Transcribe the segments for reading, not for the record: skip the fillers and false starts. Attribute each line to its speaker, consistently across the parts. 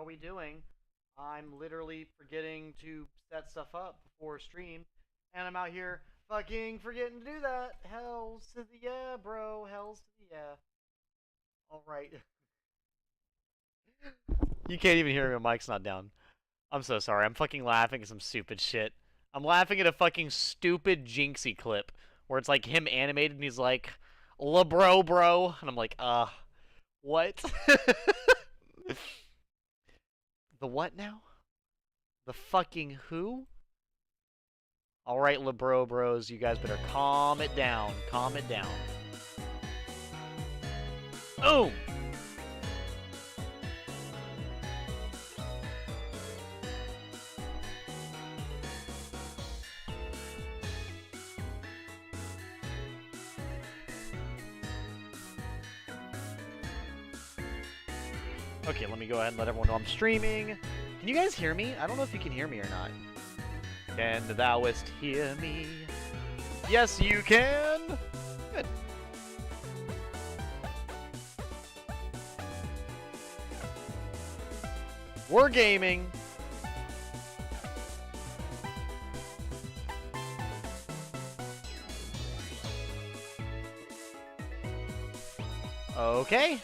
Speaker 1: are we doing? I'm literally forgetting to set stuff up before stream, and I'm out here fucking forgetting to do that. Hells to the yeah, bro. Hells to the yeah. Alright. You can't even hear me, my mic's not down. I'm so sorry. I'm fucking laughing at some stupid shit. I'm laughing at a fucking stupid Jinxie clip where it's like him animated and he's like, "La bro," and I'm like, what? The what now? The fucking who? Alright, LeBro bros, you guys better calm it down. Calm it down. Boom! Okay, let me go ahead and let everyone know I'm streaming. Can you guys hear me? I don't know if you can hear me or not. Can thouest hear me? Yes, you can! Good. We're gaming. Okay.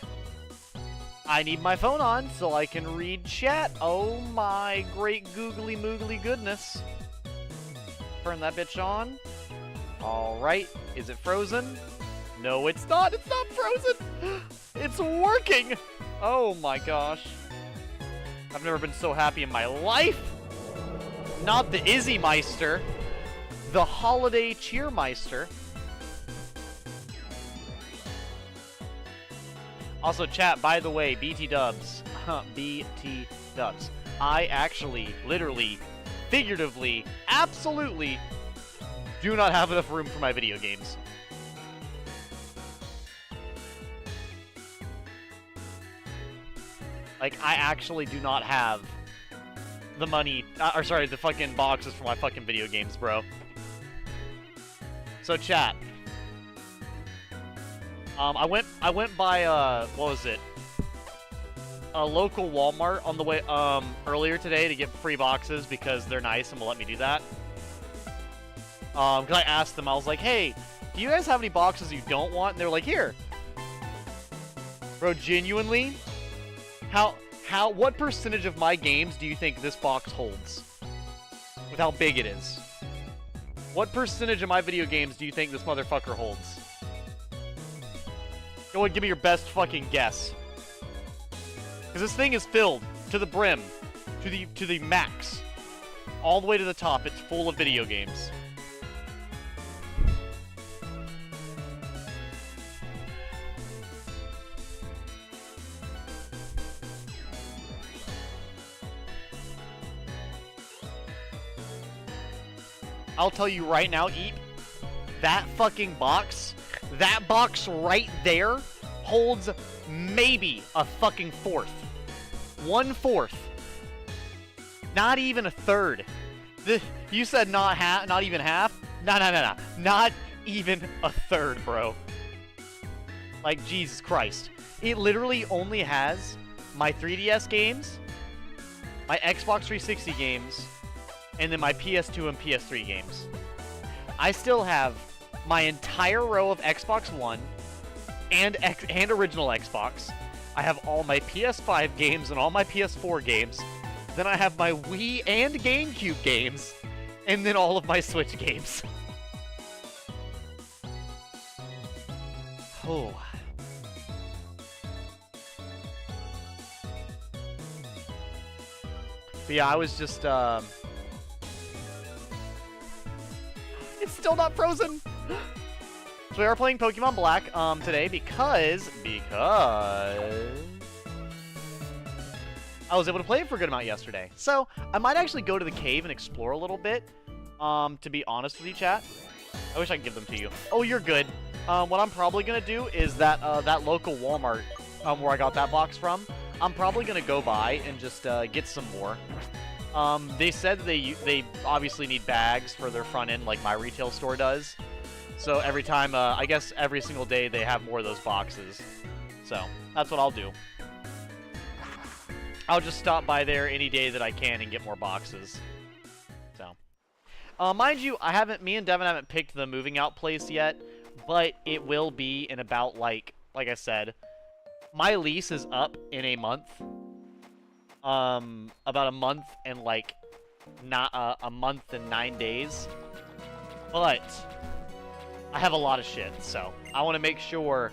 Speaker 1: I need my phone on so I can read chat. Oh my great googly moogly goodness. Turn that bitch on. Alright. Is it frozen? No, it's not. It's not frozen. It's working. Oh my gosh. I've never been so happy in my life. Not the Izzy Meister. The Holiday Cheermeister. Also, chat, by the way, BT dubs. BT dubs. I actually, literally, figuratively, absolutely do not have enough room for my video games. Like, I actually do not have the money, or sorry, the fucking boxes for my fucking video games, bro. So, chat. I went by, what was it? A local Walmart on the way, earlier today to get free boxes because they're nice and will let me do that. Cause I asked them, I was like, hey, do you guys have any boxes you don't want? And they're like, here. Bro, genuinely, what percentage of my games do you think this box holds? With how big it is. What percentage of my video games do you think this motherfucker holds? Go ahead, give me your best fucking guess. Because this thing is filled to the brim, to the max, all the way to the top. It's full of video games. I'll tell you right now, Eep, that fucking box. That box right there holds maybe a fucking fourth. 1/4. Not even a third. You said not half, not even half? No. Not even a third, bro. Like, Jesus Christ. It literally only has my 3DS games, my Xbox 360 games, and then my PS2 and PS3 games. I still have my entire row of Xbox One and original Xbox. I have all my PS5 games and all my PS4 games. Then I have my Wii and GameCube games. And then all of my Switch games. Oh. But yeah, I was just, It's still not frozen! So we are playing Pokemon Black today because I was able to play it for a good amount yesterday. So I might actually go to the cave and explore a little bit. To be honest with you, chat, I wish I could give them to you. Oh, you're good. What I'm probably gonna do is that that local Walmart where I got that box from. I'm probably gonna go by and just get some more. They said they obviously need bags for their front end like my retail store does. So every time, I guess every single day they have more of those boxes. So that's what I'll do. I'll just stop by there any day that I can and get more boxes. So, mind you, me and Devin haven't picked the moving out place yet, but it will be in about, like I said, my lease is up in a month. About a month and, like, not a month and 9 days. But I have a lot of shit, so I want to make sure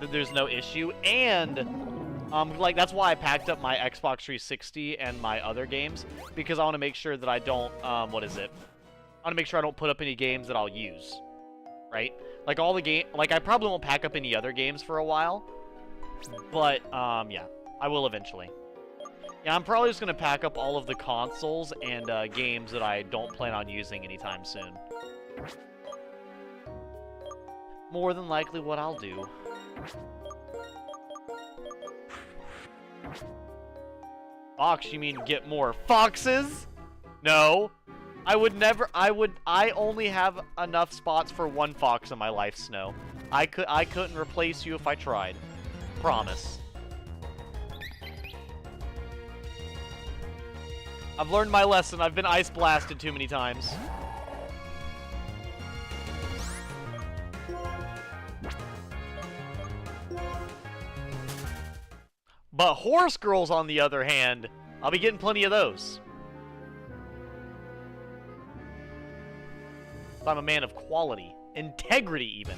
Speaker 1: that there's no issue. And, like, that's why I packed up my Xbox 360 and my other games, because I want to make sure that I don't, I want to make sure I don't put up any games that I'll use, right? Like, I probably won't pack up any other games for a while, but, yeah, I will eventually. Yeah, I'm probably just going to pack up all of the consoles and games that I don't plan on using anytime soon. More than likely what I'll do. Fox, you mean get more foxes? No. I only have enough spots for one fox in my life, Snow. I couldn't replace you if I tried. Promise. I've learned my lesson. I've been ice blasted too many times. But horse girls, on the other hand, I'll be getting plenty of those. I'm a man of quality. Integrity, even.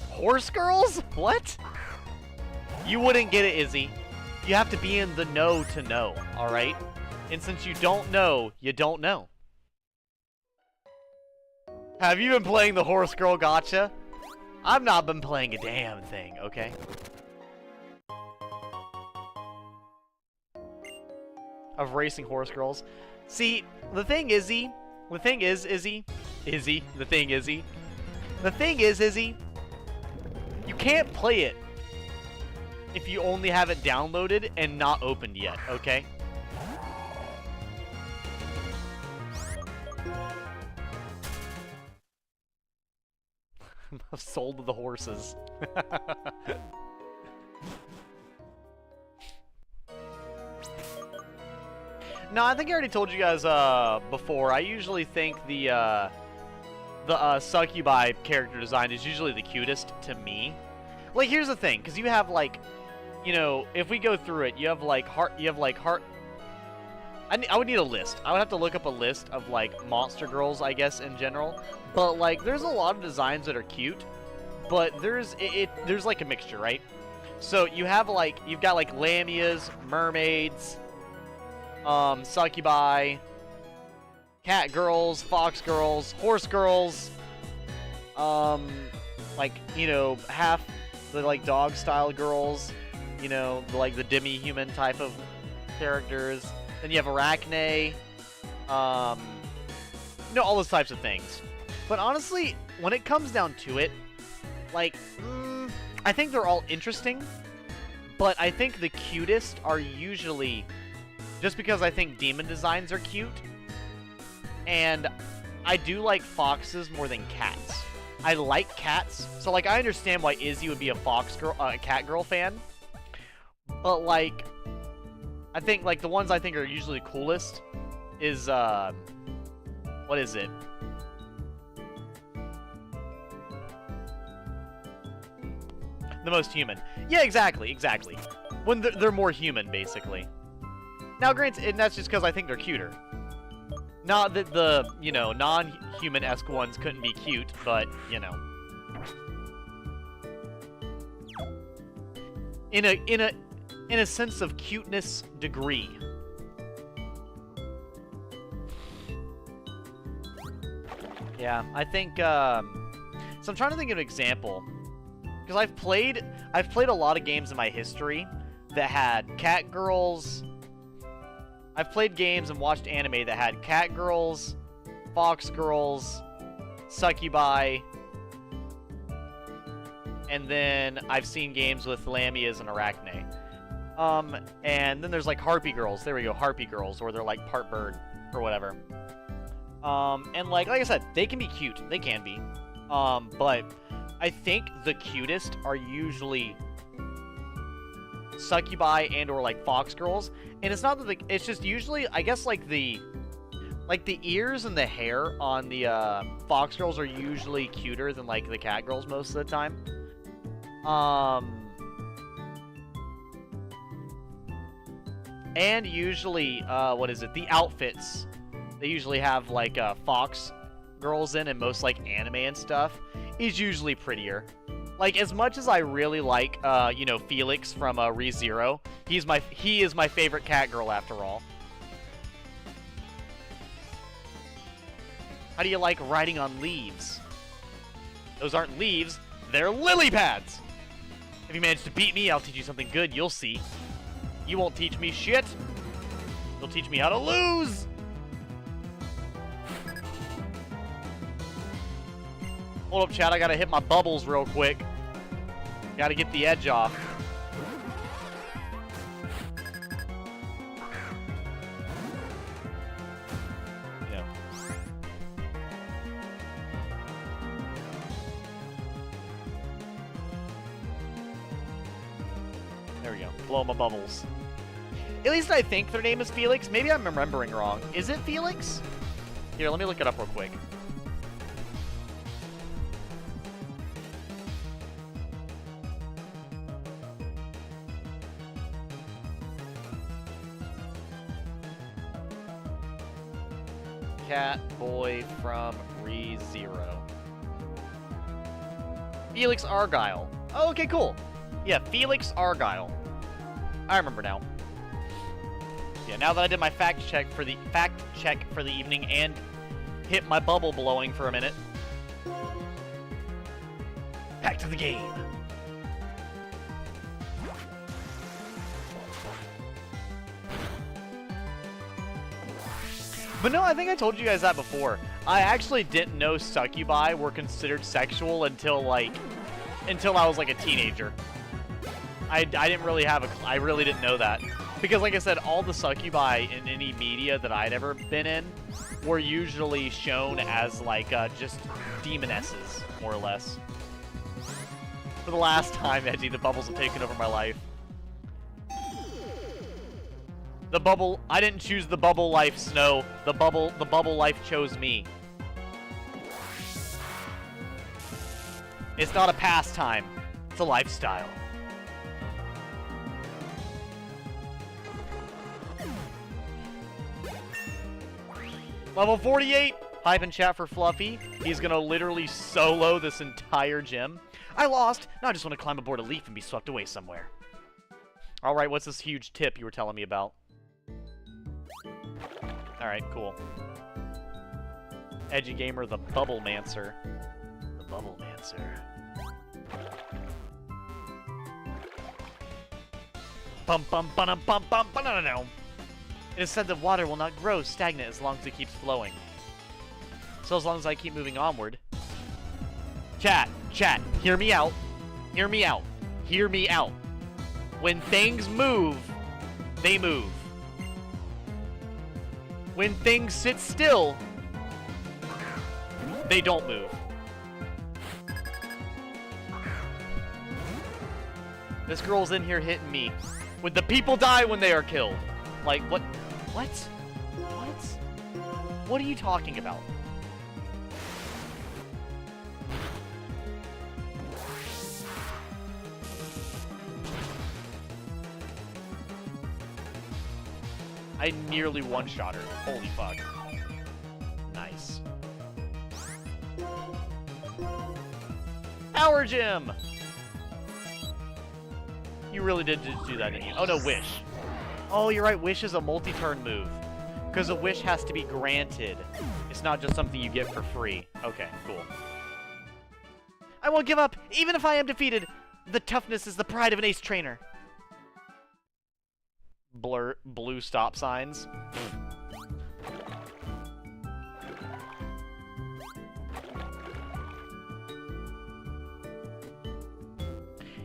Speaker 1: Horse girls? What? You wouldn't get it, Izzy. You have to be in the know to know, alright? And since you don't know, you don't know. Have you been playing the horse girl gacha? I've not been playing a damn thing, okay? Of racing horse girls. See, the thing is, Izzy, you can't play it if you only have it downloaded and not opened yet, okay? I've sold the horses. No, I think I already told you guys before. I usually think the Succubi character design is usually the cutest to me. Like, here's the thing, because you have, like, you know, if we go through it, you have heart. I would need a list. I would have to look up a list of, like, monster girls, I guess, in general. But, like, there's a lot of designs that are cute, but there's like a mixture, right? So you have, like, you've got, like, lamias, mermaids, succubi, cat girls, fox girls, horse girls, like, you know, half the, like, dog style girls, you know, like the demi-human type of characters. Then you have Arachne, you know, all those types of things. But honestly, when it comes down to it, like, I think they're all interesting, but I think the cutest are usually, just because I think demon designs are cute, and I do like foxes more than cats. I like cats, so, like, I understand why Izzy would be a cat girl fan, but, like, I think, like, the ones I think are usually coolest is, what is it? The most human. Yeah, exactly. When they're more human, basically. Now, granted, and that's just because I think they're cuter. Not that the, you know, non-human-esque ones couldn't be cute, but, you know. In a sense of cuteness degree. Yeah, I think, so I'm trying to think of an example. Because I've played a lot of games in my history that had cat girls. I've played games and watched anime that had cat girls, fox girls, succubi, and then I've seen games with lamias and Arachne. And then there's, like, harpy girls. There we go, harpy girls, or they're, like, part bird or whatever. And like I said, they can be cute. They can be. But I think the cutest are usually succubi and or like fox girls, and it's not that it's just usually, I guess, like the ears and the hair on the fox girls are usually cuter than like the cat girls most of the time. And usually, what is it? The outfits, they usually have like fox girls in, and most like anime and stuff is usually prettier. Like, as much as I really like, you know, Felix from ReZero, he is my favorite cat girl after all. How do you like riding on leaves? Those aren't leaves, they're lily pads! If you manage to beat me, I'll teach you something good, you'll see. You won't teach me shit! You'll teach me how to lose! Hold up, chat, I gotta hit my bubbles real quick. Gotta get the edge off. Yeah. There we go. Blow my bubbles. At least I think their name is Felix. Maybe I'm remembering wrong. Is it Felix? Here, let me look it up real quick. Cat boy from ReZero. Felix Argyle. Oh, okay, cool. Yeah, Felix Argyle. I remember now. Yeah, now that I did my fact check for the evening and hit my bubble blowing for a minute. Back to the game. But no, I think I told you guys that before. I actually didn't know succubi were considered sexual until I was like a teenager. I didn't really have I really didn't know that. Because like I said, all the succubi in any media that I'd ever been in were usually shown as like just demonesses, more or less. For the last time, Edgy, the bubbles have taken over my life. The bubble, I didn't choose the bubble life, Snow. The bubble life chose me. It's not a pastime, it's a lifestyle. Level 48! Hype and chat for Fluffy. He's gonna literally solo this entire gym. I lost! Now I just want to climb aboard a leaf and be swept away somewhere. Alright, what's this huge tip you were telling me about? Alright, cool. Edgy Gamer, the Bubble Mancer. The Bubble Mancer. Bum bum bum bum bum bum no no no. It is said that water will not grow stagnant as long as it keeps flowing. So as long as I keep moving onward. Chat, hear me out. Hear me out. Hear me out. When things move, they move. When things sit still, they don't move. This girl's in here hitting me. When the people die when they are killed. Like, what? What? What? What are you talking about? I nearly one-shot her. Holy fuck. Nice. Power Gym! You really did just do that, didn't you? Oh no, Wish. Oh, you're right, Wish is a multi-turn move. Because a wish has to be granted. It's not just something you get for free. Okay, cool. I won't give up, even if I am defeated. The toughness is the pride of an ace trainer. Blue stop signs.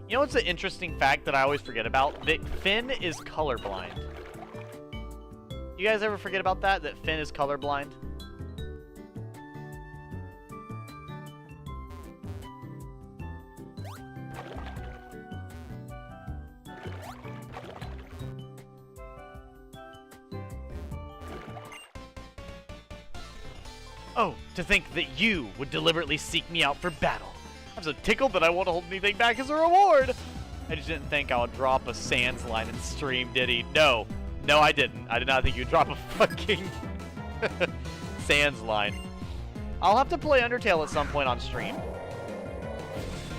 Speaker 1: You know what's an interesting fact that I always forget about? That Finn is colorblind. You guys ever forget about that? That Finn is colorblind? Oh, to think that you would deliberately seek me out for battle. I'm so tickled that I won't hold anything back as a reward. I just didn't think I would drop a Sans line in stream, did he? No. No, I didn't. I did not think you'd drop a fucking Sans line. I'll have to play Undertale at some point on stream.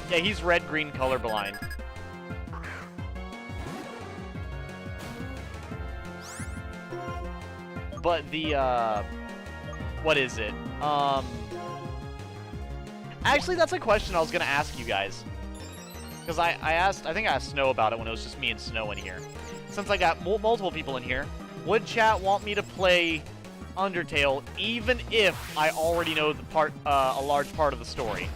Speaker 1: Yeah, he's red-green colorblind. But the, what is it? Actually, that's a question I was gonna ask you guys. Because I think I asked Snow about it when it was just me and Snow in here. Since I got multiple people in here, would chat want me to play Undertale even if I already know the part, a large part of the story?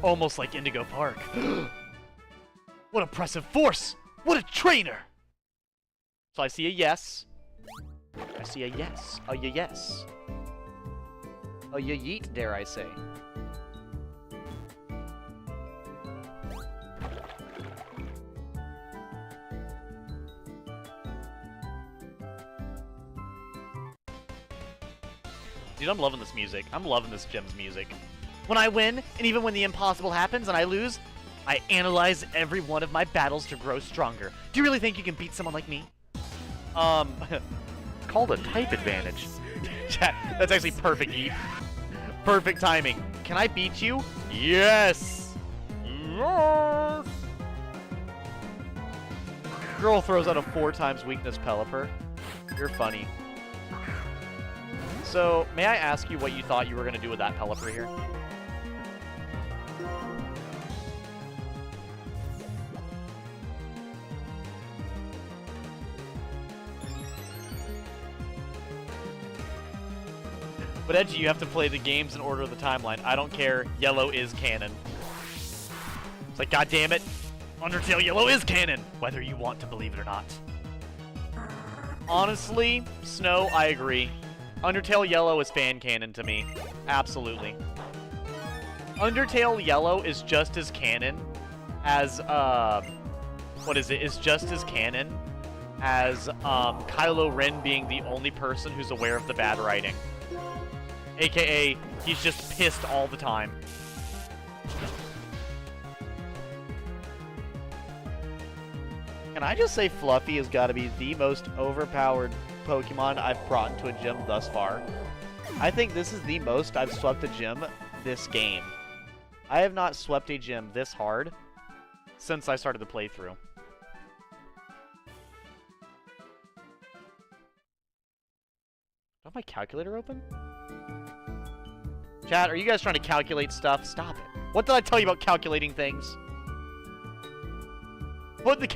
Speaker 1: Almost like Indigo Park. What oppressive force! What a trainer! So I see a yes. I see a yes. A yes. A yeet, dare I say. Dude, I'm loving this music. I'm loving this Gem's music. When I win, and even when the impossible happens and I lose, I analyze every one of my battles to grow stronger. Do you really think you can beat someone like me? Called a type advantage. Chat, that's actually perfect, Eve. Perfect timing. Can I beat you? Yes! Yes! Girl throws out a 4x weakness Pelipper. You're funny. So, may I ask you what you thought you were going to do with that Pelipper here? But Edgy, you have to play the games in order of the timeline. I don't care. Yellow is canon. It's like, God damn it. Undertale Yellow is canon, whether you want to believe it or not. Honestly, Snow, I agree. Undertale Yellow is fan canon to me. Absolutely. Undertale Yellow is just as canon as, what is it? Is just as canon as, Kylo Ren being the only person who's aware of the bad writing. AKA, he's just pissed all the time. Can I just say Fluffy has got to be the most overpowered Pokemon I've brought into a gym thus far? I think this is the most I've swept a gym this game. I have not swept a gym this hard since I started the playthrough. Do I have my calculator open? Chat, are you guys trying to calculate stuff? Stop it. What did I tell you about calculating things? What the...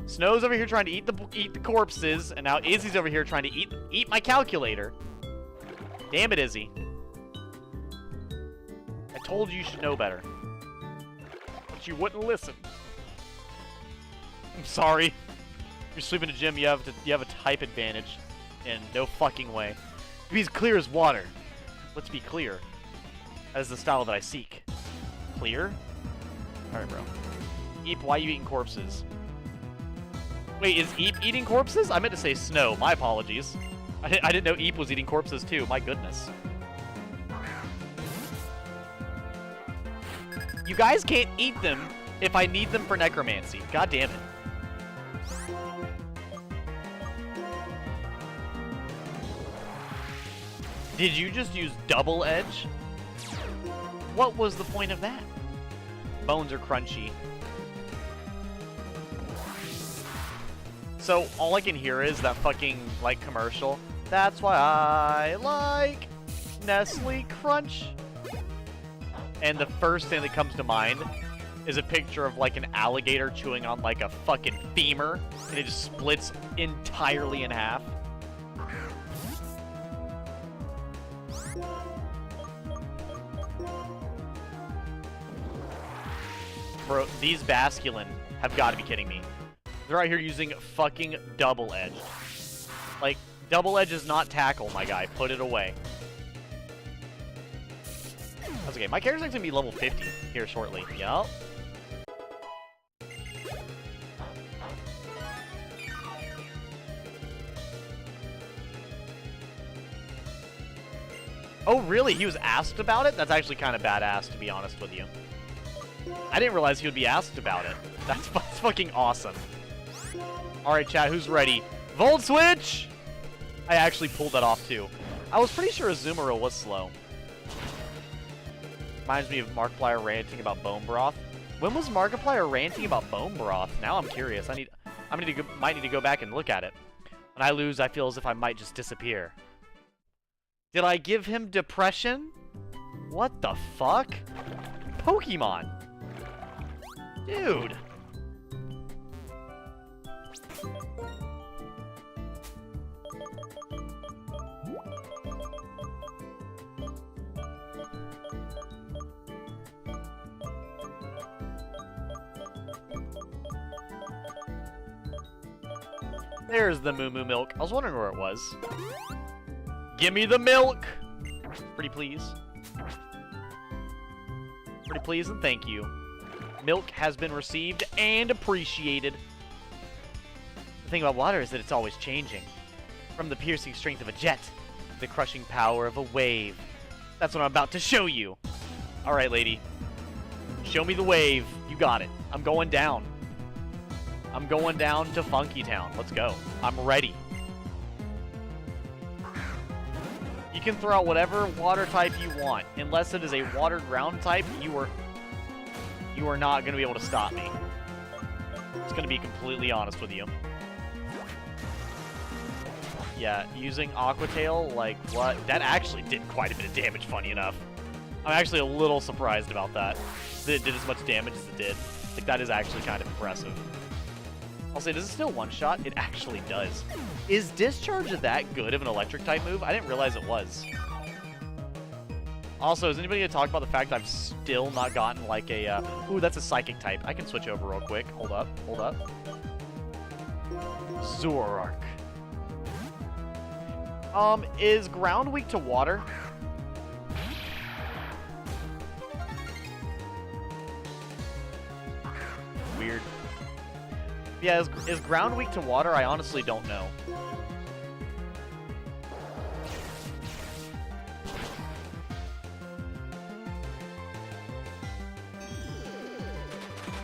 Speaker 1: Snow's over here trying to eat the corpses, and now Izzy's over here trying to eat my calculator. Damn it, Izzy. I told you you should know better. But you wouldn't listen. I'm sorry. You're sleeping in a gym, you have a type advantage. In no fucking way. To be as clear as water. Let's be clear. That is the style that I seek. Clear? Alright, bro. Eep, why are you eating corpses? Wait, is Eep eating corpses? I meant to say Snow. My apologies. I didn't know Eep was eating corpses too. My goodness. You guys can't eat them if I need them for necromancy. God damn it. Did you just use double edge? What was the point of that? Bones are crunchy. So all I can hear is that fucking, like, commercial. That's why I like Nestle Crunch. And the first thing that comes to mind is a picture of, like, an alligator chewing on, like, a fucking femur. And it just splits entirely in half. Bro, these Basculin have got to be kidding me. They're out here using fucking double edge. Like, double edge is not tackle, my guy. Put it away. That's okay. My character's going to be level 50 here shortly. Yup. Oh, really? He was asked about it? That's actually kind of badass, to be honest with you. I didn't realize he would be asked about it. That's fucking awesome. Alright, chat, who's ready? Volt Switch! I actually pulled that off, too. I was pretty sure Azumarill was slow. Reminds me of Markiplier ranting about bone broth. When was Markiplier ranting about bone broth? Now I'm curious. might need to go back and look at it. When I lose, I feel as if I might just disappear. Did I give him depression? What the fuck? Pokemon. Dude. There's the Moo Moo milk. I was wondering where it was. Give me the milk! Pretty please. Pretty please and thank you. Milk has been received and appreciated. The thing about water is that it's always changing. From the piercing strength of a jet to the crushing power of a wave. That's what I'm about to show you. Alright, lady. Show me the wave. You got it. I'm going down. I'm going down to Funky Town. Let's go. I'm ready. You can throw out whatever water type you want. Unless it is a water ground type, you are not going to be able to stop me. I'm just going to be completely honest with you. Yeah, using Aqua Tail, like, what? That actually did quite a bit of damage, funny enough. I'm actually a little surprised about that. That it did as much damage as it did. Like, that is actually kind of impressive. I'll say, does it still one-shot? It actually does. Is Discharge that good of an electric-type move? I didn't realize it was. Also, is anybody going to talk about the fact I've still not gotten, like, a... ooh, that's a Psychic type. I can switch over real quick. Hold up. Hold up. Zoroark. Is ground weak to water? Weird. Yeah, is ground weak to water? I honestly don't know.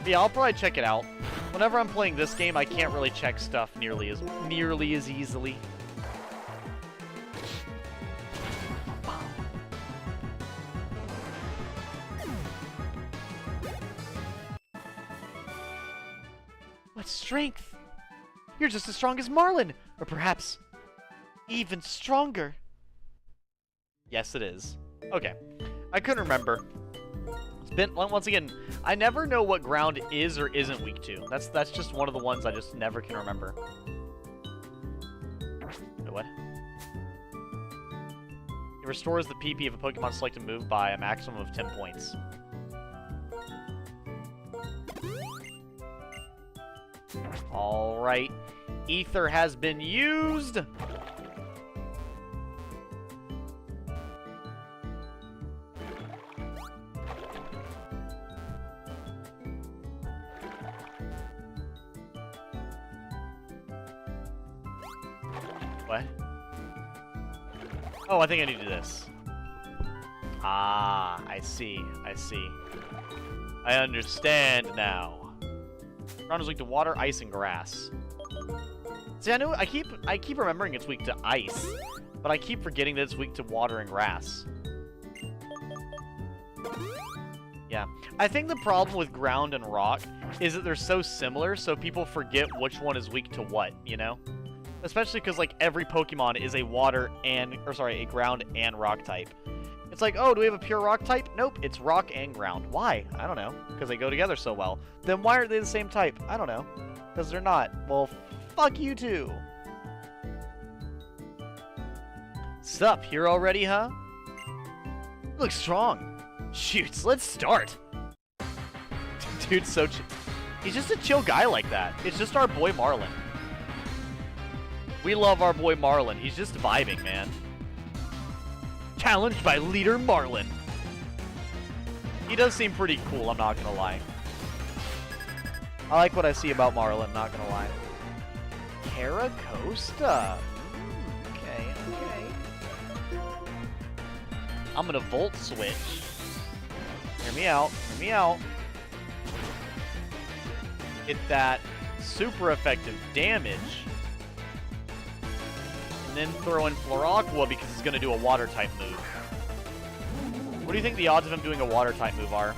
Speaker 1: Yeah, I'll probably check it out. Whenever I'm playing this game, I can't really check stuff nearly as easily. What strength! You're just as strong as Marlin! Or perhaps, even stronger. Yes, it is. Okay. I couldn't remember. It's been, once again, I never know what ground is or isn't weak to. That's just one of the ones I just never can remember. What? It restores the PP of a Pokemon selected move by a maximum of 10 points. Alright. Ether has been used! What? Oh, I think I need to do this. Ah, I see. I see. I understand now. Ground is weak to water, ice, and grass. See, I keep remembering it's weak to ice, but I keep forgetting that it's weak to water and grass. Yeah. I think the problem with ground and rock is that they're so similar, so people forget which one is weak to what, you know? Especially because, like, every Pokemon is a a ground and rock type. It's like, oh, do we have a pure rock type? Nope, it's rock and ground. Why? I don't know. Because they go together so well. Then why are they the same type? I don't know. Because they're not. Well, fuck you too. Sup, here already, huh? You look strong. Shoots, let's start. Dude's so chill. He's just a chill guy like that. It's just our boy Marlin. We love our boy Marlin. He's just vibing, man. Challenged by leader Marlin. He does seem pretty cool, I'm not gonna lie. I like what I see about Marlin, not gonna lie. Caracosta. Okay, okay. I'm gonna Volt Switch. Hear me out. Hear me out. Get that super effective damage. And then throw in Floraqua because he's gonna do a water type move. What do you think the odds of him doing a water type move are?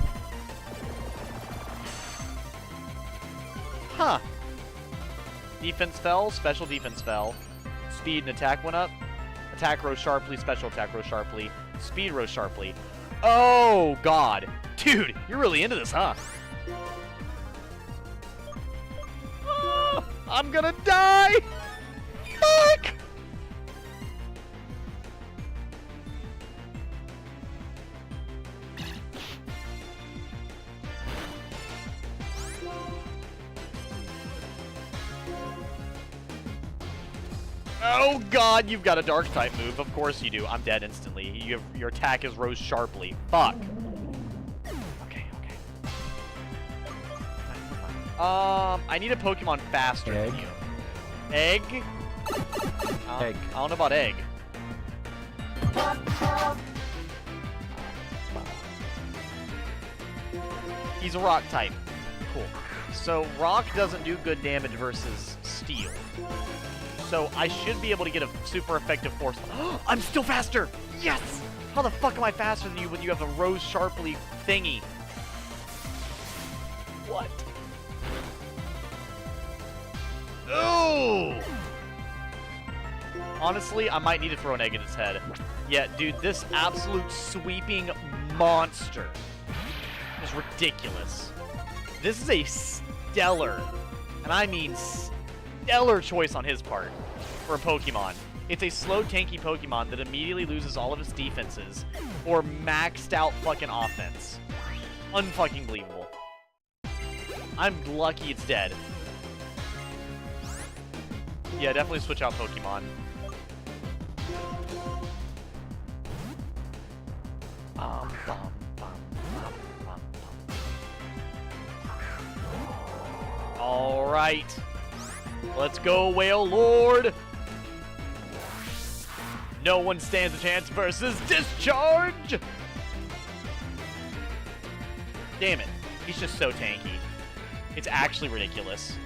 Speaker 1: Huh. Defense fell, special defense fell. Speed and attack went up. Attack rose sharply, special attack rose sharply. Speed rose sharply. Oh, God. Dude, you're really into this, huh? Oh, I'm gonna die! Fuck! Oh God, you've got a dark type move. Of course you do. I'm dead instantly. Your attack is rose sharply. Fuck. Okay, okay. I need a Pokemon faster than you. Egg?
Speaker 2: Egg.
Speaker 1: I don't know about egg. He's a rock type. Cool. So rock doesn't do good damage versus steel. So I should be able to get a super effective force. I'm still faster! Yes! How the fuck am I faster than you when you have a rose sharply thingy? What? Ooh! Honestly, I might need to throw an egg in his head. Yeah, dude, this absolute sweeping monster is ridiculous. This is a stellar, and I mean stellar choice on his part for a Pokemon. It's a slow, tanky Pokemon that immediately loses all of its defenses or maxed out fucking offense. Unfucking believable. I'm lucky it's dead. Yeah, definitely switch out Pokemon. Alright. Let's go, Whale Lord! No one stands a chance versus Discharge! Damn it. He's just so tanky. It's actually ridiculous.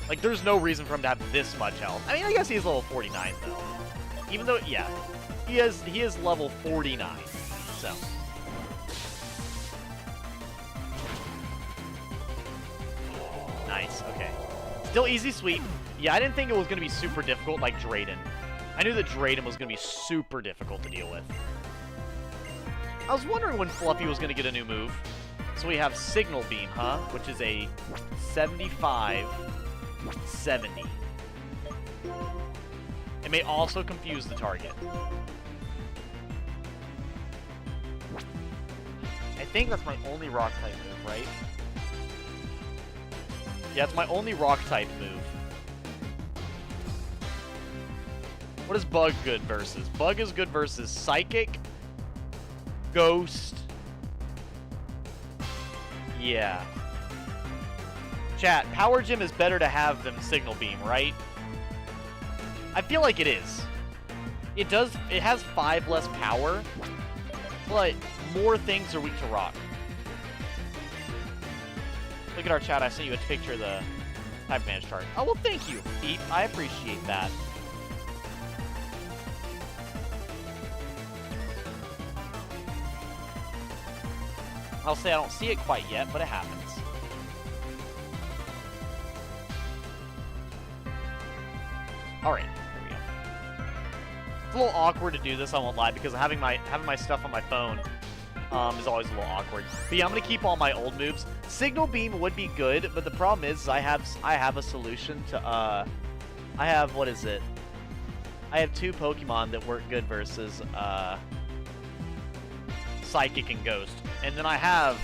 Speaker 1: Like, there's no reason for him to have this much health. I mean, I guess he's level 49, though. Even though, yeah. He is level 49. So. Nice, okay. Still easy sweep. Yeah, I didn't think it was going to be super difficult like Drayden. I knew that Drayden was going to be super difficult to deal with. I was wondering when Fluffy was going to get a new move. So we have Signal Beam, huh? Which is a 75-70. It may also confuse the target. I think that's my only rock type move, right? Yeah, it's my only rock type move. What is Bug good versus? Bug is good versus Psychic, Ghost. Yeah. Chat, Power Gym is better to have than Signal Beam, right? I feel like it is. It has 5 less power, but more things are weak to rock. Look at our chat, I sent you a picture of the type advantage chart. Oh, well, thank you, Pete. I appreciate that. I'll say I don't see it quite yet, but it happens. Alright, there we go. It's a little awkward to do this, I won't lie, because having my stuff on my phone is always a little awkward. But yeah, I'm gonna keep all my old moves. Signal Beam would be good, but the problem is I have a solution to I have, what is it? I have 2 Pokemon that work good versus Psychic and Ghost. And then I have,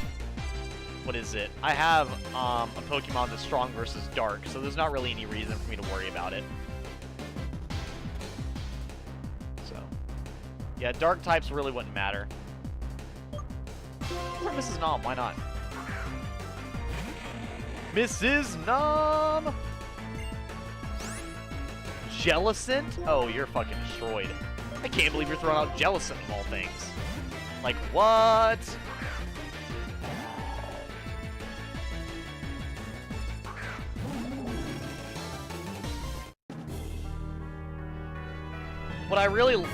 Speaker 1: what is it? I have a Pokemon that's strong versus Dark, so there's not really any reason for me to worry about it. So, yeah, Dark types really wouldn't matter. Or Mrs. Nom, why not? Mrs. Nom! Jellicent? Oh, you're fucking destroyed. I can't believe you're throwing out Jellicent of all things. Like, what? What I really...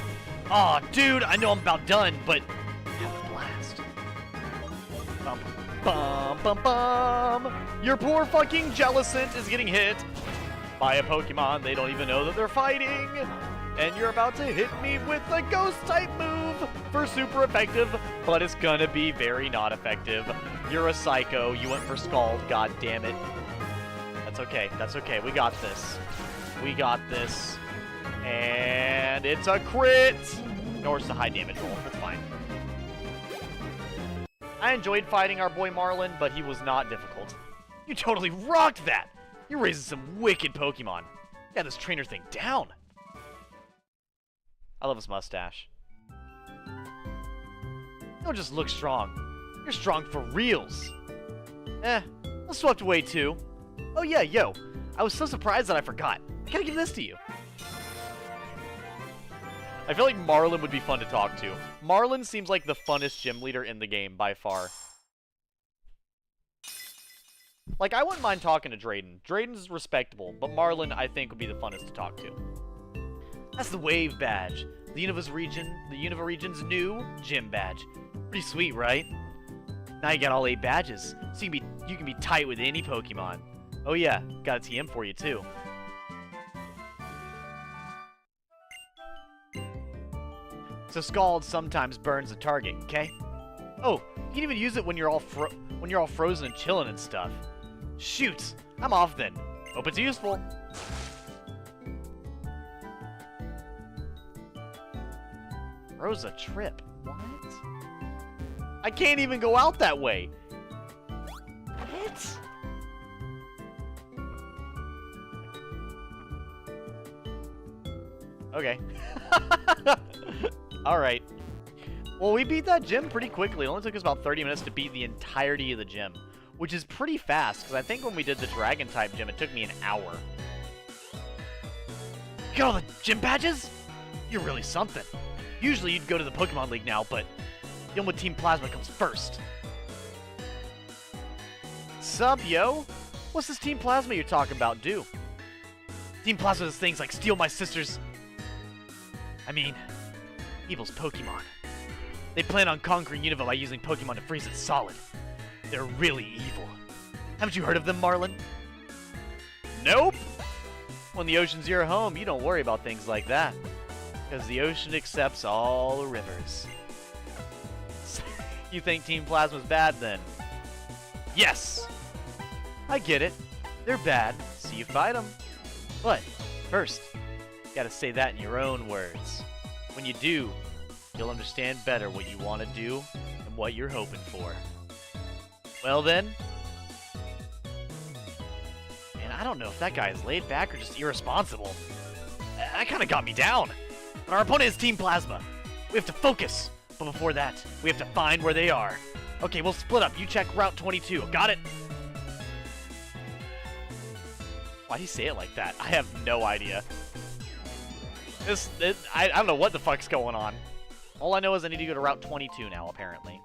Speaker 1: Aw, dude, I know I'm about done, but... Have a blast. Bum, bum, bum, bum. Your poor fucking Jellicent is getting hit by a Pokemon they don't even know that they're fighting. And you're about to hit me with a Ghost-type move for super effective, but it's gonna be very not effective. You're a psycho. You went for Scald. God damn it. That's okay. That's okay. We got this. We got this. And it's a crit! Or it's a high damage roll. That's fine. I enjoyed fighting our boy Marlin, but he was not difficult. You totally rocked that! You're raising some wicked Pokemon. You got this trainer thing down. I love his mustache. You don't just look strong. You're strong for reals. I swept away too. Oh yeah, yo. I was so surprised that I forgot. I gotta give this to you. I feel like Marlin would be fun to talk to. Marlin seems like the funnest gym leader in the game by far. Like, I wouldn't mind talking to Drayden. Drayden's respectable, but Marlin, I think, would be the funnest to talk to. That's the Wave Badge. The Unova region's new gym badge. Pretty sweet, right? Now you got all 8 badges, so you can be tight with any Pokemon. Oh yeah, got a TM for you too. So Scald sometimes burns a target, okay? Oh, you can even use it when you're all frozen and chilling and stuff. Shoot, I'm off then. Hope it's useful. Rosa Trip. What? I can't even go out that way. What? Okay. Alright. Well, we beat that gym pretty quickly. It only took us about 30 minutes to beat the entirety of the gym, which is pretty fast, because I think when we did the Dragon-type gym, it took me an hour. Get all the gym badges? You're really something. Usually you'd go to the Pokemon League now, but dealing with Team Plasma comes first. Sup, yo? What's this Team Plasma you're talking about do? Team Plasma does things like steal my sister's... I mean, evil's Pokemon. They plan on conquering Unova by using Pokemon to freeze it solid. They're really evil. Haven't you heard of them, Marlin? Nope! When the ocean's your home, you don't worry about things like that. Because the ocean accepts all the rivers. You think Team Plasma's bad, then? Yes! I get it. They're bad, so you fight them. But, first, you gotta say that in your own words. When you do, you'll understand better what you want to do and what you're hoping for. Well then... Man, I don't know if that guy is laid back or just irresponsible. That kinda got me down. But our opponent is Team Plasma. We have to focus. But before that, we have to find where they are. Okay, we'll split up. You check Route 22. Got it? Why'd he say it like that? I have no idea. I don't know what the fuck's going on. All I know is I need to go to Route 22 now, apparently.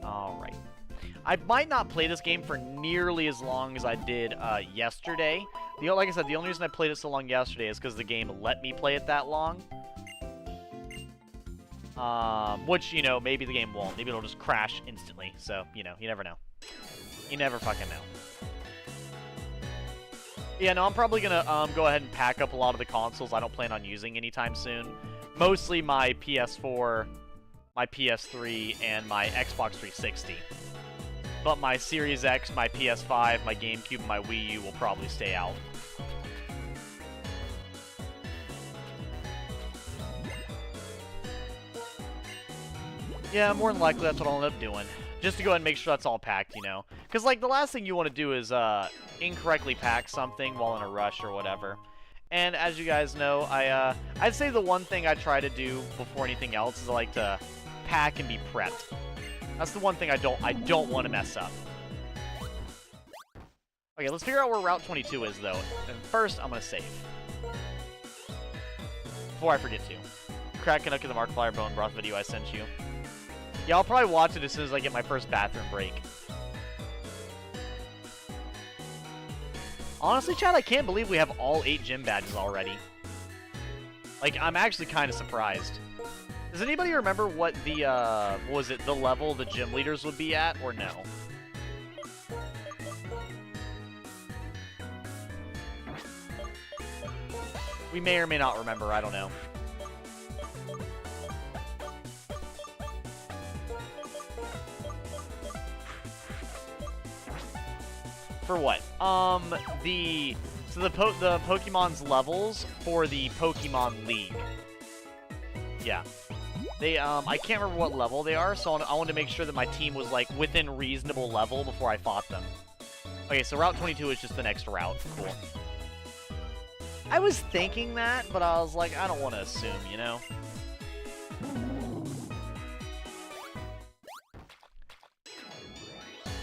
Speaker 1: Alright. I might not play this game for nearly as long as I did yesterday. Like I said, the only reason I played it so long yesterday is because the game let me play it that long. Which, you know, maybe the game won't. Maybe it'll just crash instantly. So, you know, you never know. You never fucking know. Yeah, no, I'm probably gonna go ahead and pack up a lot of the consoles I don't plan on using anytime soon. Mostly my PS4, my PS3, and my Xbox 360. But my Series X, my PS5, my GameCube, and my Wii U will probably stay out. Yeah, more than likely that's what I'll end up doing. Just to go ahead and make sure that's all packed, you know. Because, like, the last thing you want to do is incorrectly pack something while in a rush or whatever. And as you guys know, I'd say the one thing I try to do before anything else is I like to pack and be prepped. That's the one thing I don't want to mess up. Okay, let's figure out where Route 22 is, though. And first, I'm going to save. before I forget to. Crack Canuck of the Markiplier Bone Broth video I sent you. Yeah, I'll probably watch it as soon as I get my first bathroom break. Honestly, Chad, I can't believe we have all 8 gym badges already. Like, I'm actually kind of surprised. Does anybody remember what the, was it the level the gym leaders would be at, or no? We may or may not remember, I don't know. For what? So the Pokemon's levels for the Pokemon League. Yeah. They, I can't remember what level they are, so I wanted to make sure that my team was, like, within reasonable level before I fought them. Okay, so Route 22 is just the next route. Cool. I was thinking that, but I was like, I don't want to assume, you know?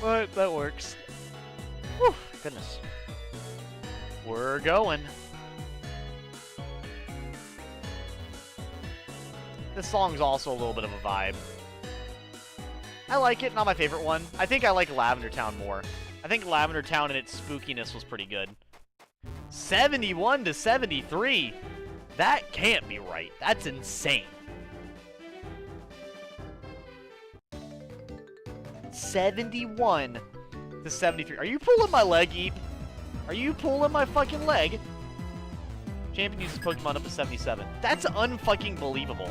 Speaker 1: But that works. Whew, goodness. We're going. This song's also a little bit of a vibe. I like it, not my favorite one. I think I like Lavender Town more. I think Lavender Town and its spookiness was pretty good. 71 to 73. That can't be right. That's insane. 71 to 73. Are you pulling my leg, Eep? Are you pulling my fucking leg? Champion uses Pokemon up to 77. That's unfucking believable.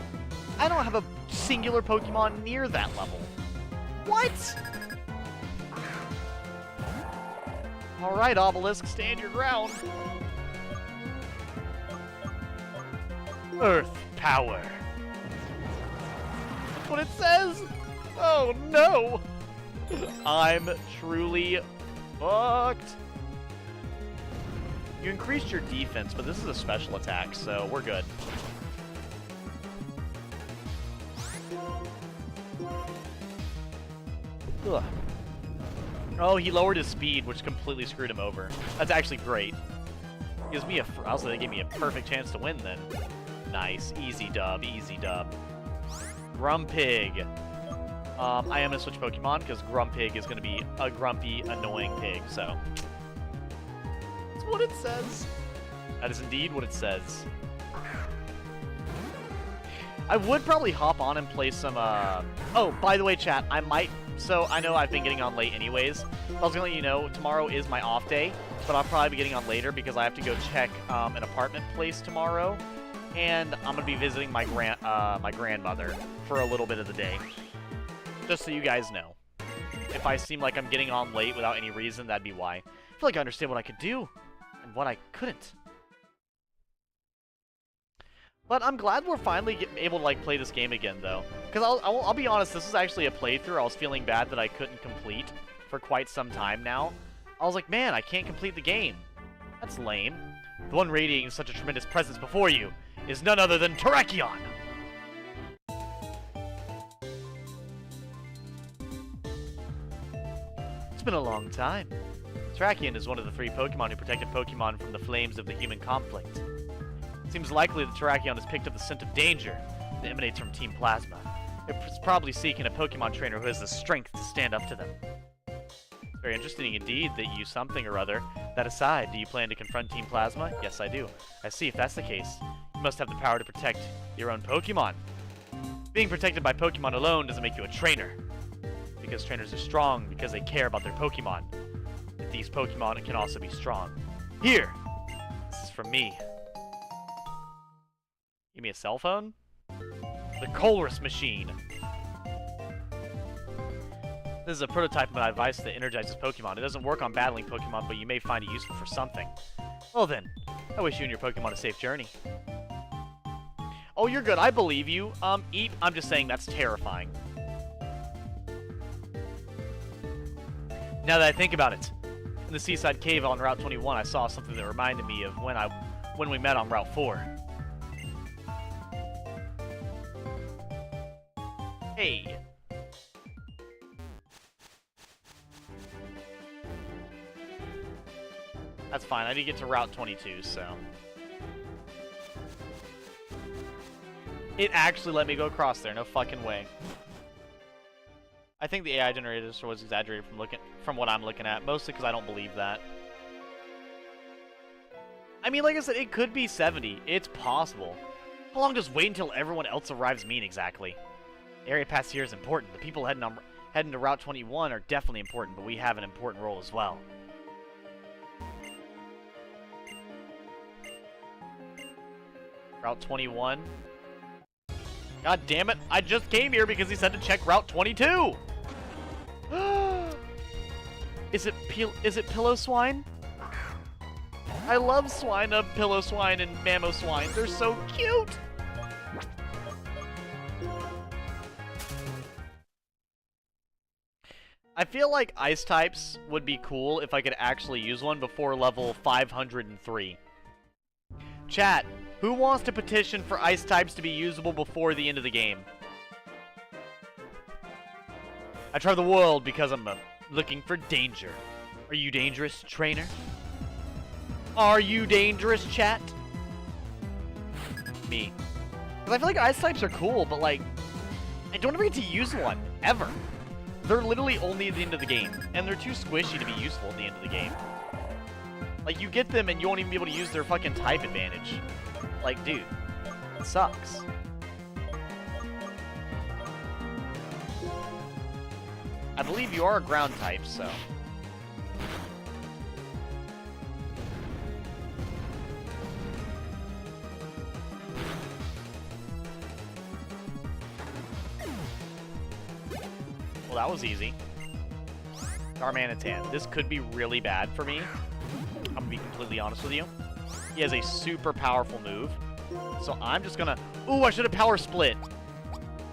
Speaker 1: I don't have a singular Pokemon near that level. What? Alright, Obelisk, stand your ground. Earth power. That's what it says? Oh no! I'm truly fucked. You increased your defense, but this is a special attack, so we're good. Ugh. Oh, he lowered his speed, which completely screwed him over. That's actually great. Gives me also, they gave me a perfect chance to win then. Nice. Easy dub, easy dub. Grumpig. I am going to switch Pokemon, because Grumpig is going to be a grumpy, annoying pig, so... That's what it says. That is indeed what it says. I would probably hop on and play some, Oh, by the way, chat, I might... So, I know I've been getting on late anyways. I was gonna let you know, tomorrow is my off day, but I'll probably be getting on later because I have to go check an apartment place tomorrow, and I'm gonna be visiting my grandmother for a little bit of the day. Just so you guys know. If I seem like I'm getting on late without any reason, that'd be why. I feel like I understand what I could do, and what I couldn't. But I'm glad we're finally able to, like, play this game again, though. Because I'll be honest, this is actually a playthrough I was feeling bad that I couldn't complete for quite some time now. I was like, man, I can't complete the game. That's lame. The one radiating such a tremendous presence before you is none other than Terrakion! It's been a long time. Terrakion is one of the 3 Pokemon who protected Pokemon from the flames of the human conflict. It seems likely that Terrakion has picked up the scent of danger that emanates from Team Plasma. It's probably seeking a Pokemon trainer who has the strength to stand up to them. It's very interesting indeed that you something or other. That aside, do you plan to confront Team Plasma? Yes, I do. I see. If that's the case, you must have the power to protect your own Pokemon. Being protected by Pokemon alone doesn't make you a trainer. Because trainers are strong because they care about their Pokemon. But these Pokemon can also be strong. Here! This is from me. Give me a cell phone? The Colress Machine. This is a prototype of my device that energizes Pokemon. It doesn't work on battling Pokemon, but you may find it useful for something. Well then, I wish you and your Pokemon a safe journey. Oh, you're good. I believe you. Eep. I'm just saying that's terrifying. Now that I think about it, in the Seaside Cave on Route 21, I saw something that reminded me of when we met on Route 4. Hey. That's fine. I need to get to Route 22, so. It actually let me go across there. No fucking way. I think the AI generator was exaggerated from what I'm looking at, mostly because I don't believe that. I mean, like I said, it could be 70. It's possible. How long does wait until everyone else arrives mean exactly? Area pass here is important. The people heading to Route 21 are definitely important, but we have an important role as well. Route 21. God damn it, I just came here because he said to check Route 22! Is it Pillow Swine? I love Pillow Swine and Mammo Swine. They're so cute! I feel like ice types would be cool if I could actually use one before level 503. Chat, who wants to petition for ice types to be usable before the end of the game? I try the world because I'm looking for danger. Are you dangerous, trainer? Are you dangerous, chat? Me. Because I feel like ice types are cool, but like, I don't ever get to use one, ever. They're literally only at the end of the game, and they're too squishy to be useful at the end of the game. Like, you get them and you won't even be able to use their fucking type advantage. Like, dude, it sucks. I believe you are a ground type, so... Well, that was easy. Darmanitan. This could be really bad for me. I'm gonna be completely honest with you. He has a super powerful move. So I'm just gonna... Ooh, I should have power split.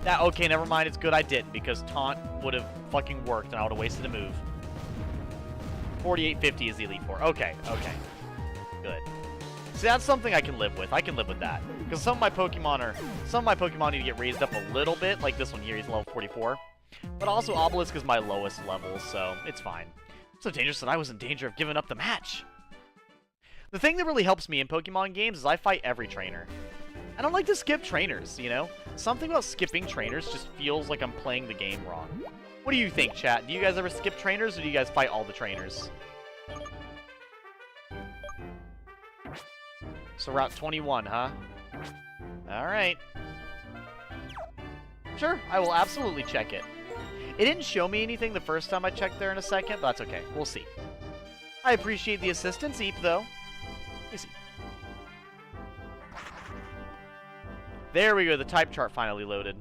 Speaker 1: That, okay, never mind. It's good I didn't, because taunt would have fucking worked and I would have wasted a move. 4850 is the Elite Four. Okay, okay. Good. See, that's something I can live with. I can live with that. Because some of my Pokemon need to get raised up a little bit. Like this one here, he's level 44. But also, Obelisk is my lowest level, so it's fine. So dangerous that I was in danger of giving up the match. The thing that really helps me in Pokemon games is I fight every trainer. I don't like to skip trainers, you know? Something about skipping trainers just feels like I'm playing the game wrong. What do you think, chat? Do you guys ever skip trainers, or do you guys fight all the trainers? So Route 21, huh? Alright. Sure, I will absolutely check it. It didn't show me anything the first time I checked there in a second, but that's okay. We'll see. I appreciate the assistance, Eep, though. Easy. There we go, the type chart finally loaded.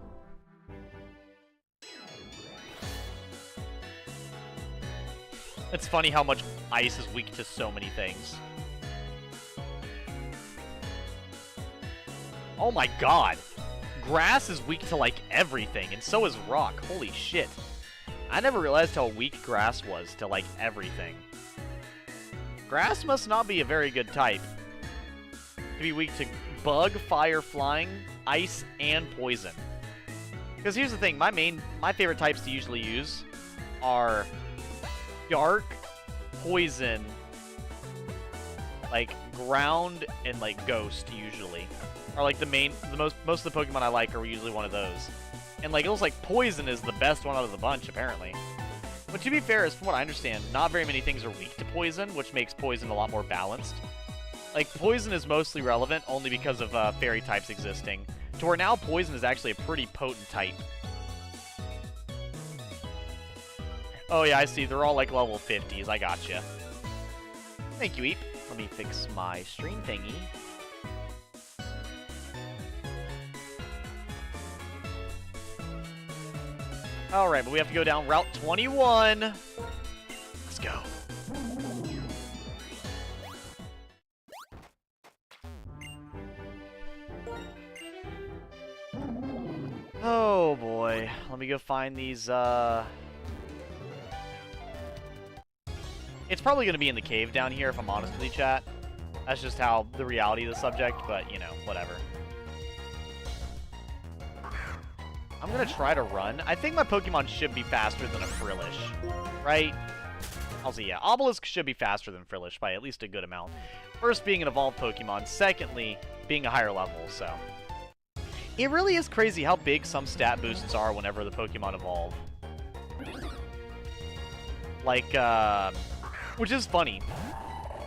Speaker 1: It's funny how much ice is weak to so many things. Oh my god! Grass is weak to, like, everything, and so is rock. Holy shit. I never realized how weak grass was to, like, everything. Grass must not be a very good type. To be weak to bug, fire, flying, ice, and poison. Because here's the thing, my favorite types to usually use are dark, poison, like, ground, and, like, ghost, usually. Are like most of the Pokemon I like are usually one of those. And like it looks like poison is the best one out of the bunch, apparently. But to be fair, as from what I understand, not very many things are weak to poison, which makes poison a lot more balanced. Like poison is mostly relevant only because of fairy types existing, to where now poison is actually a pretty potent type. Oh yeah, I see, they're all like level 50s, I gotcha. Thank you, Eep. Let me fix my stream thingy. Alright, but we have to go down Route 21. Let's go. Oh boy. Let me go find these, It's probably going to be in the cave down here, if I'm honest with you, chat. That's just how the reality of the subject, but, you know, whatever. I'm going to try to run. I think my Pokemon should be faster than a Frillish, right? I'll see, yeah. Obelisk should be faster than Frillish by at least a good amount. First, being an evolved Pokemon. Secondly, being a higher level, so. It really is crazy how big some stat boosts are whenever the Pokemon evolve. Like, which is funny.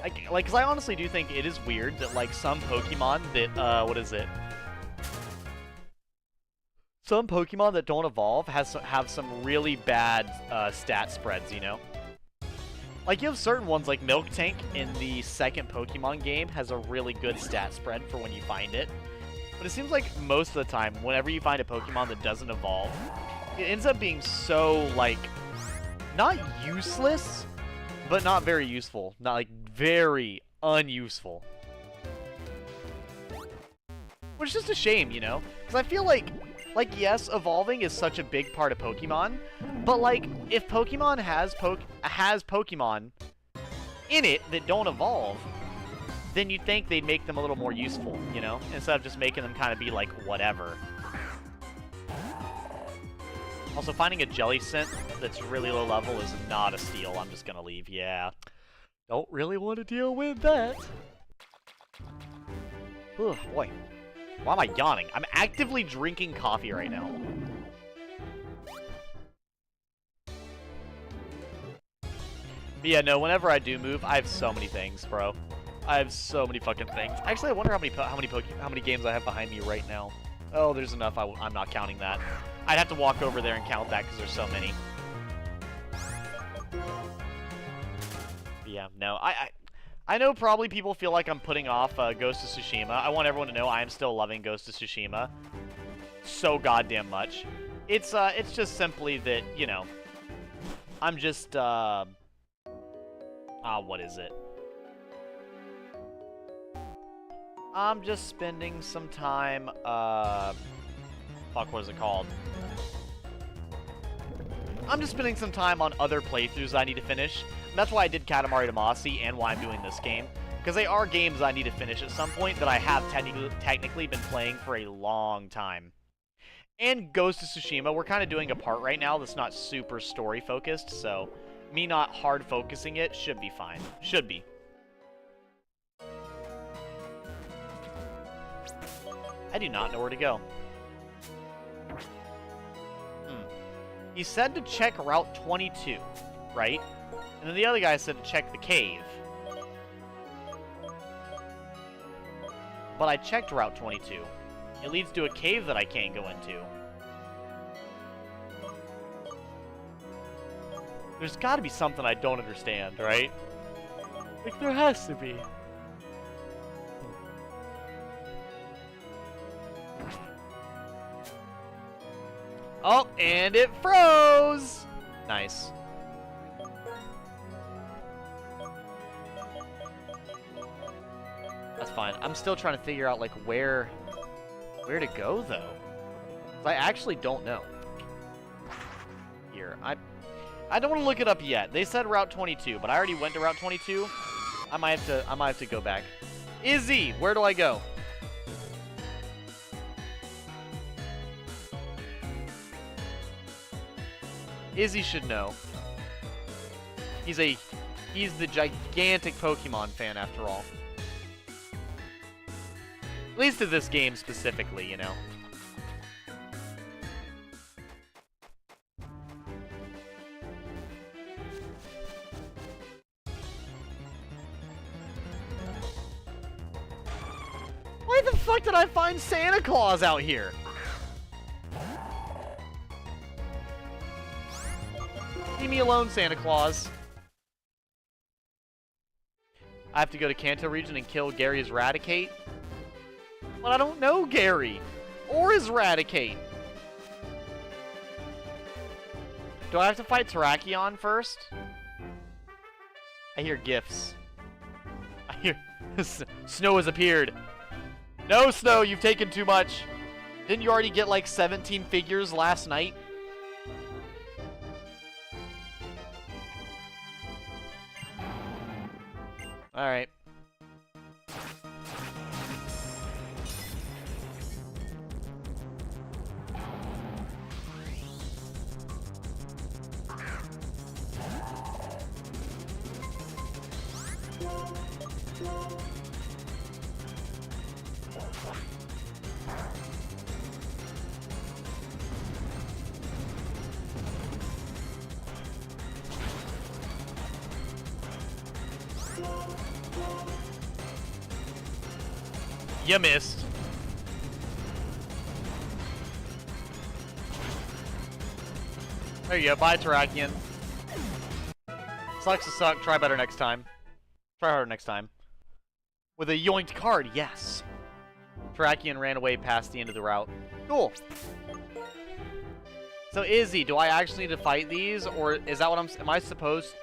Speaker 1: Like, because I honestly do think it is weird that, like, some Pokemon that, what is it? Some Pokemon that don't evolve have some really bad stat spreads, you know? Like, you have certain ones, like Miltank in the second Pokemon game has a really good stat spread for when you find it. But it seems like most of the time, whenever you find a Pokemon that doesn't evolve, it ends up being so, like, not useless, but not very useful. Not, like, very unuseful. Which is just a shame, you know? Because I feel like, yes, evolving is such a big part of Pokemon, but, like, if Pokemon has Pokemon in it that don't evolve, then you'd think they'd make them a little more useful, you know? Instead of just making them kind of be, like, whatever. Also, finding a Jellicent that's really low level is not a steal. I'm just gonna leave, yeah. Don't really want to deal with that. Ugh, boy. Why am I yawning? I'm actively drinking coffee right now. But yeah, no, whenever I do move, I have so many things, bro. I have so many fucking things. Actually, I wonder how many games I have behind me right now. Oh, there's enough. I'm not counting that. I'd have to walk over there and count that because there's so many. But yeah, no, I know probably people feel like I'm putting off Ghost of Tsushima. I want everyone to know I am still loving Ghost of Tsushima so goddamn much. It's just simply that, you know, I'm just what is it? I'm just spending some time, fuck, what is it called? I'm just spending some time on other playthroughs I need to finish. And that's why I did Katamari Damacy and why I'm doing this game. Because they are games I need to finish at some point that I have technically been playing for a long time. And Ghost of Tsushima, we're kind of doing a part right now that's not super story-focused, so me not hard-focusing it should be fine. Should be. I do not know where to go. He said to check Route 22, right? And then the other guy said to check the cave. But I checked Route 22. It leads to a cave that I can't go into. There's gotta be something I don't understand, right? Like, there has to be. Oh, and it froze! Nice. That's fine. I'm still trying to figure out, like, where to go, though. 'Cause I actually don't know. Here, I don't want to look it up yet. They said Route 22, but I already went to Route 22. I might have to go back. Izzy, where do I go? Izzy should know. He's the gigantic Pokemon fan after all. At least to this game specifically, you know. Why the fuck did I find Santa Claus out here? Leave me alone, Santa Claus. I have to go to Kanto region and kill Gary's Raticate? But I don't know Gary. Or his Raticate. Do I have to fight Terrakion first? I hear gifts. I hear... Snow has appeared. No, Snow, you've taken too much. Didn't you already get like 17 figures last night? Alright. You missed. There you go. Bye, Terrakion. Sucks to suck. Try better next time. Try harder next time. With a yoinked card, yes. Terrakion ran away past the end of the route. Cool. So, Izzy, do I actually need to fight these? Or is that what am I supposed...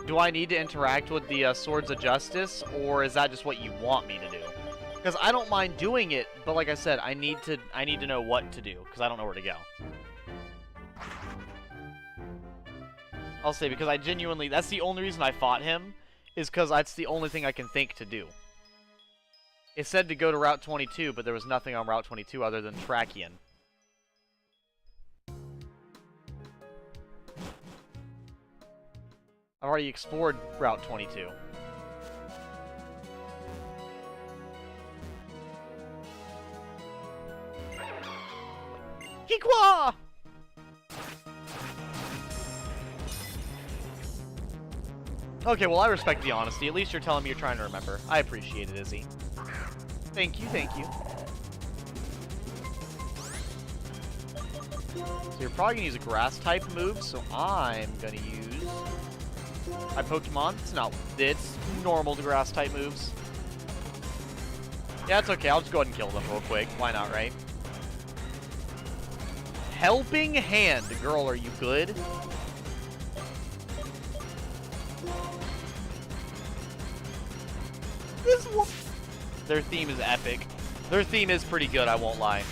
Speaker 1: Do I need to interact with the Swords of Justice? Or is that just what you want me to do? Because I don't mind doing it, but like I said, I need to know what to do. Because I don't know where to go. I'll say, because I genuinely... That's the only reason I fought him. Is because that's the only thing I can think to do. It said to go to Route 22, but there was nothing on Route 22 other than Terrakion. I've already explored Route 22. Kikwa! Okay, well, I respect the honesty. At least you're telling me you're trying to remember. I appreciate it, Izzy. Thank you, thank you. So you're probably going to use a grass-type move, so I'm going to use my Pokemon. It's normal to grass-type moves. Yeah, it's okay. I'll just go ahead and kill them real quick. Why not, right? Helping Hand. Girl, are you good? This one. Their theme is epic. Their theme is pretty good, I won't lie.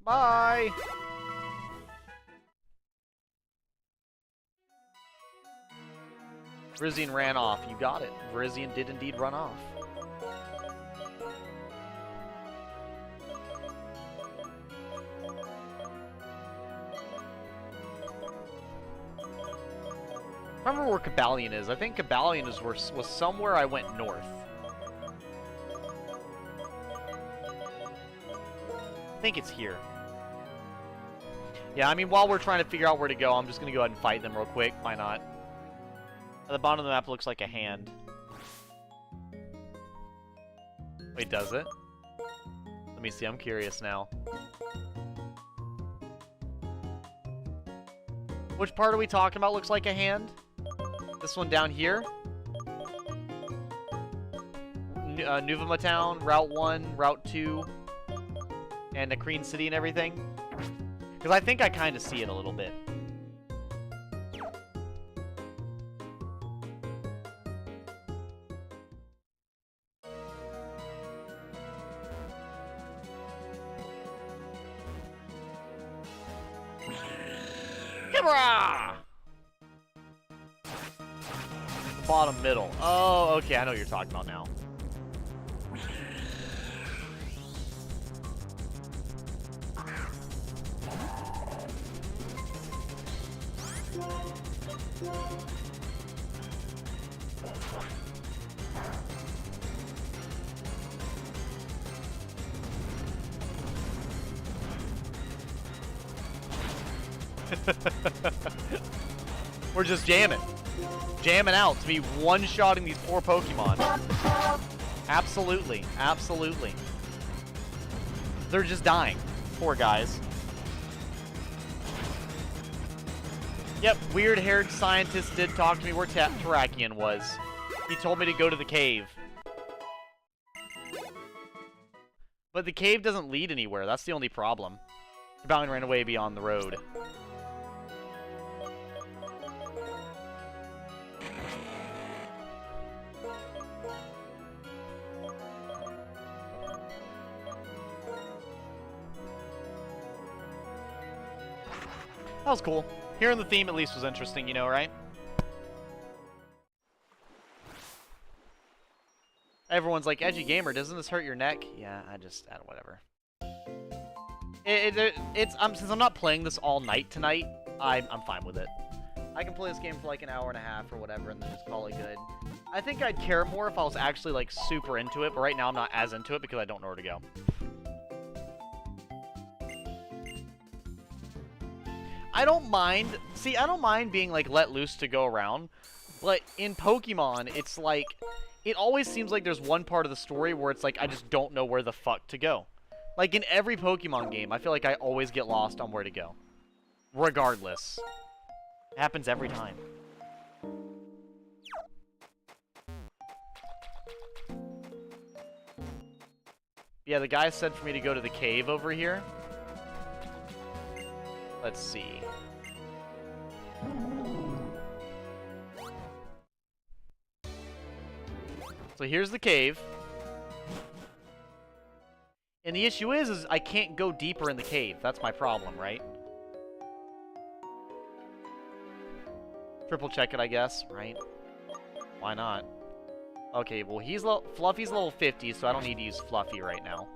Speaker 1: Bye! Virizion ran off. You got it. Virizion did indeed run off. I remember where Cobalion is. I think Cobalion was somewhere I went north. I think it's here. Yeah, I mean, while we're trying to figure out where to go, I'm just going to go ahead and fight them real quick. Why not? At the bottom of the map looks like a hand. Wait, does it? Let me see. I'm curious now. Which part are we talking about looks like a hand? This one down here? Nuvema Town, Route 1, Route 2, and Nakreen City and everything? Because I think I kind of see it a little bit. Kibra! Bottom middle. Oh, okay, I know what you're talking about now. We're just jamming. Jamming out to be one-shotting these poor Pokemon. Absolutely. Absolutely. They're just dying. Poor guys. Yep, weird-haired scientist did talk to me where Terrakion was. He told me to go to the cave. But the cave doesn't lead anywhere. That's the only problem. Cobalion ran away beyond the road. That was cool. Hearing the theme at least was interesting, you know, right? Everyone's like, Edgy Gamer, doesn't this hurt your neck? Yeah, whatever. Since I'm not playing this all night tonight, I'm fine with it. I can play this game for like an hour and a half or whatever and then just call it good. I think I'd care more if I was actually like super into it, but right now I'm not as into it because I don't know where to go. I don't mind. See, I don't mind being like let loose to go around, but in Pokemon, it's like it always seems like there's one part of the story where it's like I just don't know where the fuck to go. Like in every Pokemon game, I feel like I always get lost on where to go, regardless. It happens every time. Yeah, the guy said for me to go to the cave over here. Let's see. So here's the cave. And the issue is I can't go deeper in the cave. That's my problem, right? Triple check it, I guess, right? Why not? Okay, well, Fluffy's level 50, so I don't need to use Fluffy right now.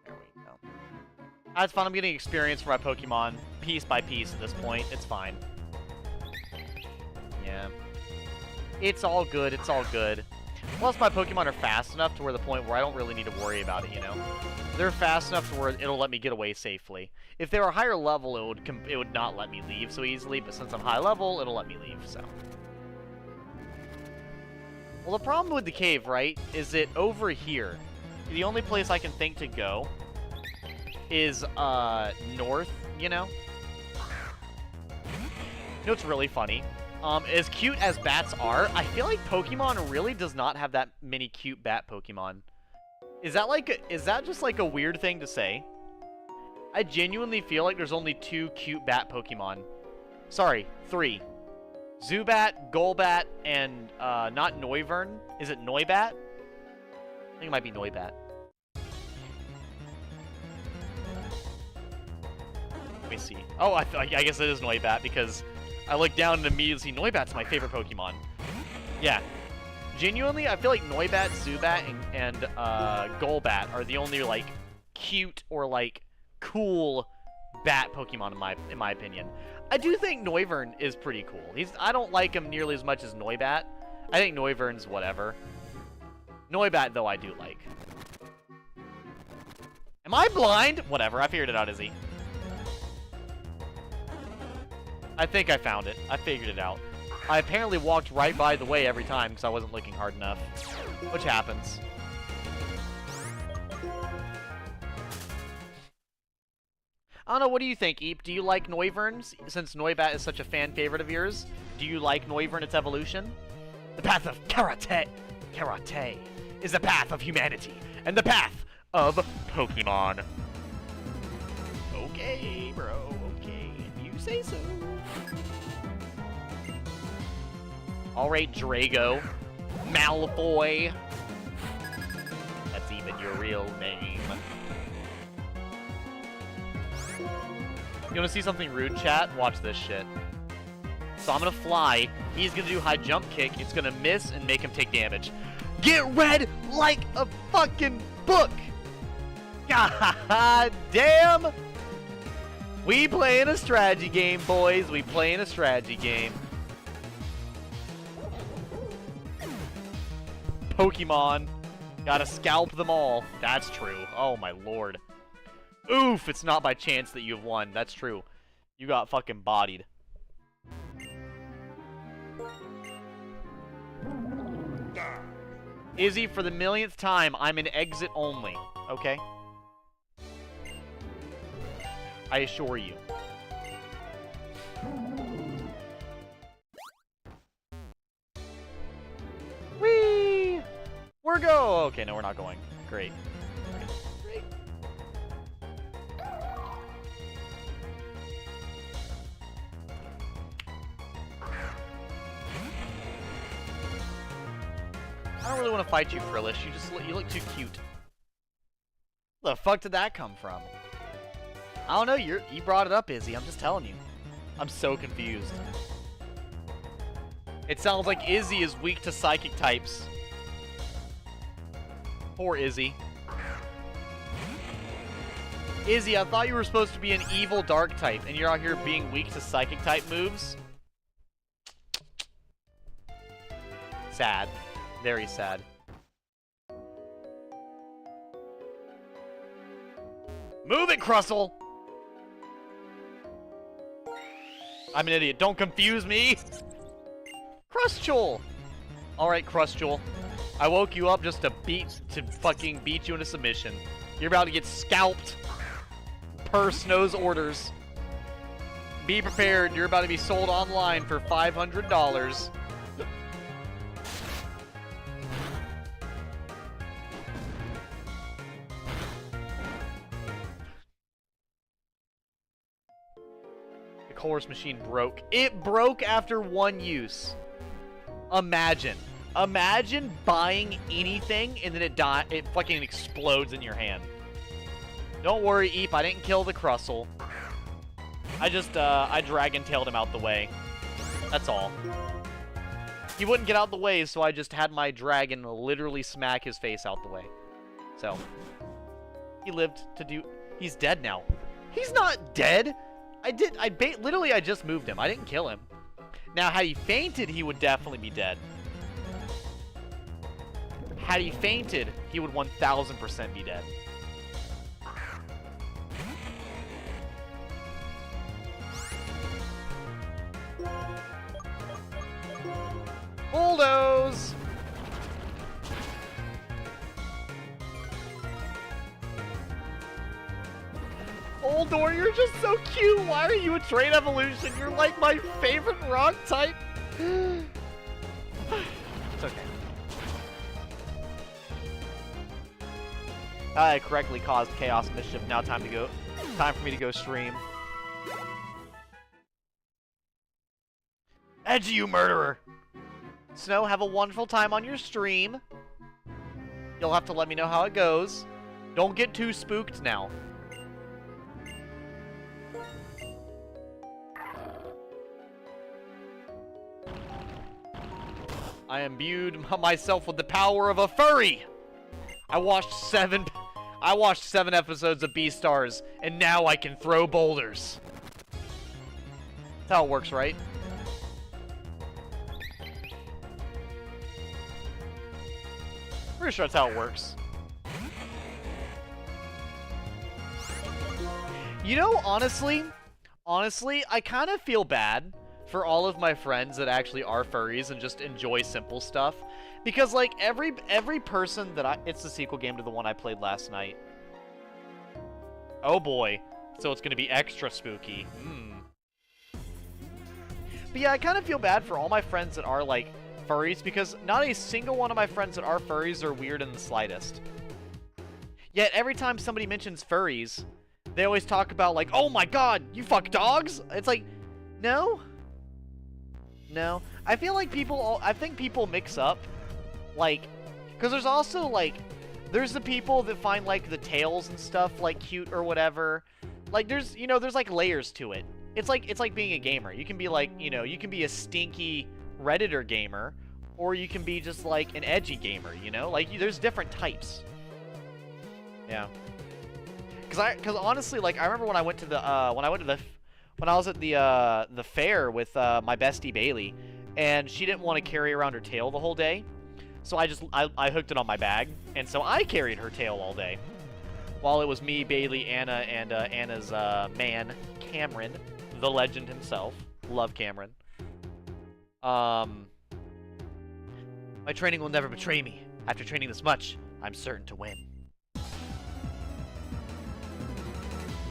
Speaker 1: There we go. That's fun. I'm getting experience for my Pokemon piece by piece at this point. It's fine. Yeah. It's all good. It's all good. Plus, my Pokemon are fast enough to where the point where I don't really need to worry about it, you know? They're fast enough to where it'll let me get away safely. If they were higher level, it would not let me leave so easily, but since I'm high level, it'll let me leave, so. Well, the problem with the cave, right, is that over here, the only place I can think to go is, north, you know? You know what's really funny? As cute as bats are, I feel like Pokemon really does not have that many cute bat Pokemon. Is that just like a weird thing to say? I genuinely feel like there's only 2 cute bat Pokemon. Sorry, 3. Zubat, Golbat, and, not Noivern. Is it Noibat? I think it might be Noibat. Let me see. Oh, I guess it is Noibat because I look down and immediately see Noibat's my favorite Pokemon. Yeah. Genuinely, I feel like Noibat, Zubat, and Golbat are the only, like, cute or, like, cool bat Pokemon in my opinion. I do think Noivern is pretty cool. I don't like him nearly as much as Noibat. I think Noivern's whatever. Noibat, though, I do like. Am I blind? Whatever, I figured it out, Izzy. I think I found it. I figured it out. I apparently walked right by the way every time because I wasn't looking hard enough. Which happens. I don't know, what do you think, Eep? Do you like Noivern, since Noibat is such a fan favorite of yours? Do you like Noivern, its evolution? The path of Karate is the path of humanity, and the path of Pokemon. Okay, bro, okay, if you say so. Alright, Drago. Malfoy. That's even your real name. You wanna see something rude, chat? Watch this shit. So I'm gonna fly. He's gonna do high jump kick. It's gonna miss and make him take damage. Get read like a fucking book! God damn! We playing a strategy game, boys. We playing a strategy game. Pokemon. Gotta scalp them all. That's true. Oh my lord. Oof, it's not by chance that you've won. That's true. You got fucking bodied. Izzy, for the millionth time, I'm in exit only. Okay? I assure you. Whee! We're go! Okay, no, we're not going. Great. Great. I don't really want to fight you, Frillish. You look too cute. Where the fuck did that come from? I don't know. You brought it up, Izzy. I'm just telling you. I'm so confused. It sounds like Izzy is weak to psychic types. Poor Izzy. Izzy, I thought you were supposed to be an evil dark type, and you're out here being weak to psychic type moves. Sad. Very sad. Move it, Crustle! I'm an idiot. Don't confuse me! Crustchul! Alright, Crustchul. I woke you up just to fucking beat you into submission. You're about to get scalped. Per Snow's orders. Be prepared. You're about to be sold online for $500. The Colress machine broke. It broke after one use. Imagine. Imagine buying anything and then it fucking explodes in your hand. Don't worry, Eep, I didn't kill the Crustle. I just, I Dragon-tailed him out the way. That's all. He wouldn't get out the way, so I just had my dragon literally smack his face out the way. So, he lived to do... He's dead now. He's not dead! Literally, I just moved him. I didn't kill him. Now, had he fainted, he would definitely be dead. Had he fainted, he would 1000% be dead. Bulldoze! Oldor, you're just so cute! Why are you a Train Evolution? You're like my favorite rock type! It's okay. I correctly caused chaos and mischief. Now time for me to go stream. Edgy, you murderer! Snow, have a wonderful time on your stream. You'll have to let me know how it goes. Don't get too spooked now. I imbued myself with the power of a furry. I watched 7 episodes of Beastars, and now I can throw boulders. That's how it works, right? Pretty sure that's how it works. You know, honestly, I kind of feel bad for all of my friends that actually are furries and just enjoy simple stuff. Because, like, every person that it's the sequel game to the one I played last night. Oh boy. So it's gonna be extra spooky. But yeah, I kind of feel bad for all my friends that are, like, furries, because not a single one of my friends that are furries are weird in the slightest. Yet every time somebody mentions furries, they always talk about, like, oh my god, you fuck dogs? It's like, no. No. I feel like I think people mix up, like, because there's also, like, there's the people that find, like, the tails and stuff, like, cute or whatever. Like, there's, you know, there's, like, layers to it. It's like being a gamer. You can be, like, you know, you can be a stinky Redditor gamer, or you can be just, like, an edgy gamer, you know? Like, there's different types. Yeah. Because honestly, like, I remember when I went to the, when I was at the fair with, my bestie Bailey, and she didn't want to carry around her tail the whole day, so I hooked it on my bag, and so I carried her tail all day. While it was me, Bailey, Anna, and, Anna's, man, Cameron, the legend himself. Love Cameron. My training will never betray me. After training this much, I'm certain to win.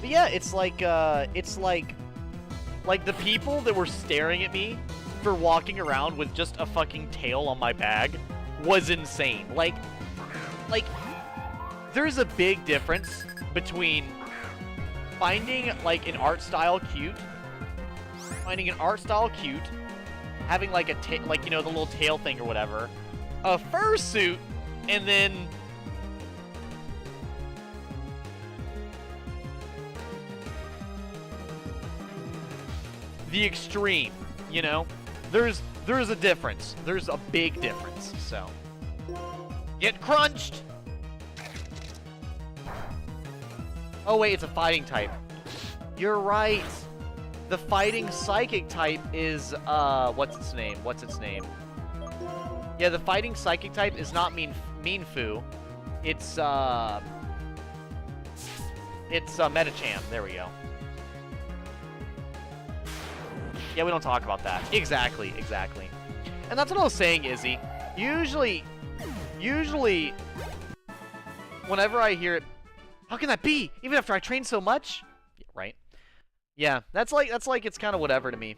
Speaker 1: But yeah, it's like the people that were staring at me for walking around with just a fucking tail on my bag was insane. Like, there's a big difference between finding, like, an art style cute, having, like, you know, the little tail thing or whatever, a fursuit, and then the extreme, you know? There's a difference. There's a big difference, so. Get crunched! Oh, wait, it's a fighting type. You're right. The fighting psychic type is, what's its name? What's its name? Yeah, the fighting psychic type is not Mienfoo. It's Metacham. There we go. Yeah, we don't talk about that. Exactly, exactly. And that's what I was saying, Izzy. Usually, whenever I hear it, how can that be? Even after I train so much? Yeah, right? Yeah, that's like it's kind of whatever to me.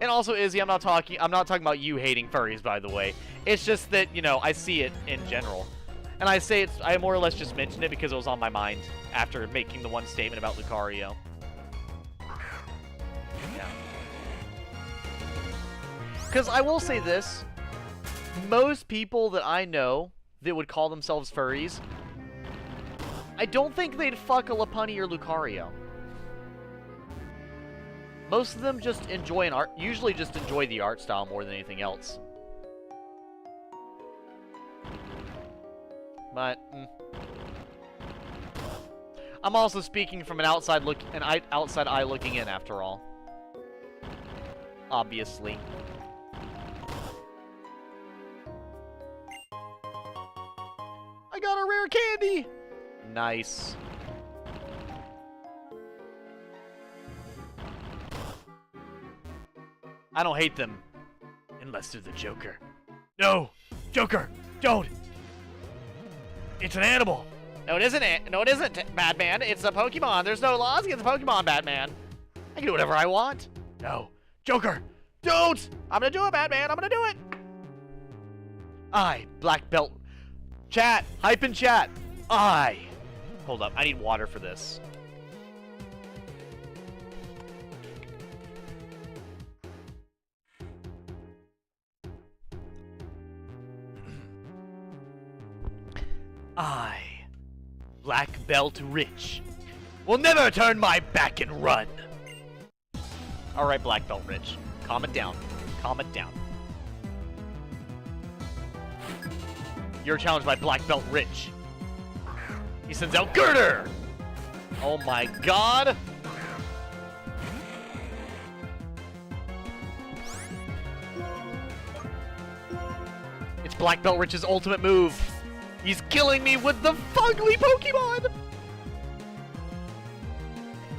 Speaker 1: And also, Izzy, I'm not talking about you hating furries, by the way. It's just that, you know, I see it in general. And I more or less just mentioned it because it was on my mind after making the one statement about Lucario. Yeah. Because I will say this, most people that I know that would call themselves furries, I don't think they'd fuck a Lopunny or Lucario. Most of them just enjoy usually just enjoy the art style more than anything else. But, I'm also speaking from an outside eye looking in, after all. Obviously. I got a rare candy! Nice. I don't hate them. Unless they're the Joker. No! Joker! Don't! It's an animal! No, it isn't. No, it isn't, Batman. It's a Pokemon. There's no laws against Pokemon, Batman. I can do whatever I want. No. Joker! Don't! I'm gonna do it, Batman. I'm gonna do it! Black Belt. Chat! Hype in chat! Hold up. I need water for this. Black Belt Rich, will never turn my back and run. Alright, Black Belt Rich. Calm it down. Calm it down. You're challenged by Black Belt Rich. He sends out Girder! Oh my god! It's Black Belt Rich's ultimate move. He's killing me with the fugly Pokemon!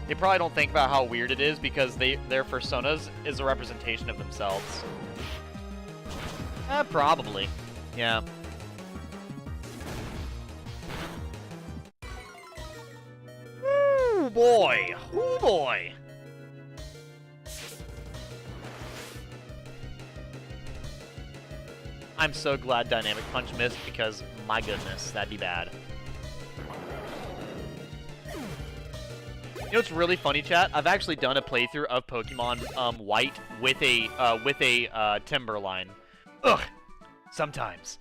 Speaker 1: They probably don't think about how weird it is because their personas is a representation of themselves. Probably. Yeah. Ooh boy! Ooh boy! I'm so glad Dynamic Punch missed because, my goodness, that'd be bad. You know what's really funny, chat? I've actually done a playthrough of Pokemon White with a Timberline. Ugh! Sometimes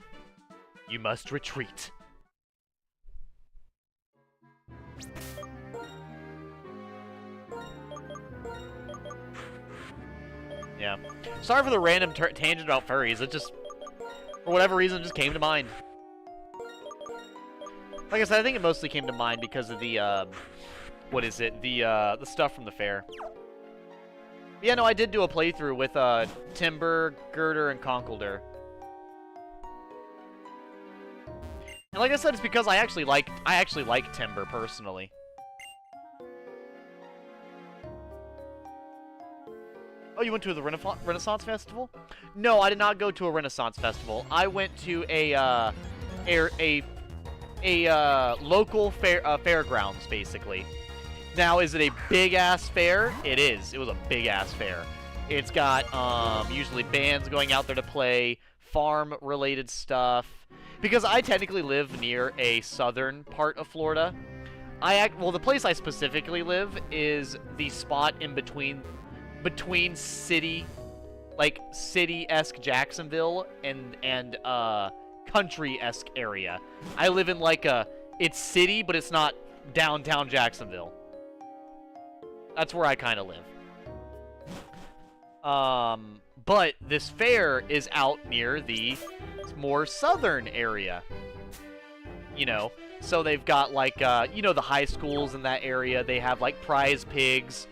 Speaker 1: you must retreat. Yeah. Sorry for the random tangent about furries. It just, for whatever reason, it just came to mind. Like I said, I think it mostly came to mind because of the, what is it? The stuff from the fair. But yeah, no, I did do a playthrough with, Timber, Girder, and Conkeldurr. And like I said, it's because I actually like Timber, personally. Oh, you went to the Renaissance Festival? No, I did not go to a Renaissance Festival. I went to a local fairgrounds, basically. Now, is it a big-ass fair? It is. It was a big-ass fair. It's got, usually bands going out there to play, farm-related stuff. Because I technically live near a southern part of Florida. Well, the place I specifically live is the spot in between city, like city-esque Jacksonville and country-esque area. I live in like it's city, but it's not downtown Jacksonville. That's where I kind of live. But this fair is out near the more southern area. You know, So they've got, like, you know, the high schools in that area. They have, like, prize pigs,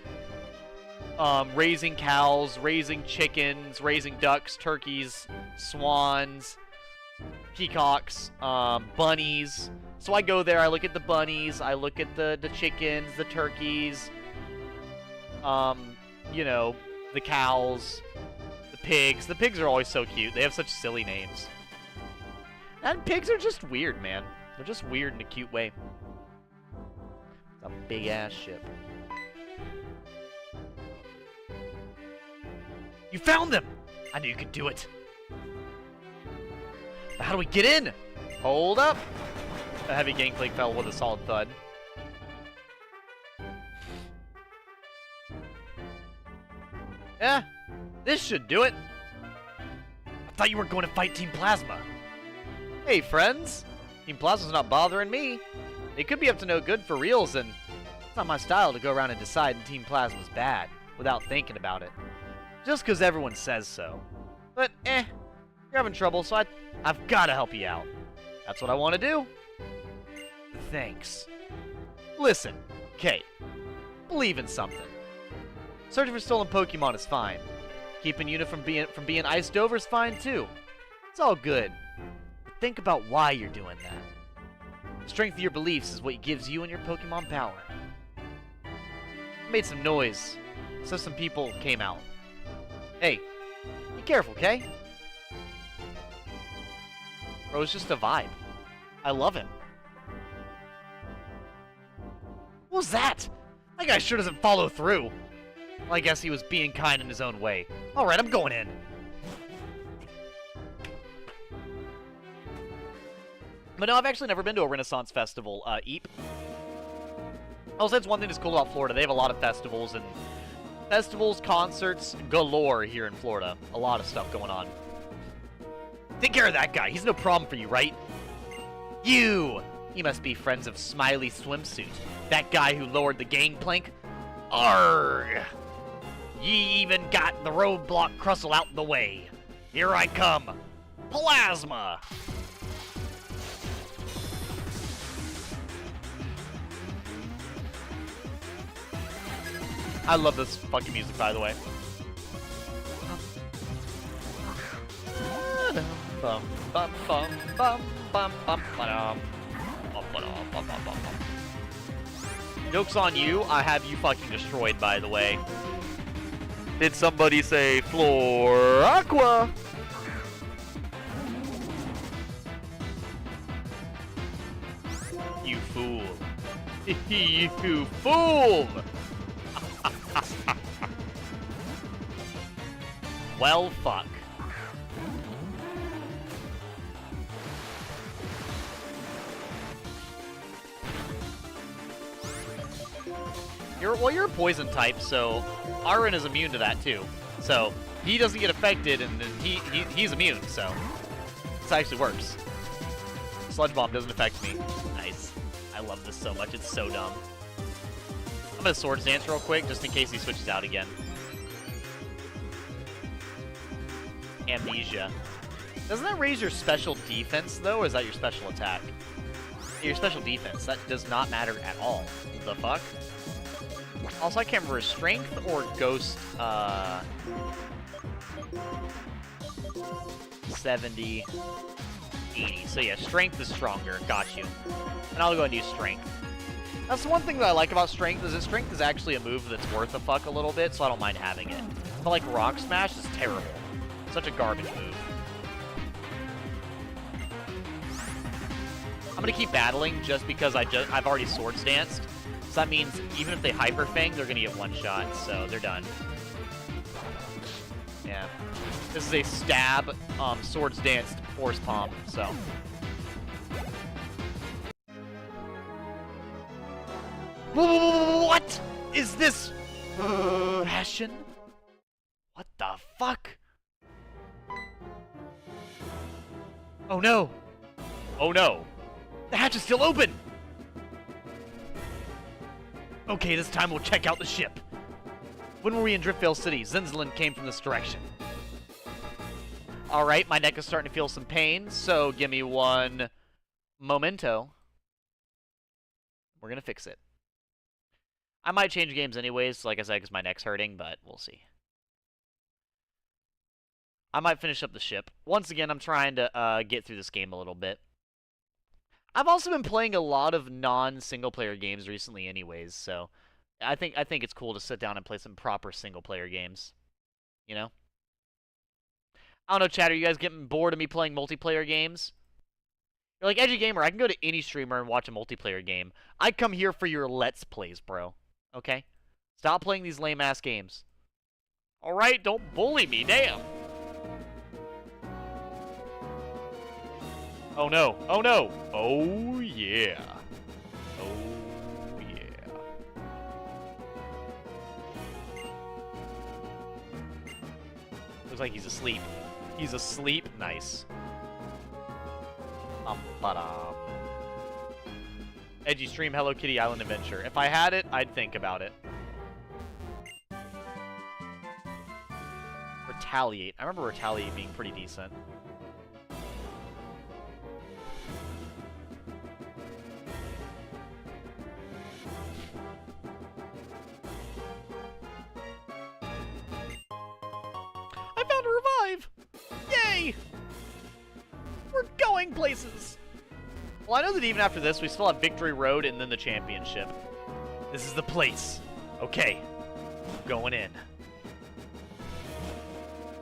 Speaker 1: raising cows, raising chickens, raising ducks, turkeys, swans, peacocks, bunnies. So I go there, I look at the bunnies, I look at the chickens, the turkeys, you know, the cows, the pigs. The pigs are always so cute. They have such silly names. And pigs are just weird, man. They're just weird in a cute way. It's a big-ass ship. You found them! I knew you could do it. But how do we get in? Hold up. A heavy gangplank fell with a solid thud. Yeah, this should do it. I thought you were going to fight Team Plasma. Hey, friends. Team Plasma's not bothering me. They could be up to no good for reals, and it's not my style to go around and decide Team Plasma's bad without thinking about it. Just because everyone says so. But, you're having trouble, so I've got to help you out. That's what I want to do. Thanks. Listen, Kate. Believe in something. Searching for stolen Pokemon is fine. Keeping Yuna from being iced over is fine too. It's all good. But think about why you're doing that. The strength of your beliefs is what gives you and your Pokemon power. I made some noise, so some people came out. Hey, be careful, okay? Bro's just a vibe. I love him. What was that? That guy sure doesn't follow through. Well, I guess he was being kind in his own way. Alright, I'm going in. But no, I've actually never been to a Renaissance festival, Eep. Also, that's one thing that's cool about Florida. They have a lot of festivals, and concerts galore here in Florida. A lot of stuff going on. Take care of that guy. He's no problem for you, right? You! He must be friends of Smiley Swimsuit. That guy who lowered the gangplank. Arrgh! Ye even got the roadblock Crustle out the way. Here I come. Plasma! I love this fucking music, by the way. Joke's on you. I have you fucking destroyed, by the way. Did somebody say Floor Aqua? You fool. You fool! Well, fuck. You're a poison type, so Arin is immune to that too. So he doesn't get affected, and then he's immune. So this actually works. Sludge Bomb doesn't affect me. Nice. I love this so much. It's so dumb. I'm gonna Swords Dance real quick, just in case he switches out again. Amnesia. Doesn't that raise your special defense, though, or is that your special attack? Your special defense. That does not matter at all. The fuck? Also, I can't remember strength or ghost, 70, 80. So yeah, strength is stronger. Got you. And I'll go and use strength. That's the one thing that I like about strength, is that strength is actually a move that's worth a fuck a little bit, so I don't mind having it. But like Rock Smash is terrible. Such a garbage move. I'm gonna keep battling just because I've already Swords Danced. So that means even if they Hyper Fang, they're gonna get one shot, so they're done. Yeah. This is a stab, Swords Danced Force Palm, so. What is this? Passion? What the fuck? Oh no! Oh no! The hatch is still open! Okay, this time we'll check out the ship. When were we in Driftvale City? Zinzlin came from this direction. Alright, my neck is starting to feel some pain, so give me one momento. We're gonna fix it. I might change games anyways, like I said, because my neck's hurting, but we'll see. I might finish up the ship. Once again, I'm trying to get through this game a little bit. I've also been playing a lot of non-single-player games recently anyways, so I think it's cool to sit down and play some proper single-player games. You know? I don't know, chat, are you guys getting bored of me playing multiplayer games? You're like, Edgy Gamer, I can go to any streamer and watch a multiplayer game. I come here for your Let's Plays, bro. Okay? Stop playing these lame-ass games. Alright, don't bully me, damn! Oh no, oh no! Oh yeah! Oh yeah. Looks like he's asleep. He's asleep? Nice. Ba-da. Edgy stream Hello Kitty Island Adventure. If I had it, I'd think about it. Retaliate. I remember Retaliate being pretty decent. I found a revive! Yay! We're going places! Well, I know that even after this, we still have Victory Road and then the championship. This is the place. Okay. Going in.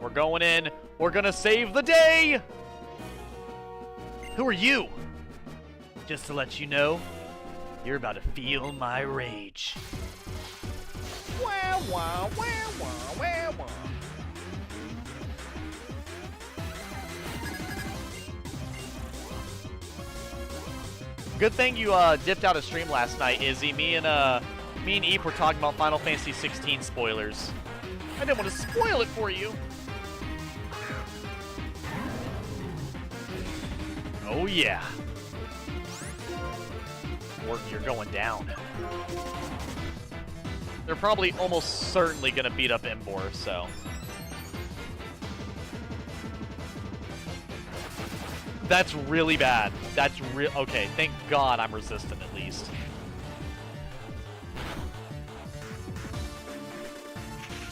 Speaker 1: We're going in. We're gonna save the day! Who are you? Just to let you know, you're about to feel my rage. Wah, wah, wah, wah, wah, wah. Good thing you dipped out of stream last night, Izzy. Me and Eep were talking about Final Fantasy 16 spoilers. I didn't want to spoil it for you. Oh yeah. Or you're going down. They're probably almost certainly gonna beat up Embor, so. That's really bad. That's real. Okay, thank God I'm resistant at least.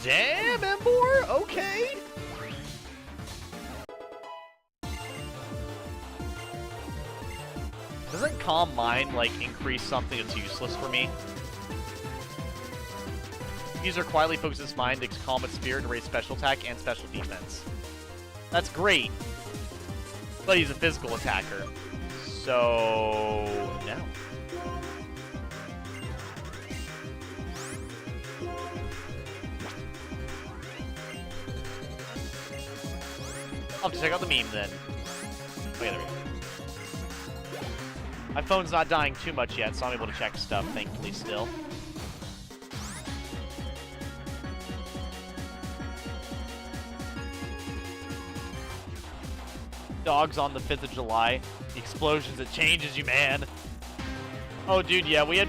Speaker 1: Damn, Embor! Okay! Doesn't Calm Mind, like, increase something that's useless for me? User quietly focuses its mind to calm its spirit and raise special attack and special defense. That's great. But he's a physical attacker. So, no. I'll have to check out the meme then. Okay, there we go. My phone's not dying too much yet, so I'm able to check stuff, thankfully, still. Dogs on the 5th of July. The explosions, it changes you, man. Oh, dude, yeah, we had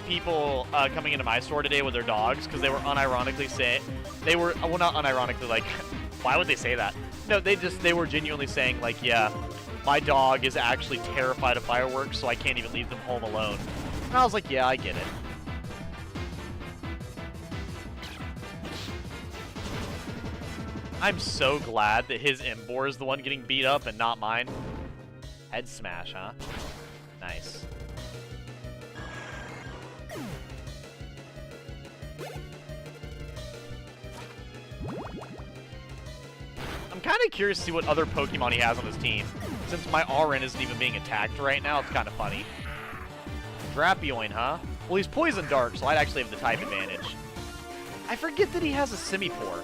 Speaker 1: people coming into my store today with their dogs because they were unironically saying, well, not unironically, like, why would they say that? No, they were genuinely saying, like, yeah, my dog is actually terrified of fireworks, so I can't even leave them home alone. And I was like, yeah, I get it. I'm so glad that his Embor is the one getting beat up and not mine. Head smash, huh? Nice. I'm kind of curious to see what other Pokemon he has on his team. Since my Auron isn't even being attacked right now, it's kind of funny. Drapion, huh? Well, he's Poison Dark, so I'd actually have the type advantage. I forget that he has a Simipour.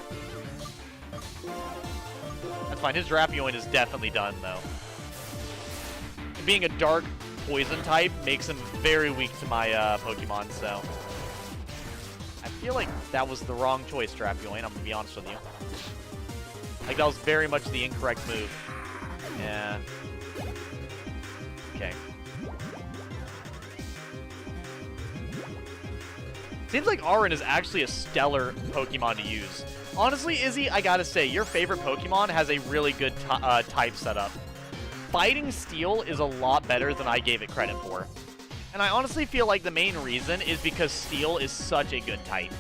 Speaker 1: That's fine. His Drapion is definitely done, though. Being a dark poison type makes him very weak to my Pokemon, so... I feel like that was the wrong choice, Drapion, I'm gonna be honest with you. Like, that was very much the incorrect move. Yeah. Okay. Seems like Auron is actually a stellar Pokemon to use. Honestly, Izzy, I gotta say, your favorite Pokemon has a really good type setup. Fighting Steel is a lot better than I gave it credit for. And I honestly feel like the main reason is because Steel is such a good type.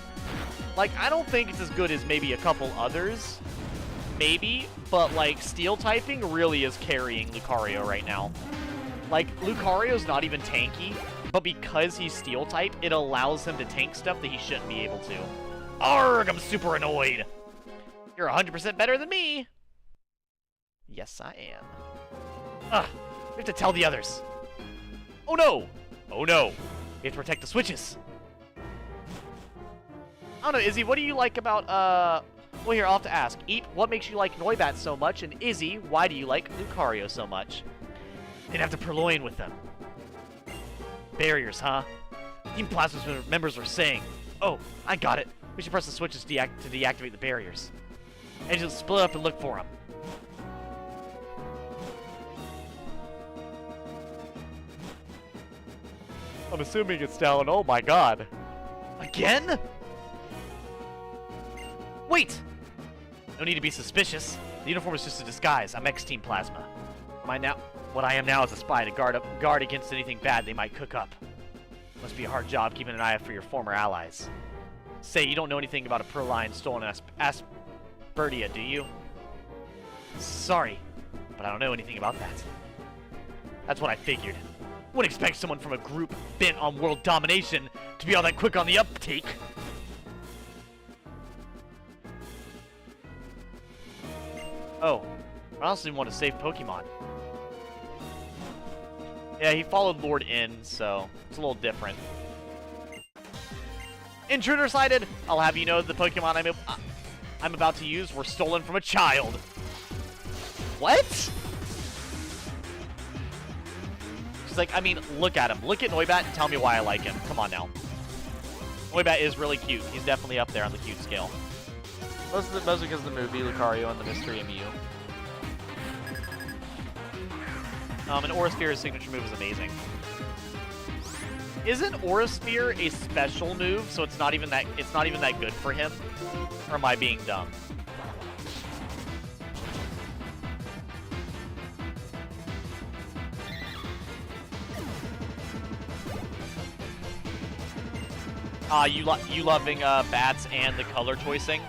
Speaker 1: Like, I don't think it's as good as maybe a couple others. Maybe, but like, Steel typing really is carrying Lucario right now. Like, Lucario's not even tanky, but because he's Steel type, it allows him to tank stuff that he shouldn't be able to. Arrgh, I'm super annoyed. You're 100% better than me. Yes, I am. Ugh, we have to tell the others. Oh no! Oh no! We have to protect the switches. I don't know, Izzy, what do you like about, well, here, I'll have to ask. Eep, what makes you like Noibat so much? And Izzy, why do you like Lucario so much? They'd have to purloin with them. Barriers, huh? Team Plasma's members were saying, oh, I got it. We should press the switches to deactivate the barriers. And just split up and look for them. I'm assuming it's down. Oh my god. Again? Wait! No need to be suspicious. The uniform is just a disguise. I'm ex-Team Plasma. What I am now is a spy to guard against anything bad they might cook up. Must be a hard job keeping an eye out for your former allies. Say, you don't know anything about a Purloin stolen in Asperdia, do you? Sorry, but I don't know anything about that. That's what I figured. Wouldn't expect someone from a group bent on world domination to be all that quick on the uptake. Oh, I honestly want to save Pokemon. Yeah, he followed Lord In, so it's a little different. Intruder sighted! I'll have you know the Pokemon I'm about to use were stolen from a child. What? She's like, I mean, look at him. Look at Noibat and tell me why I like him. Come on now. Noibat is really cute. He's definitely up there on the cute scale. Mostly because of the movie, Lucario, and the Mystery Mew. And Aura Sphere's signature move is amazing. Isn't Aura Sphere a special move, so it's not even that good for him? Or am I being dumb? You loving bats and the color choicing?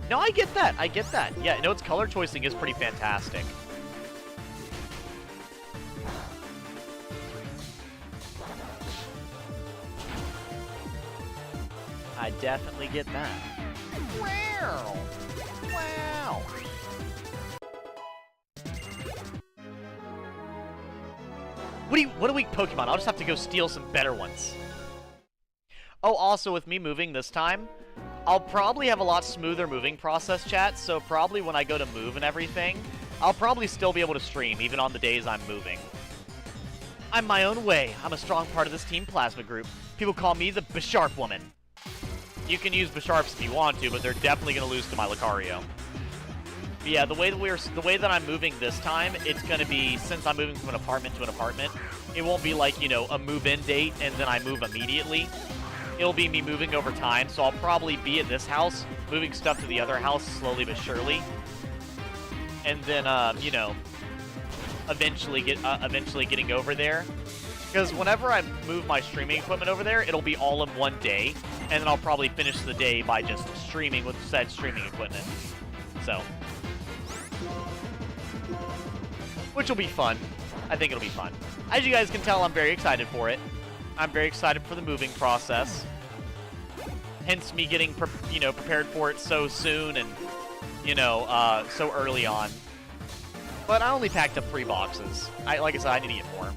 Speaker 1: No, I get that. I get that. Yeah, no, its color choicing is pretty fantastic. I definitely get that. Wow! Wow! What a weak Pokemon. I'll just have to go steal some better ones. Oh, also with me moving this time, I'll probably have a lot smoother moving process, chat, so probably when I go to move and everything, I'll probably still be able to stream, even on the days I'm moving. I'm my own way. I'm a strong part of this Team Plasma group. People call me the Bisharp Woman. You can use Bisharps if you want to, but they're definitely going to lose to my Lucario. But yeah, the way that I'm moving this time, it's going to be, since I'm moving from an apartment to an apartment, it won't be like, you know, a move-in date and then I move immediately. It'll be me moving over time, so I'll probably be at this house, moving stuff to the other house slowly but surely. And then, you know, eventually getting over there. Because whenever I move my streaming equipment over there, it'll be all in one day. And then I'll probably finish the day by just streaming with said streaming equipment. So. Which will be fun. I think it'll be fun. As you guys can tell, I'm very excited for it. I'm very excited for the moving process. Hence me getting, prepared for it so soon and, so early on. But I only packed up 3 boxes. Like I said, I need to get more.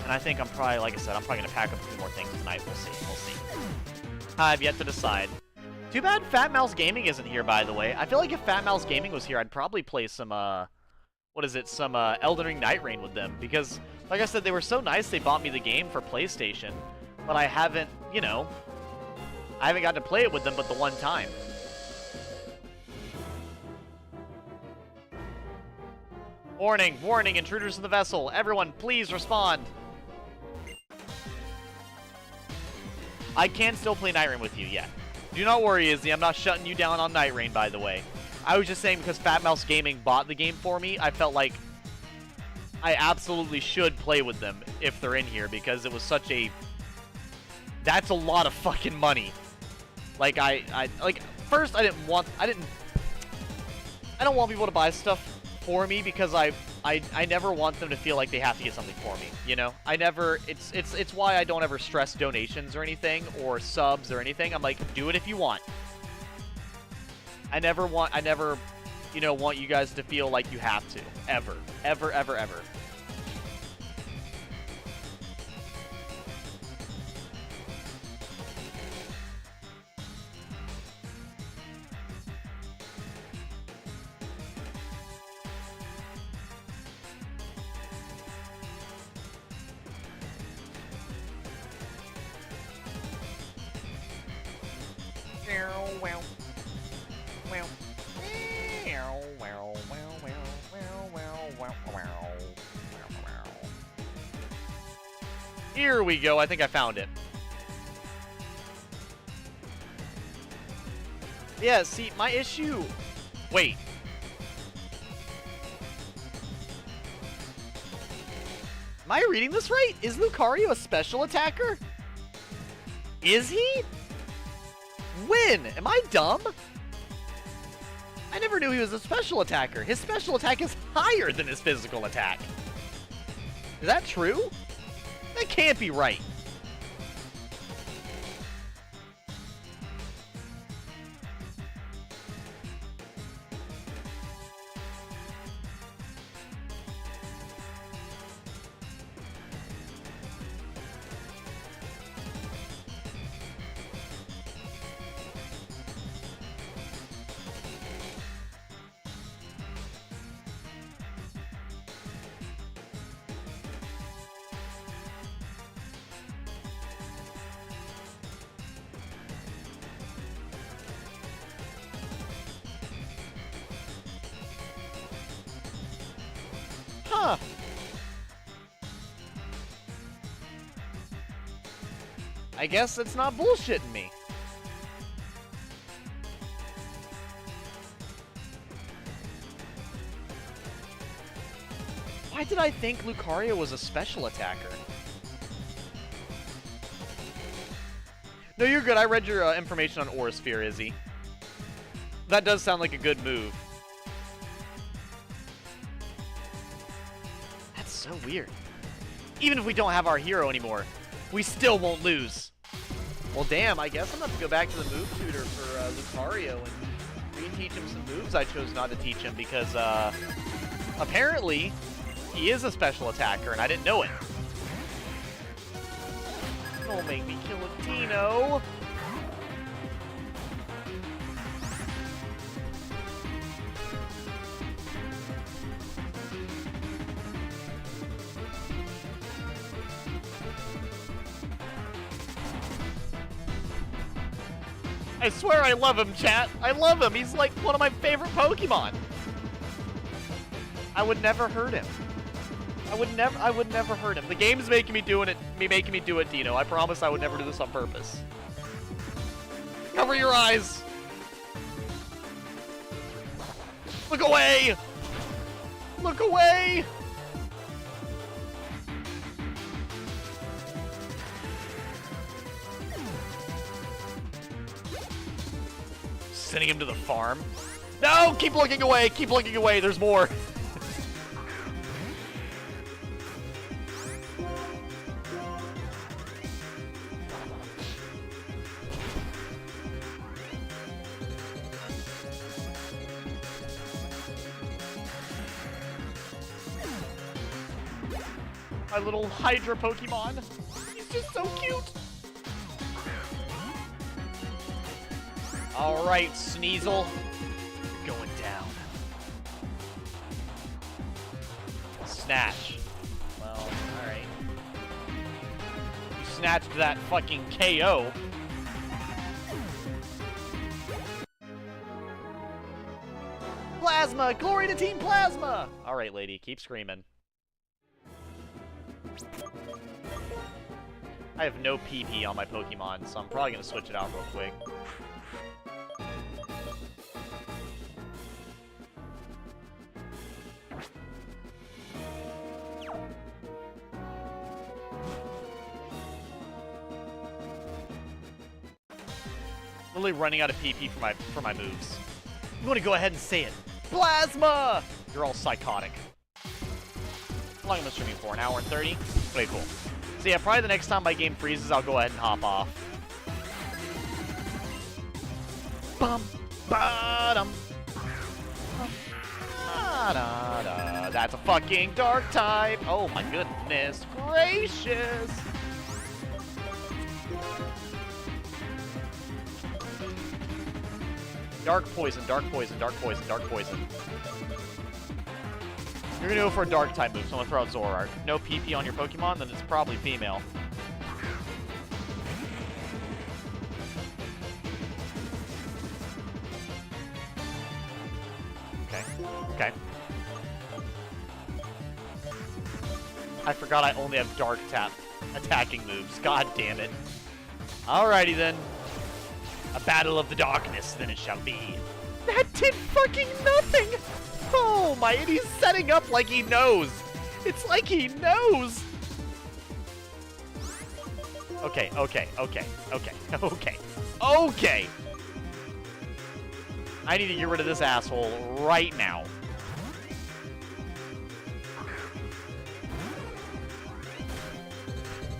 Speaker 1: And I think I'm probably, like I said, I'm probably going to pack up a few more things tonight. We'll see. We'll see. I've yet to decide. Too bad Fat Mouse Gaming isn't here, by the way. I feel like if Fat Mouse Gaming was here, I'd probably play some, some Elden Ring Night Rain with them. Because, like I said, they were so nice they bought me the game for PlayStation. But I haven't, I haven't gotten to play it with them but the one time. Warning, warning, intruders in the vessel. Everyone, please respond. I can still play Night Rain with you, yeah. Do not worry, Izzy. I'm not shutting you down on Night Rain, by the way. I was just saying because Fat Mouse Gaming bought the game for me, I felt like I absolutely should play with them if they're in here because it was such a... That's a lot of fucking money. Like, first I don't want people to buy stuff for me because I never want them to feel like they have to get something for me, you know? It's why I don't ever stress donations or anything, or subs or anything. I'm like, do it if you want. I never, you know, want you guys to feel like you have to. Ever. Ever, ever, ever. Here we go. I think I found it. Yeah, see, my issue... Wait. Am I reading this right? Is Lucario a special attacker? Is he? When? Am I dumb? I never knew he was a special attacker. His special attack is higher than his physical attack. Is that true? That can't be right. Huh. I guess it's not bullshitting me. Why did I think Lucario was a special attacker? No, you're good. I read your information on Aurasphere, Izzy. That does sound like a good move. That's so weird. Even if we don't have our hero anymore, we still won't lose. Well, damn, I guess I'm going to have to go back to the move tutor for Lucario and reteach him some moves I chose not to teach him because, apparently, he is a special attacker, and I didn't know it. Don't make me kill a Dino. I swear I love him, chat. I love him. He's like one of my favorite Pokemon. I would never hurt him. I would never hurt him. The game's making me do it, Dino. I promise I would never do this on purpose. Cover your eyes. Look away. Look away. Sending him to the farm. No, keep looking away. Keep looking away. There's more. My little Hydra Pokemon. He's just so cute. All right, Sneasel. You're going down. Snatch. Well, all right. You snatched that fucking KO. Plasma! Glory to Team Plasma! All right, lady, keep screaming. I have no PP on my Pokemon, so I'm probably going to switch it out real quick. Literally running out of PP for my moves. I'm going to go ahead and say it. Plasma! You're all psychotic. How long am I streaming for? An hour and 30? Okay, cool. So yeah, probably the next time my game freezes, I'll go ahead and hop off. Bum, ba-dum. Da-da-da. That's a fucking dark type. Oh my goodness gracious. Dark poison, dark poison, dark poison, dark poison. You're gonna go for a dark type move, so I'm gonna throw out Zoroark. No PP on your Pokemon, then it's probably female. Okay, okay. I forgot I only have dark tap attacking moves. God damn it. Alrighty then. A battle of the darkness, then it shall be. That did fucking nothing! Oh my, and he's setting up like he knows. It's like he knows. Okay, okay, okay, okay, okay, okay. I need to get rid of this asshole right now.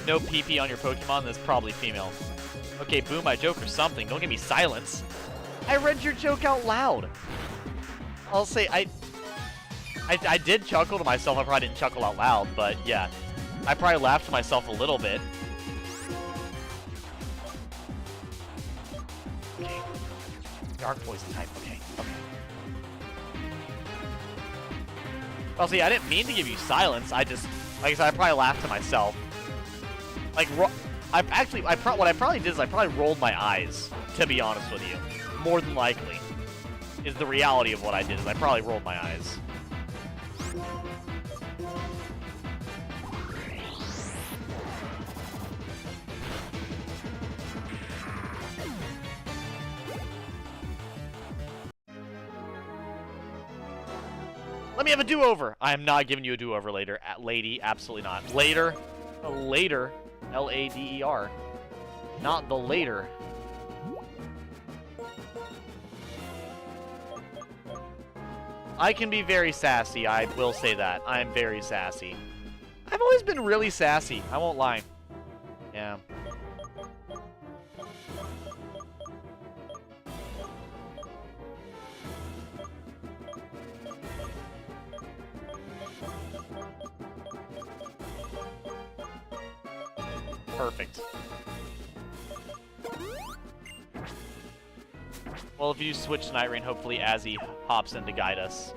Speaker 1: No PP on your Pokemon, that's probably female. Okay, boom, I joke or something. Don't give me silence. I read your joke out loud. I'll say I did chuckle to myself. I probably didn't chuckle out loud, but yeah. I probably laughed to myself a little bit. Okay. Dark poison type. Okay. Okay. Well, see, I didn't mean to give you silence. I just, like I said, I probably laughed to myself. Like, what I probably did is I probably rolled my eyes, to be honest with you. More than likely, is the reality of what I did, is I probably rolled my eyes. Let me have a do-over! I am not giving you a do-over later, lady, absolutely not. Later, later. L-A-D-E-R. Not the later. I can be very sassy, I will say that. I am very sassy. I've always been really sassy, I won't lie. Yeah. Perfect. Well, if you switch to Night Rain, hopefully Azzy hops in to guide us.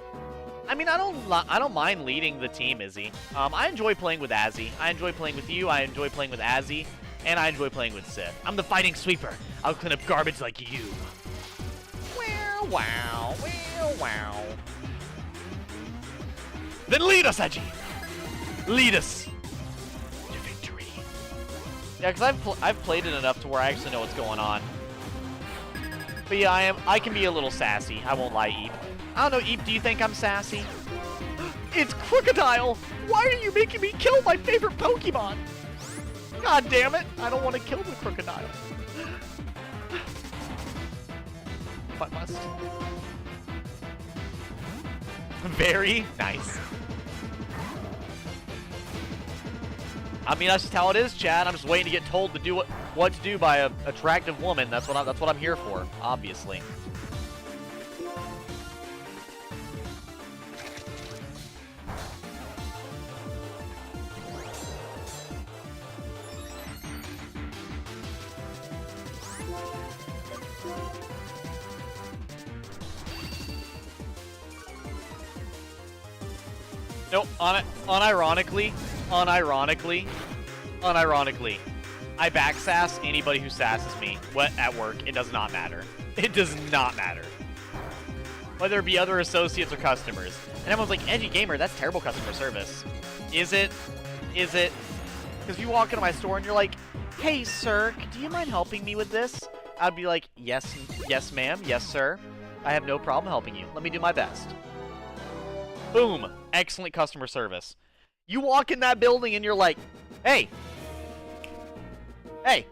Speaker 1: I mean, I don't mind leading the team, Izzy. I enjoy playing with Azzy. I enjoy playing with you. I enjoy playing with Azzy, and I enjoy playing with Sith. I'm the fighting sweeper. I'll clean up garbage like you. Wow, wow, wow, wow. Then lead us, Edgy. Lead us. Yeah, because I've played it enough to where I actually know what's going on. But yeah, I can be a little sassy. I won't lie, Eep. I don't know, Eep, do you think I'm sassy? It's Crocodile! Why are you making me kill my favorite Pokemon? God damn it! I don't want to kill the Crocodile. If I must. Very nice. I mean, that's just how it is, Chad. I'm just waiting to get told to do what to do by an attractive woman. That's what I'm here for, obviously. Nope, unironically, I backsass anybody who sasses me at work. It does not matter. It does not matter. Whether it be other associates or customers. And everyone's like, Edgy Gamer, that's terrible customer service. Is it? Is it? Because you walk into my store and you're like, hey, sir, do you mind helping me with this? I'd be like, yes, ma'am, yes, sir. I have no problem helping you. Let me do my best. Boom. Excellent customer service. You walk in that building and you're like, hey. Hey.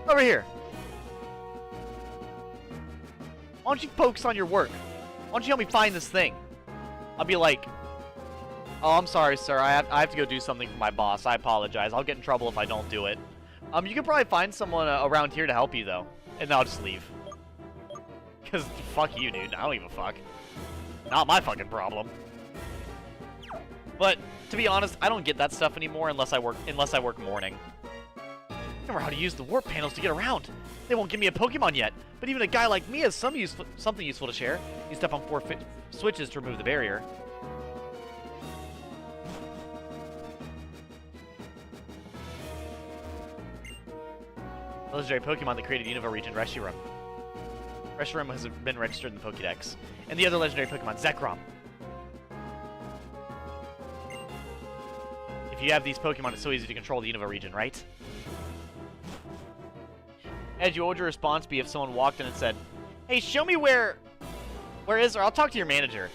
Speaker 1: Over here. Why don't you focus on your work? Why don't you help me find this thing? I'll be like, oh, I'm sorry, sir. I have to go do something for my boss. I apologize. I'll get in trouble if I don't do it. You can probably find someone around here to help you, though. And then I'll just leave. Because fuck you, dude. I don't give a fuck. Not my fucking problem. But, to be honest, I don't get that stuff anymore unless I work morning. Remember how to use the warp panels to get around. They won't give me a Pokemon yet, but even a guy like me has something useful to share. You step on 4 switches to remove the barrier. The legendary Pokemon that created Unova region, Reshiram. Reshiram has been registered in the Pokédex. And the other legendary Pokemon, Zekrom. If you have these Pokemon, it's so easy to control the Unova region, right? Ed, what would your response be if someone walked in and said, hey, show me where is there? I'll talk to your manager.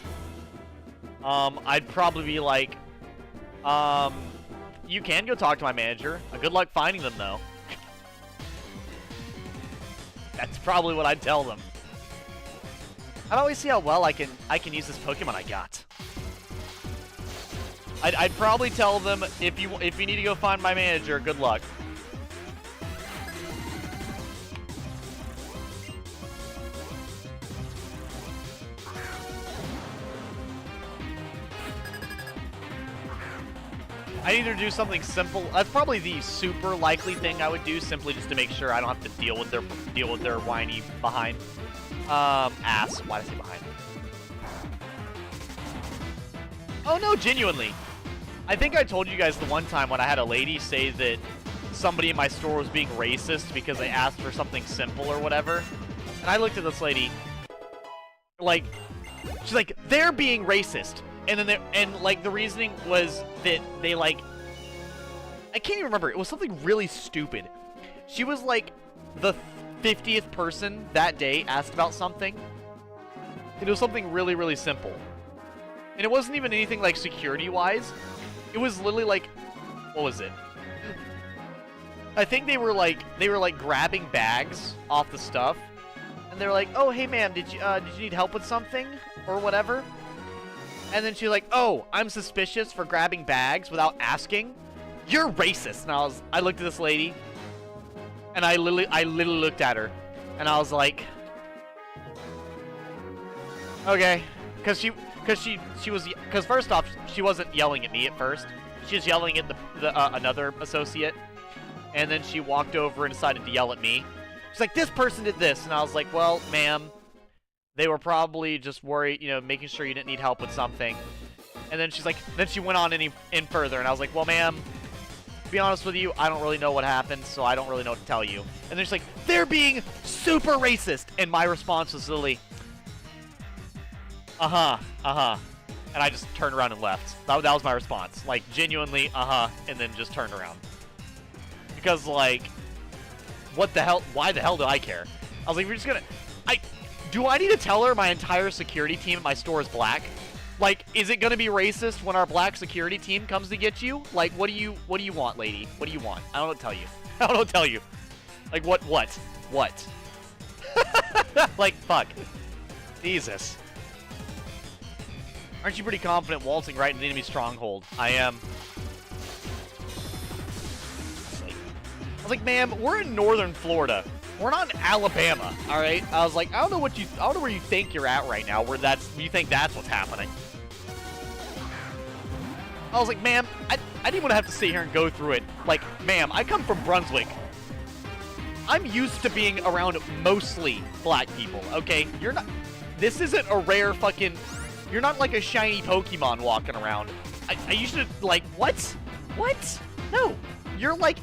Speaker 1: I'd probably be like, you can go talk to my manager. Good luck finding them, though. That's probably what I'd tell them. I'd always see how well I can use this Pokemon I got. I'd probably tell them, if you need to go find my manager, good luck. I'd either do something simple. That's probably the super likely thing I would do, simply just to make sure I don't have to deal with their whiny behind. Ass. Why did I say behind? Oh no, genuinely. I think I told you guys the one time when I had a lady say that somebody in my store was being racist because they asked for something simple or whatever. And I looked at this lady, like, she's like, they're being racist. And then like the reasoning was that they like, I can't even remember. It was something really stupid. She was like the 50th person that day asked about something. And it was something really, really simple. And it wasn't even anything like security-wise. It was literally like, what was it? I think they were like grabbing bags off the stuff. And they were like, oh, hey ma'am, did you need help with something? Or whatever? And then she's like, oh, I'm suspicious for grabbing bags without asking. You're racist. And I looked at this lady, and I literally looked at her, and I was like, okay, because first off, she wasn't yelling at me at first. She was yelling at another associate, and then she walked over and decided to yell at me. She's like, this person did this, and I was like, well, ma'am, they were probably just worried, making sure you didn't need help with something. And then she's like, then she went on in further, and I was like, well, ma'am, to be honest with you, I don't really know what happened, so I don't really know what to tell you. And then she's like, they're being super racist. And my response was literally, uh-huh. And I just turned around and left. That was my response. Like, genuinely, and then just turned around. Because, like, what the hell? Why the hell do I care? I was like, we're just gonna... Do I need to tell her my entire security team at my store is black? Like, is it gonna be racist when our black security team comes to get you? Like, what do you want, lady? What do you want? I don't know what to tell you. I don't know what to tell you. Like, what? Like, fuck. Jesus. Aren't you pretty confident waltzing right into the enemy stronghold? I am. I was like, ma'am, we're in northern Florida. We're not in Alabama, all right? I was like, I don't know where you think you're at right now, where you think that's what's happening. I was like, ma'am, I didn't want to have to sit here and go through it. Like, ma'am, I come from Brunswick. I'm used to being around mostly black people, okay? This isn't a rare fucking, you're not like a shiny Pokemon walking around. I used to, like, what? What? No, you're like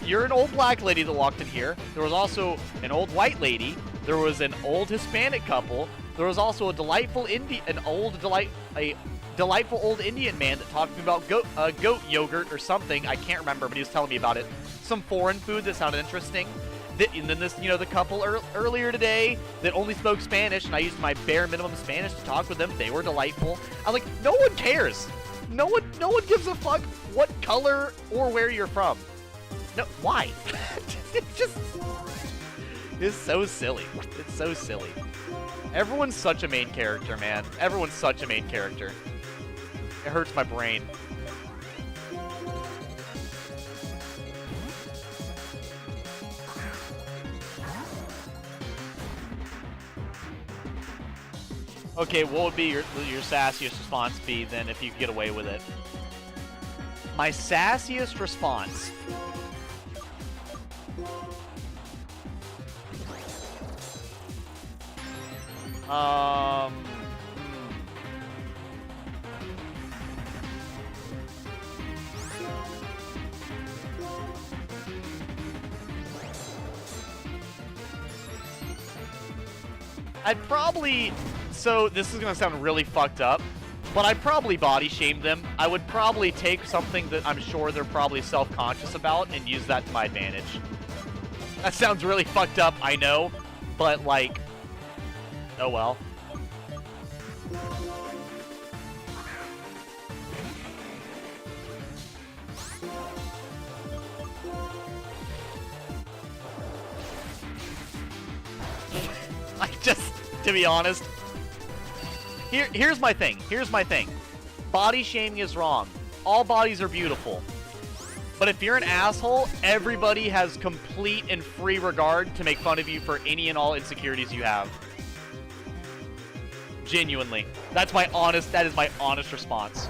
Speaker 1: You're an old black lady that walked in here. There was also an old white lady. There was an old Hispanic couple. There was also a delightful delightful old Indian man that talked to me about goat yogurt or something. I can't remember, but he was telling me about it. Some foreign food that sounded interesting. And then this, the couple earlier today that only spoke Spanish, and I used my bare minimum Spanish to talk with them. They were delightful. I was like, no one cares. No one gives a fuck what color or where you're from. No, why? It's so silly. It's so silly. Everyone's such a main character, man. Everyone's such a main character. It hurts my brain. Okay, what would be your sassiest response be then if you could get away with it? My sassiest response. I'd probably, so this is gonna sound really fucked up, but I'd probably body shame them. I would probably take something that I'm sure they're probably self-conscious about and use that to my advantage. That sounds really fucked up, I know, but like, oh well. Just, to be honest, here's my thing. Here's my thing. Body shaming is wrong. All bodies are beautiful. But if you're an asshole, everybody has complete and free regard to make fun of you for any and all insecurities you have. Genuinely. That is my honest response.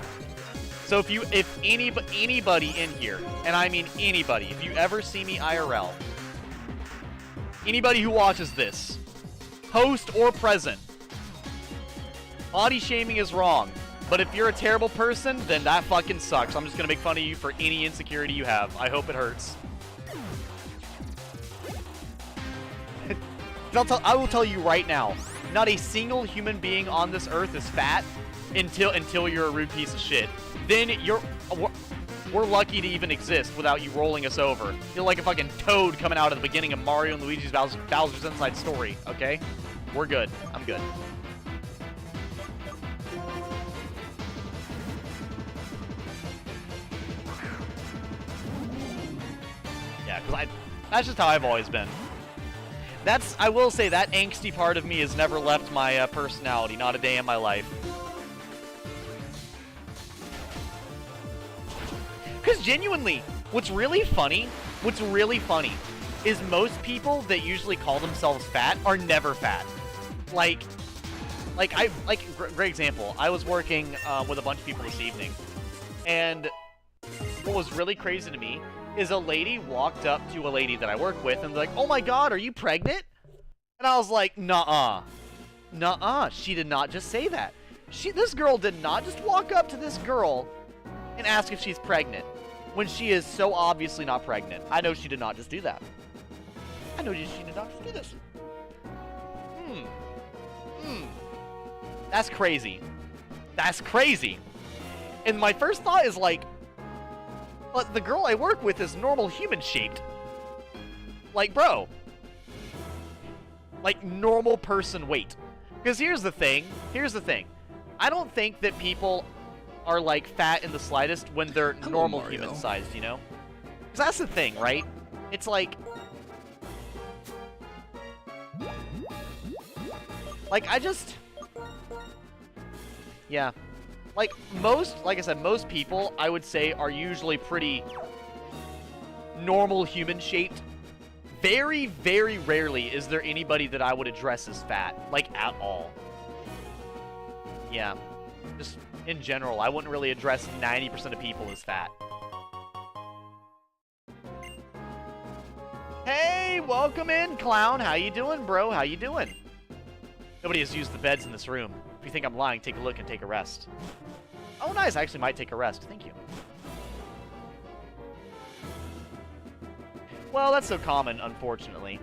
Speaker 1: So if anybody in here, and I mean anybody, if you ever see me IRL, anybody who watches this, host or present, body shaming is wrong. But if you're a terrible person, then that fucking sucks. I'm just gonna make fun of you for any insecurity you have. I hope it hurts. I will tell you right now, not a single human being on this earth is fat until you're a rude piece of shit. Then we're lucky to even exist without you rolling us over. You're like a fucking toad coming out at the beginning of Mario and Luigi's Bowser's Inside Story, okay? We're good. I'm good. Yeah, because that's just how I've always been. I will say, that angsty part of me has never left my personality, not a day in my life. Because genuinely, what's really funny is most people that usually call themselves fat are never fat. Like great example, I was working with a bunch of people this evening, and what was really crazy to me is a lady walked up to a lady that I work with and was like, "Oh my god, are you pregnant?" And I was like, "Nuh-uh. Nuh-uh. She did not just say that. This girl did not just walk up to this girl and ask if she's pregnant when she is so obviously not pregnant. I know she did not just do that. I know she did not just do this. That's crazy. That's crazy." And my first thought is like, but the girl I work with is normal human shaped. Like, bro. Like, normal person weight. Because here's the thing. I don't think that people are, like, fat in the slightest when they're normal human sized, you know? Because that's the thing, right? It's like... Like, yeah. Like I said, most people, I would say, are usually pretty normal human shaped. Very, very rarely is there anybody that I would address as fat, like, at all. Yeah. Just in general, I wouldn't really address 90% of people as fat. Hey, welcome in, clown. How you doing, bro? How you doing? Nobody has used the beds in this room. If you think I'm lying, take a look and take a rest. Oh, nice. I actually might take a rest. Thank you. Well, that's so common, unfortunately.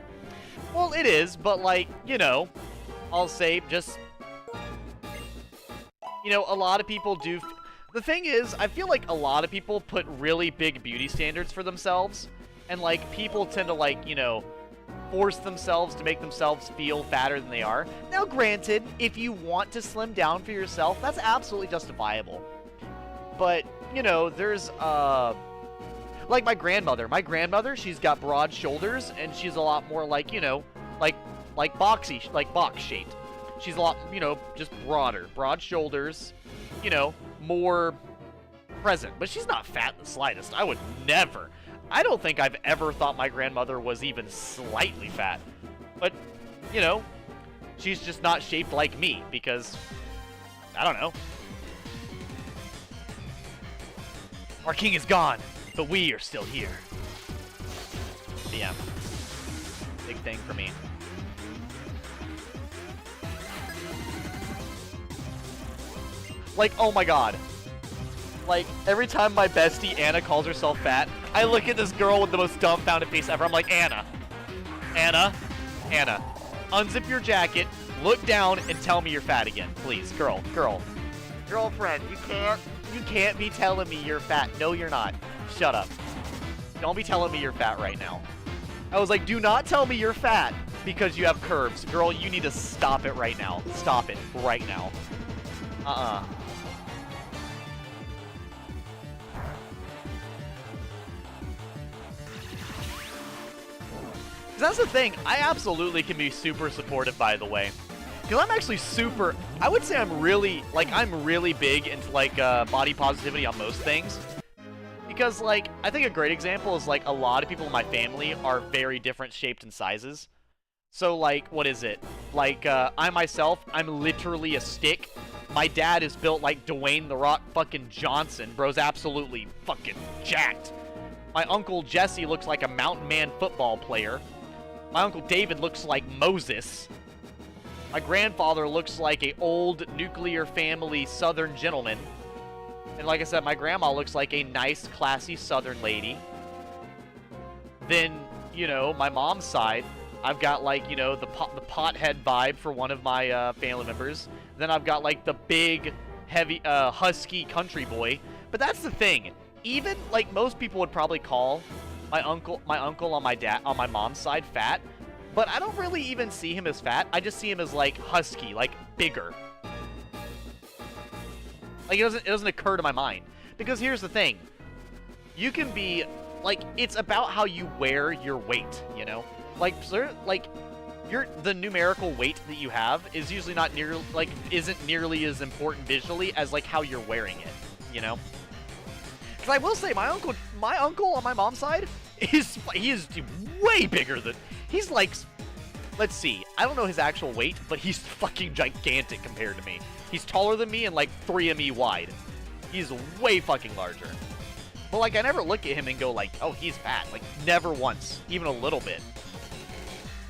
Speaker 1: Well, it is, but, like, you know, I'll say just... You know, a lot of people do... The thing is, I feel like a lot of people put really big beauty standards for themselves. And, like, people tend to, like, you know, force themselves to make themselves feel fatter than they are. Now, granted, if you want to slim down for yourself, that's absolutely justifiable. But, you know, there's, like my grandmother. My grandmother, she's got broad shoulders, and she's a lot more like, you know, like boxy, like box shaped. She's a lot, you know, just broader, broad shoulders, you know, more present. But she's not fat in the slightest. I would never. I don't think I've ever thought my grandmother was even slightly fat. But, you know, she's just not shaped like me because, I don't know. Our king is gone, but we are still here. Yeah. Big thing for me. Like, oh my god. Like, every time my bestie Anna calls herself fat, I look at this girl with the most dumbfounded face ever. I'm like, Anna, unzip your jacket, look down, and tell me you're fat again. Please, girlfriend, you can't be telling me you're fat. No, you're not. Shut up. Don't be telling me you're fat right now. I was like, do not tell me you're fat because you have curves. Girl, you need to stop it right now. Stop it right now. That's the thing. I absolutely can be super supportive, by the way. Because I'm actually super... I would say I'm really big into, like, body positivity on most things. Because, like, I think a great example is, like, a lot of people in my family are very different shaped and sizes. So, like, what is it? Like, I myself, I'm literally a stick. My dad is built like Dwayne The Rock fucking Johnson. Bro's absolutely fucking jacked. My uncle Jesse looks like a mountain man football player. My Uncle David looks like Moses. My grandfather looks like a old nuclear family southern gentleman. And like I said, my grandma looks like a nice, classy southern lady. Then, you know, my mom's side, I've got like, you know, the pothead vibe for one of my family members. Then I've got like the big, heavy, husky country boy. But that's the thing. Even, like, most people would probably call my uncle on my mom's side fat, but I don't really even see him as fat. I just see him as like husky, like bigger. Like it doesn't occur to my mind. Because here's the thing. You can be like, it's about how you wear your weight, you know? Like the numerical weight that you have is usually not isn't nearly as important visually as like how you're wearing it, you know? Because I will say, my uncle on my mom's side, he is way bigger than... He's like... Let's see. I don't know his actual weight, but he's fucking gigantic compared to me. He's taller than me and like 3 of me wide. He's way fucking larger. But like, I never look at him and go like, oh, he's fat. Like, never once. Even a little bit.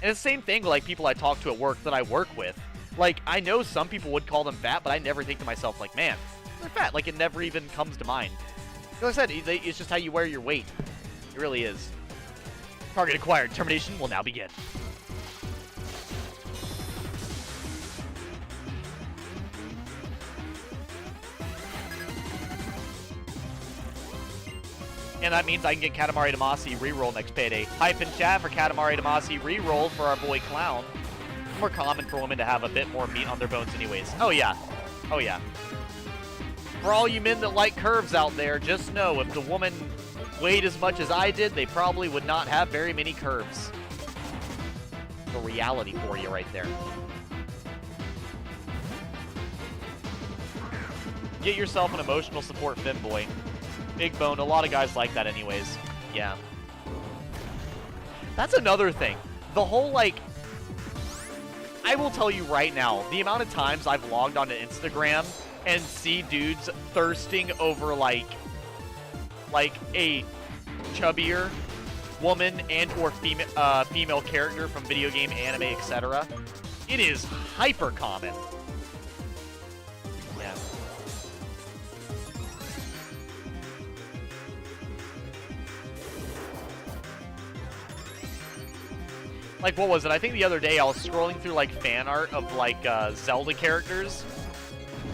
Speaker 1: And it's the same thing with like people I talk to at work that I work with. Like, I know some people would call them fat, but I never think to myself like, man, they're fat. Like, it never even comes to mind. Like I said, it's just how you wear your weight. It really is. Target acquired. Termination will now begin. And that means I can get Katamari Damacy reroll next payday. Hype in chat for Katamari Damacy reroll for our boy Clown. It's more common for women to have a bit more meat on their bones anyways. Oh yeah. Oh yeah. For all you men that like curves out there, just know if the woman weighed as much as I did, they probably would not have very many curves. The reality for you right there. Get yourself an emotional support femboy. Big bone, a lot of guys like that anyways. Yeah. That's another thing. The whole, like... I will tell you right now, the amount of times I've logged onto Instagram and see dudes thirsting over, like a chubbier woman and or female character from video game, anime, etc. It is hyper common. Yeah. Like, what was it? I think the other day I was scrolling through, like, fan art of, like, Zelda characters.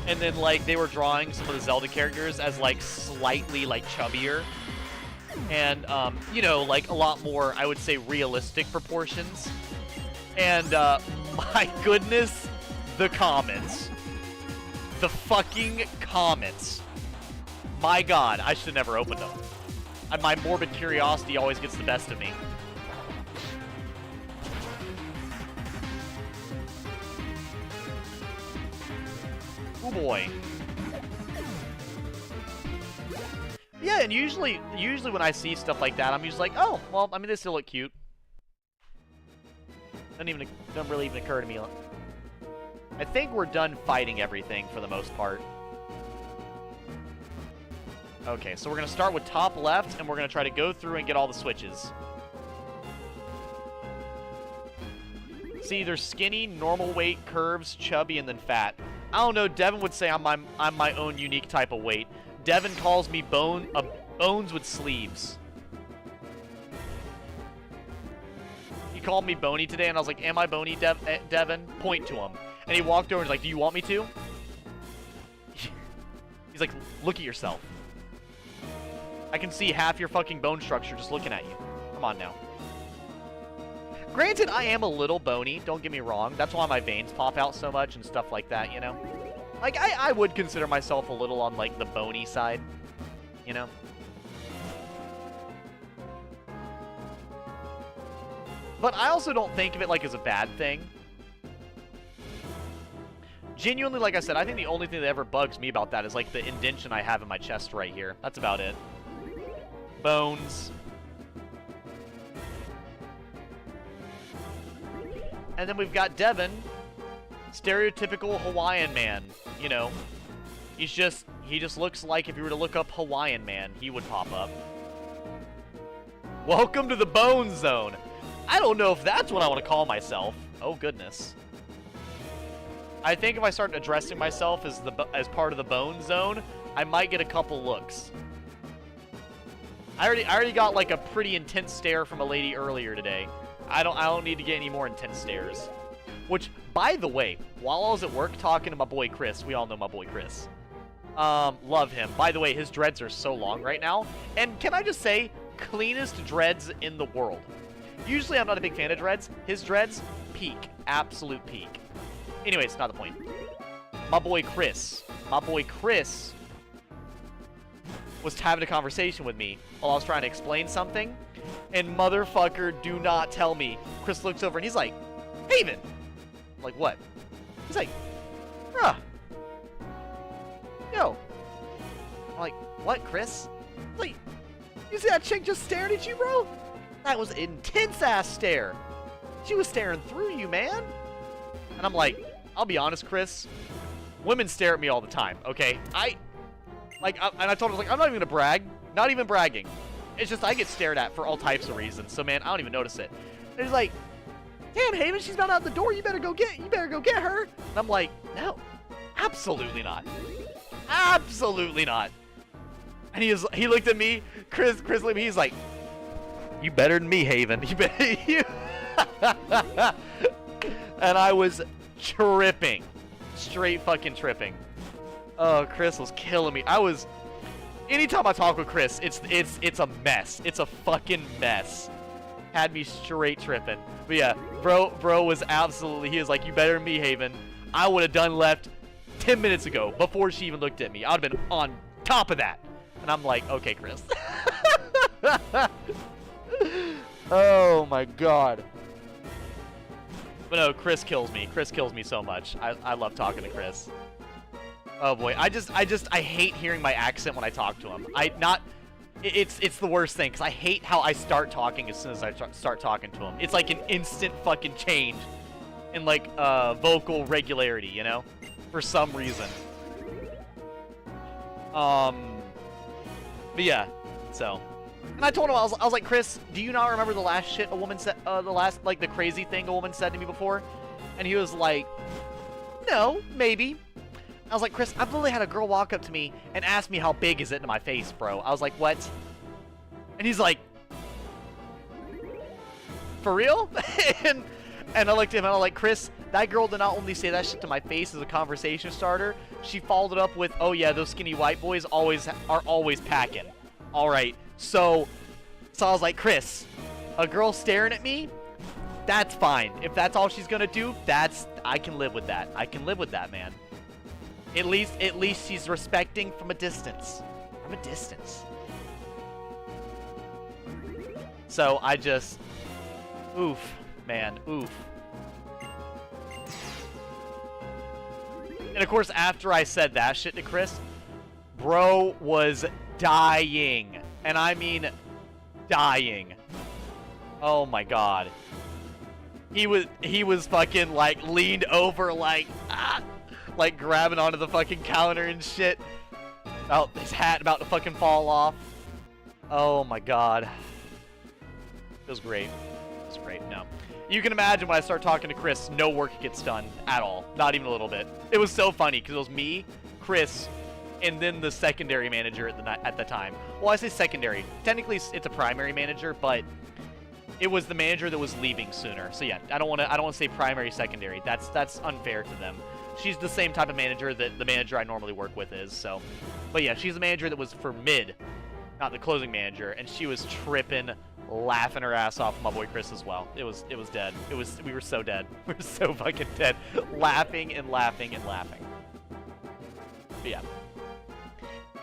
Speaker 1: And then, like, they were drawing some of the Zelda characters as, like, slightly, like, chubbier. And, you know, like, a lot more, I would say, realistic proportions. And, my goodness, the comments. The fucking comments. My God, I should have never opened them. My morbid curiosity always gets the best of me. Oh boy. Yeah, and usually when I see stuff like that, I'm usually like, oh, well, I mean, they still look cute. Doesn't really even occur to me. I think we're done fighting everything for the most part. Okay, so we're gonna start with top left, and we're gonna try to go through and get all the switches. See, there's skinny, normal weight, curves, chubby, and then fat. I don't know, Devin would say I'm my own unique type of weight. Devin calls me bones with sleeves. He called me bony today, and I was like, am I bony, Devin? Point to him. And he walked over and was like, do you want me to? He's like, look at yourself. I can see half your fucking bone structure just looking at you. Come on now. Granted, I am a little bony, don't get me wrong. That's why my veins pop out so much and stuff like that, you know? Like, I would consider myself a little on, like, the bony side, you know? But I also don't think of it, like, as a bad thing. Genuinely, like I said, I think the only thing that ever bugs me about that is, like, the indention I have in my chest right here. That's about it. Bones. And then we've got Devin. Stereotypical Hawaiian man, you know. He just looks like if you were to look up Hawaiian man, he would pop up. Welcome to the Bone Zone. I don't know if that's what I want to call myself. Oh, goodness. I think if I start addressing myself as part of the Bone Zone, I might get a couple looks. I already got like a pretty intense stare from a lady earlier today. I don't need to get any more intense stares. Which, by the way, while I was at work talking to my boy Chris, we all know my boy Chris. Love him. By the way, his dreads are so long right now. And can I just say, cleanest dreads in the world. Usually I'm not a big fan of dreads. His dreads, peak. Absolute peak. Anyways, not the point. My boy Chris was having a conversation with me while I was trying to explain something. And motherfucker, do not tell me. Chris looks over and he's like, Haven! I'm like, what? He's like, bruh. Yo. I'm like, what, Chris? Like, you see that chick just staring at you, bro? That was an intense-ass stare. She was staring through you, man. And I'm like, I'll be honest, Chris. Women stare at me all the time, okay? And I told her, like, I'm not even gonna brag. Not even bragging. It's just I get stared at for all types of reasons. So, man, I don't even notice it. And he's like, damn, Haven, she's not out the door. You better go get her. And I'm like, no, absolutely not. Absolutely not. And he looked at me, Chris looked at me, he's like, you better than me, Haven. You better, you. And I was tripping. Straight fucking tripping. Oh, Chris was killing me. Anytime I talk with Chris, it's a mess. It's a fucking mess. Had me straight tripping. But yeah, bro was absolutely, he was like, you better than me, Haven. I would have done left 10 minutes ago before she even looked at me. I would have been on top of that. And I'm like, okay, Chris. Oh my god. But no, Chris kills me. Chris kills me so much. I love talking to Chris. Oh boy, I hate hearing my accent when I talk to him. It's the worst thing, because I hate how I start talking as soon as I start talking to him. It's like an instant fucking change in, like, vocal regularity, you know? For some reason. But yeah, so. And I told him, I was like, Chris, do you not remember the last shit a woman said, the crazy thing a woman said to me before? And he was like, no, maybe. I was like, Chris, I've literally had a girl walk up to me and ask me how big is it to my face, bro. I was like, what? And he's like, for real? and I looked at him and I was like, Chris, that girl did not only say that shit to my face as a conversation starter, she followed it up with, oh yeah, those skinny white boys are always packing. All right, so I was like, Chris, a girl staring at me, that's fine. If that's all she's gonna do, I can live with that. I can live with that, man. At least she's respecting from a distance. From a distance. So I just, oof, man, oof. And of course, after I said that shit to Chris, bro was dying. And I mean dying. Oh my god. He was fucking like leaned over like like grabbing onto the fucking counter and shit. Oh, his hat about to fucking fall off. Oh my god. It was great. It was great. No. You can imagine when I start talking to Chris, no work gets done at all. Not even a little bit. It was so funny because it was me, Chris, and then the secondary manager at the time. Well, I say secondary. Technically, it's a primary manager, but it was the manager that was leaving sooner. So yeah, I don't want to say primary, secondary. That's unfair to them. She's the same type of manager that the manager I normally work with is. So, but yeah, she's the manager that was for mid, not the closing manager, and she was tripping, laughing her ass off with my boy Chris as well. It was dead. We were so dead. We were so fucking dead, laughing and laughing and laughing. But yeah.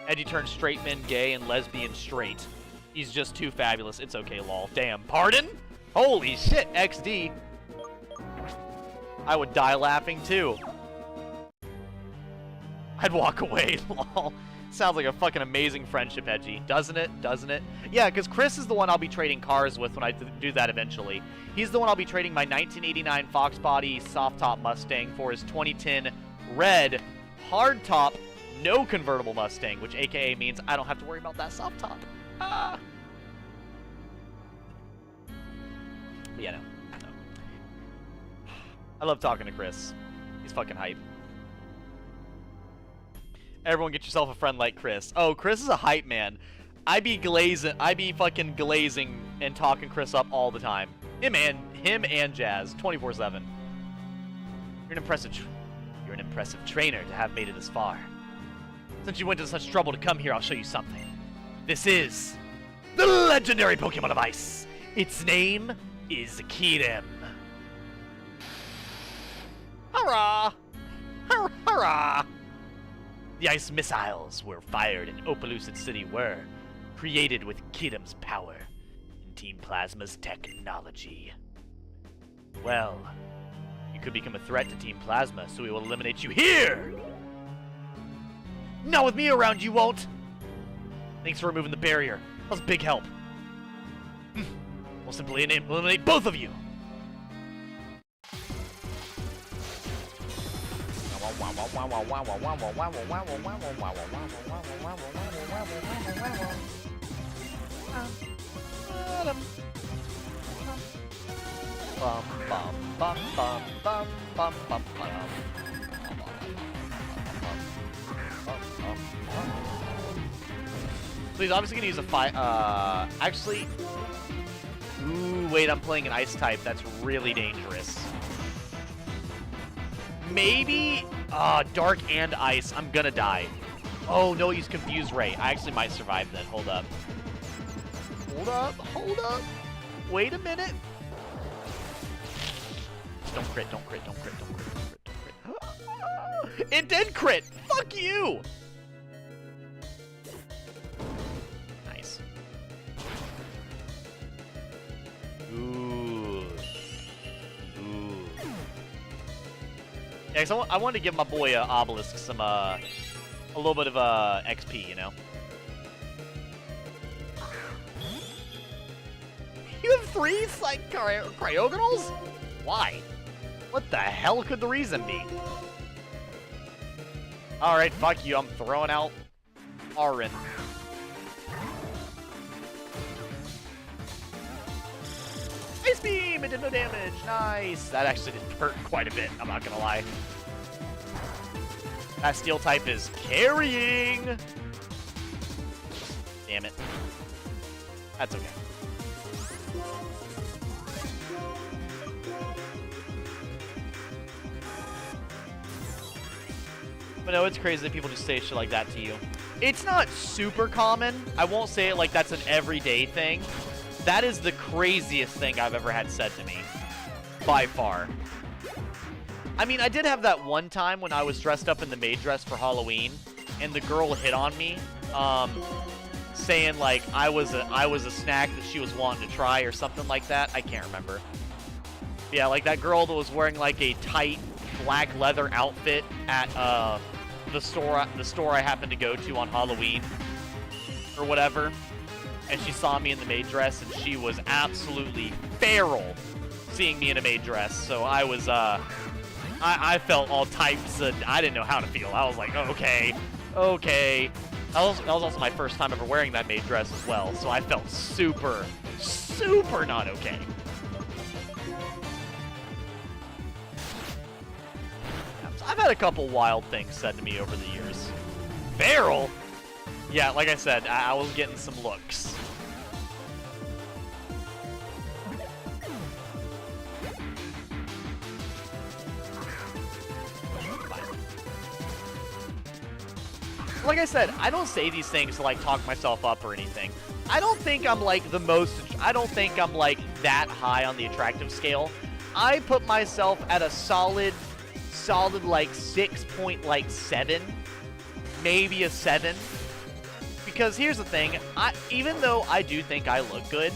Speaker 1: Eddie turned straight men gay and lesbian straight. He's just too fabulous. It's okay, lol. Damn. Pardon? Holy shit, XD. I would die laughing too. I'd walk away, lol. Sounds like a fucking amazing friendship, Edgy. Doesn't it? Doesn't it? Yeah, because Chris is the one I'll be trading cars with when I do that eventually. He's the one I'll be trading my 1989 Fox Body soft top Mustang for his 2010 red hard top no convertible Mustang, which aka means I don't have to worry about that soft top. Ah. But yeah, no. I love talking to Chris. He's fucking hype. Everyone get yourself a friend like Chris. Oh, Chris is a hype man. I be fucking glazing and talking Chris up all the time. Him and Jazz, 24/7. You're an impressive trainer to have made it this far. Since you went to such trouble to come here, I'll show you something. This is the legendary Pokemon of Ice. Its name is Kirem. Hurrah! Hurrah! The ice missiles were fired in Opelucid City were created with Kirem's power and Team Plasma's technology. Well, you could become a threat to Team Plasma, so we will eliminate you here! Not with me around, you won't! Thanks for removing the barrier. That was a big help. We'll simply eliminate both of you! So he's obviously gonna use a actually... Ooh, wait, I'm playing an ice type. That's really dangerous. Maybe... dark and ice. I'm gonna die. Oh, no, he's Confused Ray. I actually might survive then. Hold up. Hold up. Hold up. Wait a minute. Don't crit. Don't crit. Don't crit. Don't crit. Don't crit. Don't crit. It did crit. Fuck you. Nice. Ooh. Ooh. Yeah, so I wanted to give my boy Obelisk some, a little bit of XP, you know? You have 3 like Cryogonals? Why? What the hell could the reason be? Alright, fuck you, I'm throwing out Arin. Ice Beam! It did no damage! Nice! That actually did hurt quite a bit, I'm not gonna lie. That steel type is carrying! Damn it. That's okay. But no, it's crazy that people just say shit like that to you. It's not super common. I won't say it like that's an everyday thing. That is the craziest thing I've ever had said to me. By far. I mean, I did have that one time when I was dressed up in the maid dress for Halloween, and the girl hit on me, saying like I was a snack that she was wanting to try or something like that. I can't remember. Yeah, like that girl that was wearing like a tight black leather outfit at the store I happened to go to on Halloween or whatever, and she saw me in the maid dress, and she was absolutely feral seeing me in a maid dress. So I was I felt all types of, I didn't know how to feel. I was like, oh, okay. That was also my first time ever wearing that maid dress as well, so I felt super not okay. I've had a couple wild things said to me over the years. Feral? Yeah, like I said, I was getting some looks. Like I said, I don't say these things to, like, talk myself up or anything. I don't think I'm, like, I don't think I'm, like, that high on the attractive scale. I put myself at a solid, like, 6.7, maybe a 7. Because here's the thing, even though I do think I look good,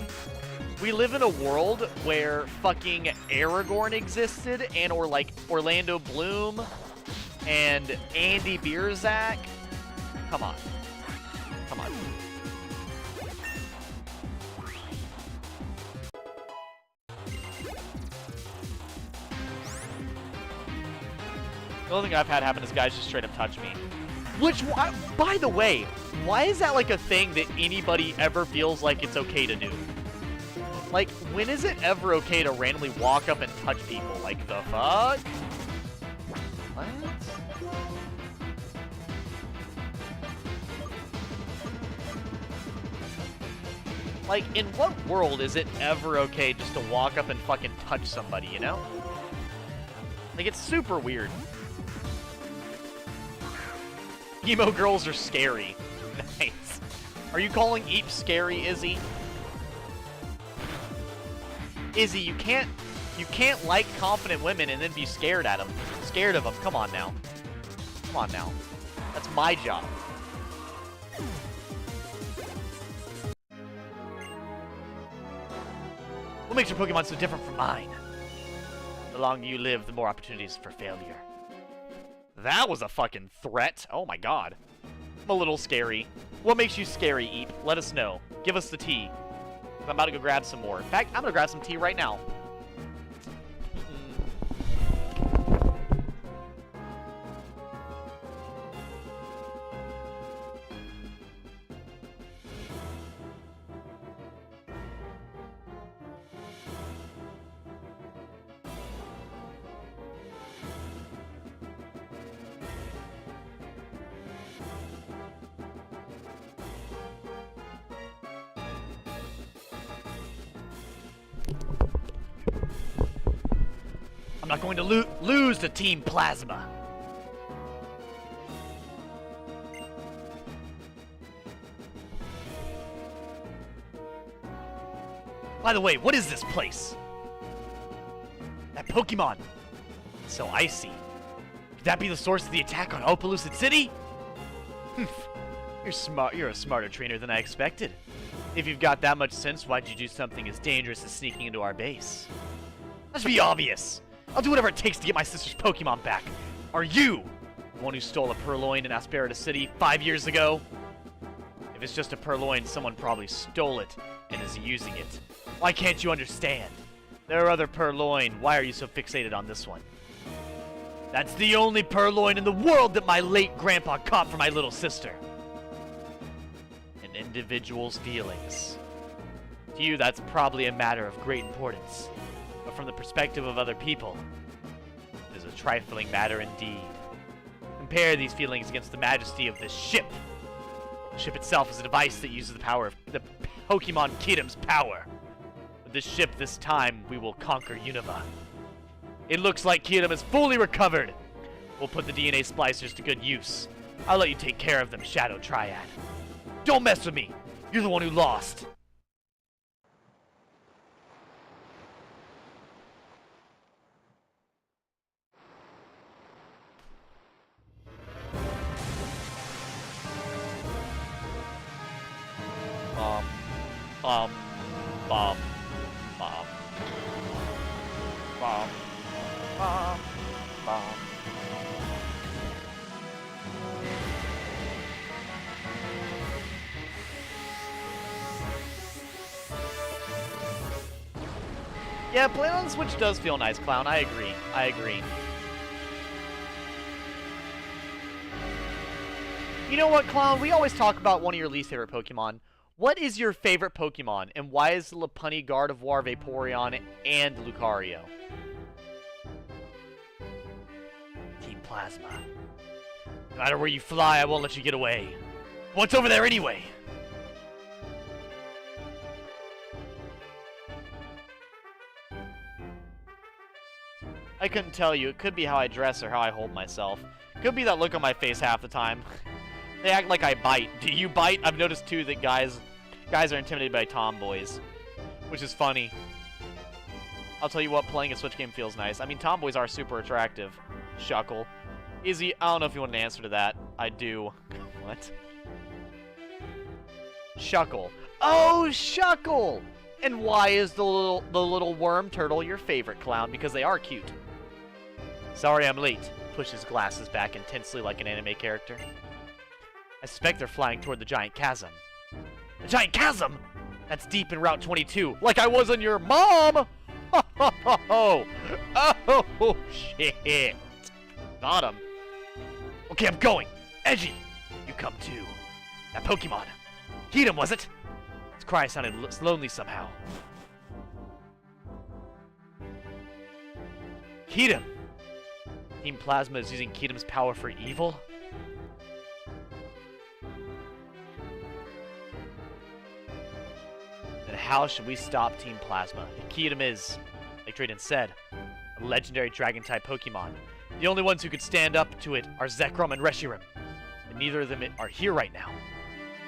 Speaker 1: we live in a world where fucking Aragorn existed, and or, like, Orlando Bloom, and Andy Bierzak. Come on. Come on. The only thing I've had happen is guys just straight up touch me. Which, by the way, why is that like a thing that anybody ever feels like it's okay to do? Like, when is it ever okay to randomly walk up and touch people? Like, the fuck? What? Like, in what world is it ever okay just to walk up and fucking touch somebody, you know? Like, it's super weird. Emo girls are scary. Nice. Are you calling Eep scary, Izzy? Izzy, you can't like confident women and then be scared at them. Scared of them. Come on now. Come on now. That's my job. What makes your Pokemon so different from mine? The longer you live, the more opportunities for failure. That was a fucking threat. Oh my god. I'm a little scary. What makes you scary, Eep? Let us know. Give us the tea. I'm about to go grab some more. In fact, I'm gonna grab some tea right now. I'm not going to lose to Team Plasma. By the way, what is this place? That Pokemon. It's so icy. Could that be the source of the attack on Opelucid City? You're smart. You're a smarter trainer than I expected. If you've got that much sense, why'd you do something as dangerous as sneaking into our base? That should be obvious. I'll do whatever it takes to get my sister's Pokemon back. Are you the one who stole a Purloin in Asperitas City 5 years ago? If it's just a Purloin, someone probably stole it and is using it. Why can't you understand? There are other Purloin. Why are you so fixated on this one? That's the only Purloin in the world that my late grandpa caught for my little sister. An individual's feelings. To you, that's probably a matter of great importance. But from the perspective of other people, it is a trifling matter indeed. Compare these feelings against the majesty of this ship. The ship itself is a device that uses the power of the Pokemon Kingdom's power. With this ship this time, we will conquer Unova. It looks like Kingdom is fully recovered. We'll put the DNA splicers to good use. I'll let you take care of them, Shadow Triad. Don't mess with me! You're the one who lost! Bum, bum, bum, bum, bum, bum. Yeah, playing on the Switch does feel nice, Clown. I agree. I agree. You know what, Clown? We always talk about one of your least favorite Pokemon. What is your favorite Pokemon, and why is the Lopunny, Gardevoir, Vaporeon, and Lucario? Team Plasma. No matter where you fly, I won't let you get away. What's over there anyway? I couldn't tell you. It could be how I dress or how I hold myself. Could be that look on my face half the time. They act like I bite. Do you bite? I've noticed too that guys are intimidated by tomboys, which is funny. I'll tell you what, playing a Switch game feels nice. I mean, tomboys are super attractive. Shuckle. Izzy, I don't know if you want an answer to that. I do. What? Shuckle. Oh, Shuckle! And why is the little worm turtle your favorite, Clown? Because they are cute. Sorry I'm late. Pushes glasses back intensely like an anime character. I suspect they're flying toward the giant chasm. The giant chasm? That's deep in Route 22, like I was on your mom! Ho ho ho ho! Oh shit! Got him. Okay, I'm going. Edgy, you come too. That Pokemon. Keatum, was it? His cry sounded lonely somehow. Keatum! Team Plasma is using Keatum's power for evil? Then how should we stop Team Plasma? If Keatum is, like Drayden said, a legendary Dragon-type Pokemon, the only ones who could stand up to it are Zekrom and Reshiram, and neither of them are here right now.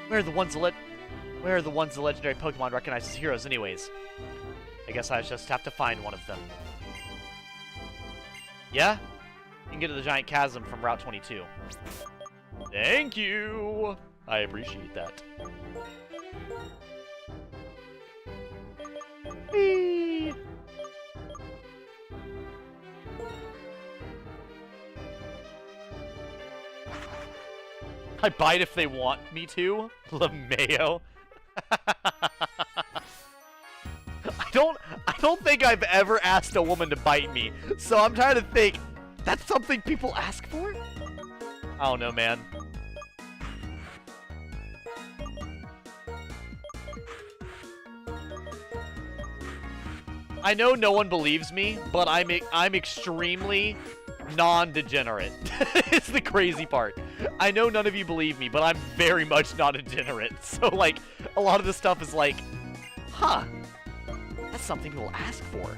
Speaker 1: Where are the ones the legendary Pokemon recognize as heroes anyways? I guess I just have to find one of them. Yeah? You can get to the giant chasm from Route 22. Thank you! I appreciate that. Whee! I bite if they want me to. LeMayo. I don't think I've ever asked a woman to bite me, so I'm trying to think. That's something people ask for? I don't know, man. I know no one believes me, but I'm extremely non-degenerate. It's the crazy part. I know none of you believe me, but I'm very much not a degenerate. So, like, a lot of this stuff is like, huh, that's something people ask for.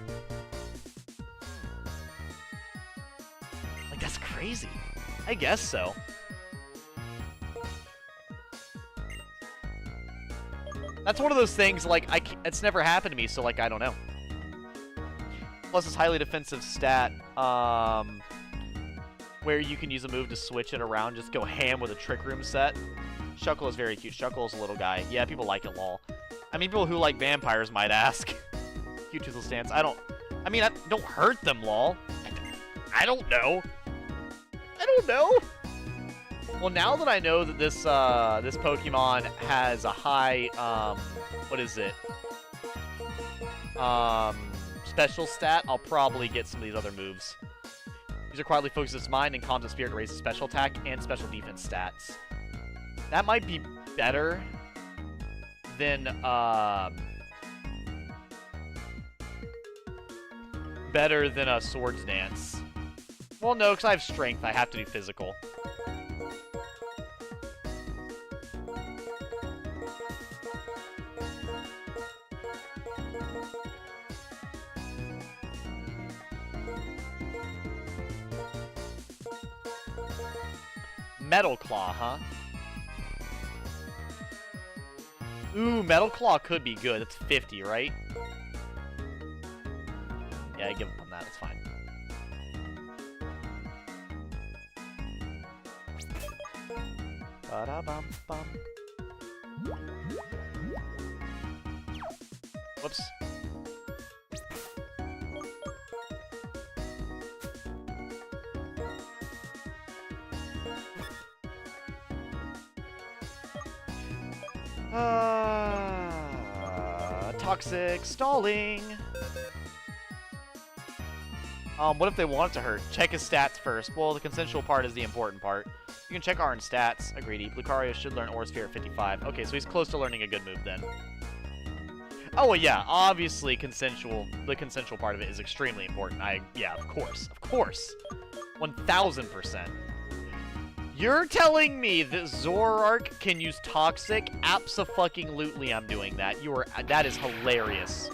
Speaker 1: Like, that's crazy. I guess so. That's one of those things, like, it's never happened to me, so, like, I don't know. Plus, this highly defensive stat, where you can use a move to switch it around, just go ham with a Trick Room set. Shuckle is very cute. Shuckle is a little guy. Yeah, people like it, lol. I mean, people who like vampires might ask. Cute Toothless Stance. I don't hurt them, lol. I don't know. I don't know. Well, now that I know that this Pokemon has a high, what is it? Special stat, I'll probably get some of these other moves. User quietly focuses its mind and calms its spirit to raise its special attack and special defense stats. That might be better than a Swords Dance. Well, no, because I have strength. I have to do physical. Metal Claw, huh? Ooh, Metal Claw could be good. That's 50, right? Yeah, I give up on that. It's fine. Ba-da-bum-bum. Whoops. Toxic stalling. What if they want it to hurt? Check his stats first. Well, the consensual part is the important part. You can check Arn's stats. Agreed. Lucario should learn Aura Sphere at 55. Okay, so he's close to learning a good move then. Oh, well, yeah, obviously consensual. The consensual part of it is extremely important. Yeah, of course. 1000%. You're telling me that Zoroark can use Toxic? Abso-fucking-lutely I'm doing that. That is hilarious.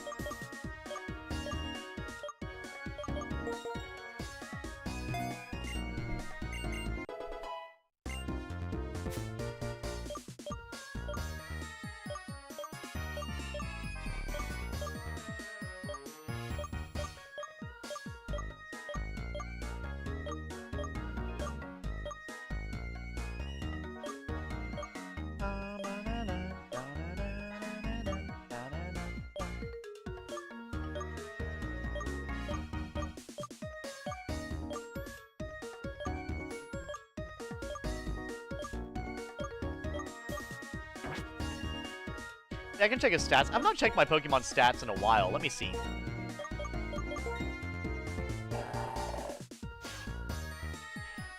Speaker 1: I can check his stats. I've not checked my Pokemon stats in a while. Let me see.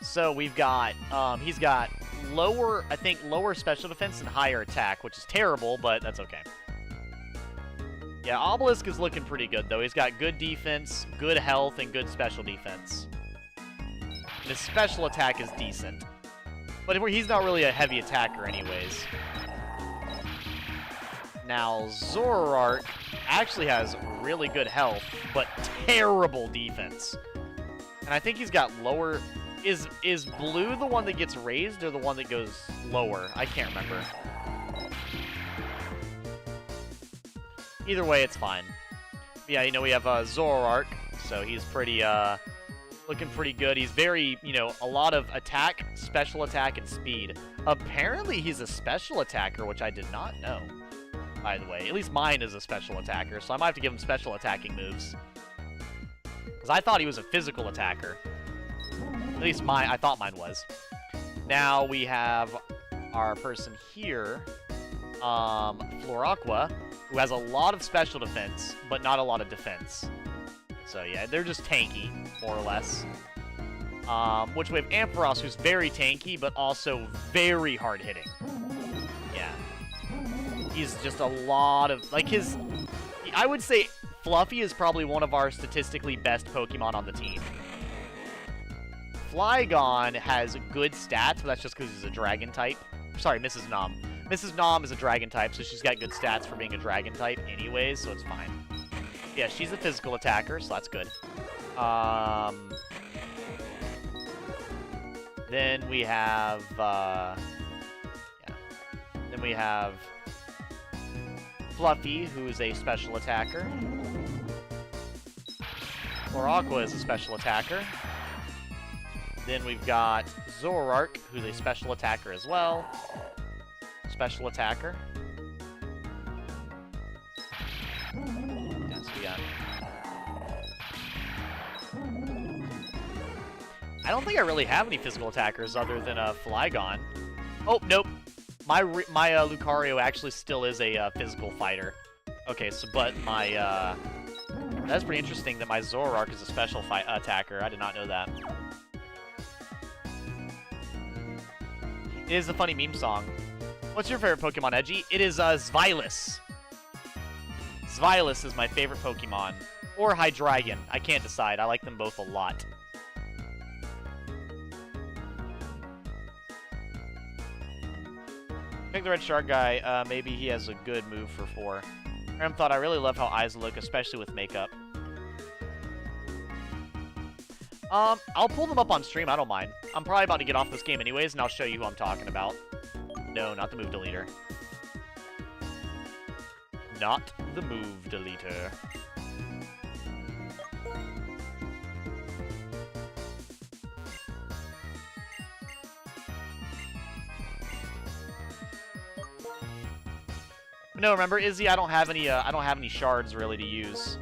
Speaker 1: So we've got, he's got lower, I think, lower special defense and higher attack, which is terrible, but that's okay. Yeah, Obelisk is looking pretty good, though. He's got good defense, good health, and good special defense. And his special attack is decent. But he's not really a heavy attacker anyways. Now, Zoroark actually has really good health, but terrible defense. And I think he's got lower... Is blue the one that gets raised or the one that goes lower? I can't remember. Either way, it's fine. Yeah, you know, we have Zoroark, so he's pretty, looking pretty good. He's very, you know, a lot of attack, special attack, and speed. Apparently, he's a special attacker, which I did not know. By the way, at least mine is a special attacker, so I might have to give him special attacking moves. Because I thought he was a physical attacker. At least I thought mine was. Now we have our person here, Florakwa, who has a lot of special defense, but not a lot of defense. So yeah, they're just tanky, more or less. Which we have Ampharos, who's very tanky, but also very hard-hitting. Yeah. He's just a lot of... Like, I would say Fluffy is probably one of our statistically best Pokemon on the team. Flygon has good stats, but that's just because he's a dragon type. Sorry, Mrs. Nom. Mrs. Nom is a dragon type, so she's got good stats for being a dragon type anyways, so it's fine. Yeah, she's a physical attacker, so that's good. Then we have, Then we have Fluffy, who's a special attacker. Florakwa is a special attacker. Then we've got Zoroark, who's a special attacker as well. Special attacker. Yes, we got... I don't think I really have any physical attackers other than Flygon. Oh, nope. My Lucario actually still is a physical fighter. Okay, so, but my, that's pretty interesting that my Zoroark is a special attacker. I did not know that. It is a funny meme song. What's your favorite Pokemon, Edgy? It is Zweilous. Zweilous is my favorite Pokemon. Or Hydreigon. I can't decide. I like them both a lot. Pick the Red Shark guy. Maybe he has a good move for 4. Ram thought, I really love how eyes look, especially with makeup. I'll pull them up on stream, I don't mind. I'm probably about to get off this game anyways, and I'll show you who I'm talking about. No, not the move deleter. Not the move deleter. No, remember, Izzy, I don't have any shards really to use.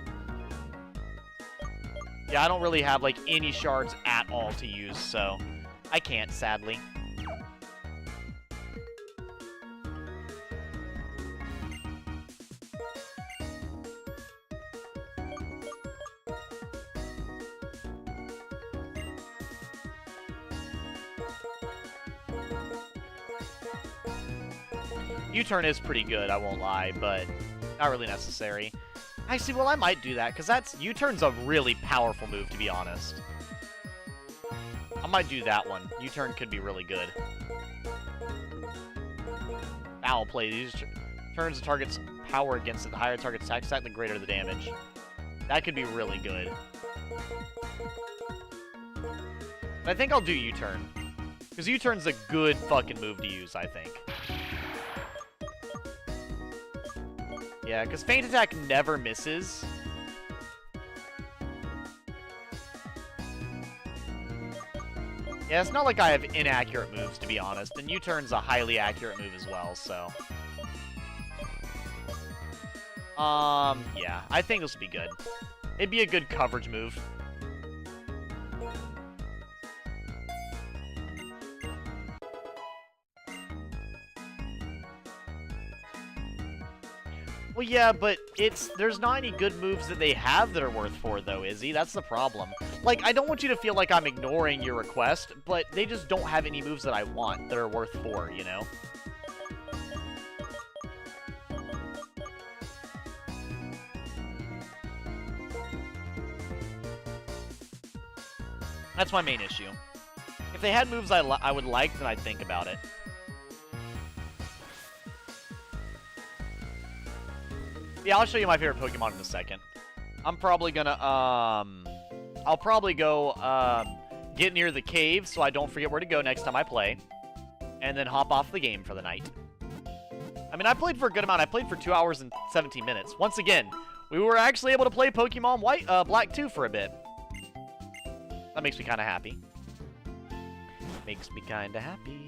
Speaker 1: Yeah, I don't really have, like, any shards at all to use, so I can't, sadly. U-turn is pretty good, I won't lie, but not really necessary. Actually, well, I might do that, because U-turn's a really powerful move, to be honest. I might do that one. U-turn could be really good. Foul play. These turns the target's power against it. The higher target's attack stat, the greater the damage. That could be really good. But I think I'll do U-turn. Because U-turn's a good fucking move to use, I think. Yeah, because feint attack never misses. Yeah, it's not like I have inaccurate moves, to be honest. And U-turn's a highly accurate move as well, so... yeah, I think this would be good. It'd be a good coverage move. Well, yeah, but there's not any good moves that they have that are worth 4, though, Izzy. That's the problem. Like, I don't want you to feel like I'm ignoring your request, but they just don't have any moves that I want that are worth 4, you know? That's my main issue. If they had moves I would like, then I'd think about it. Yeah, I'll show you my favorite Pokemon in a second. I'm probably gonna, I'll probably go, get near the cave so I don't forget where to go next time I play. And then hop off the game for the night. I mean, I played for a good amount. I played for 2 hours and 17 minutes. Once again, we were actually able to play Pokemon Black 2 for a bit. That makes me kind of happy. Makes me kind of happy.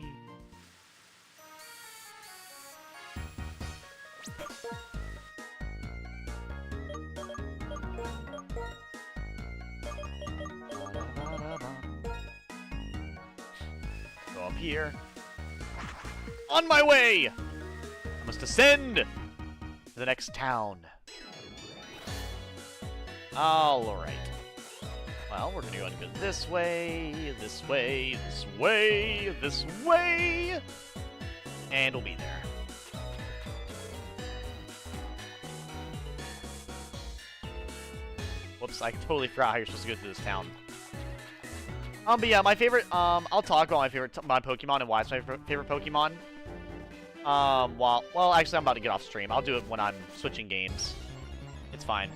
Speaker 1: Go up here. On my way! I must ascend to the next town. Alright. Well, we're gonna go this way, this way, this way, this way, and we'll be there. Whoops, I totally forgot how you're supposed to go through this town. But yeah, my favorite, I'll talk about my Pokemon and why it's my favorite Pokemon. Well, actually, I'm about to get off stream. I'll do it when I'm switching games. It's fine.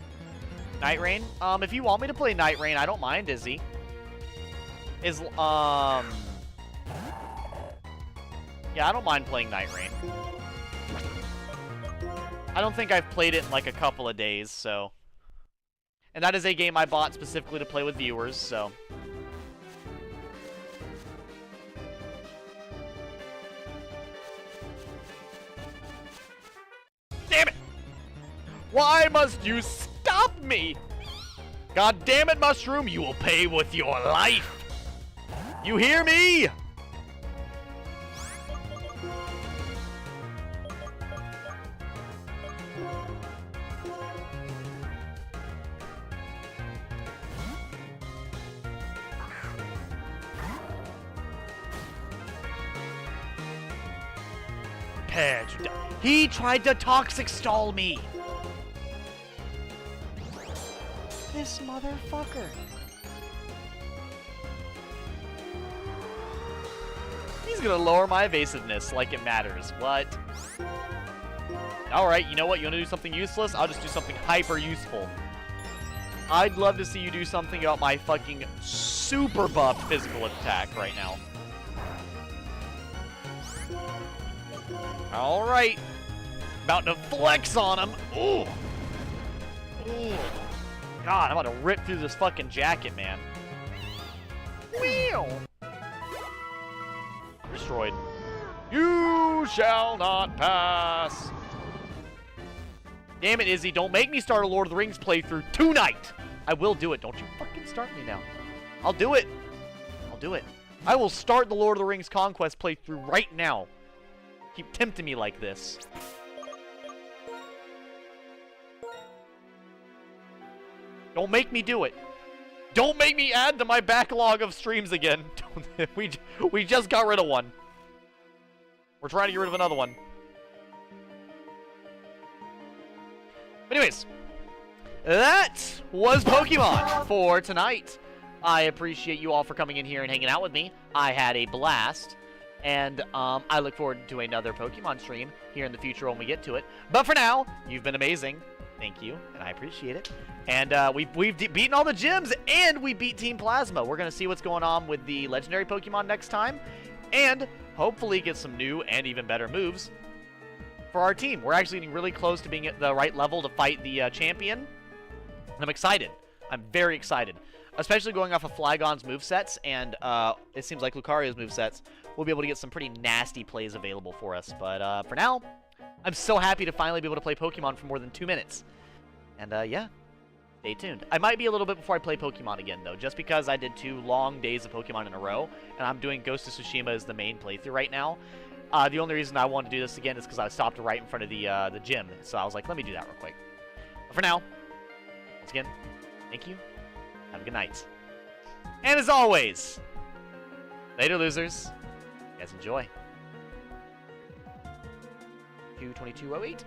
Speaker 1: Night Rain? If you want me to play Night Rain, I don't mind, Izzy. Yeah, I don't mind playing Night Rain. I don't think I've played it in like a couple of days, so... And that is a game I bought specifically to play with viewers, so... Damn it! Why must you stop me? God damn it, Mushroom, you will pay with your life! You hear me? He tried to toxic stall me. This motherfucker. He's gonna lower my evasiveness like it matters. What? Alright, you know what? You wanna do something useless? I'll just do something hyper useful. I'd love to see you do something about my fucking super buffed physical attack right now. Alright. About to flex on him. Ooh. Ooh. God, I'm about to rip through this fucking jacket, man. Whew. Destroyed. You shall not pass. Damn it, Izzy. Don't make me start a Lord of the Rings playthrough tonight. I will do it. Don't you fucking start me now. I'll do it. I'll do it. I will start the Lord of the Rings Conquest playthrough right now. Keep tempting me like this. Don't make me do it. Don't make me add to my backlog of streams again. we just got rid of one. We're trying to get rid of another one. But anyways, that was Pokemon for tonight. I appreciate you all for coming in here and hanging out with me. I had a blast. And I look forward to another Pokemon stream here in the future when we get to it. But for now, you've been amazing. Thank you, and I appreciate it. And we've beaten all the gyms, and we beat Team Plasma. We're going to see what's going on with the legendary Pokemon next time, and hopefully get some new and even better moves for our team. We're actually getting really close to being at the right level to fight the champion, and I'm excited. I'm very excited. Especially going off of Flygon's movesets, and it seems like Lucario's movesets, we'll be able to get some pretty nasty plays available for us. But for now, I'm so happy to finally be able to play Pokemon for more than 2 minutes. And yeah, stay tuned. I might be a little bit before I play Pokemon again, though, just because I did 2 long days of Pokemon in a row, and I'm doing Ghost of Tsushima as the main playthrough right now. The only reason I wanted to do this again is because I stopped right in front of the gym, so I was like, let me do that real quick. But for now, once again, thank you. Have a good night. And as always, later, losers. You guys enjoy. 22208.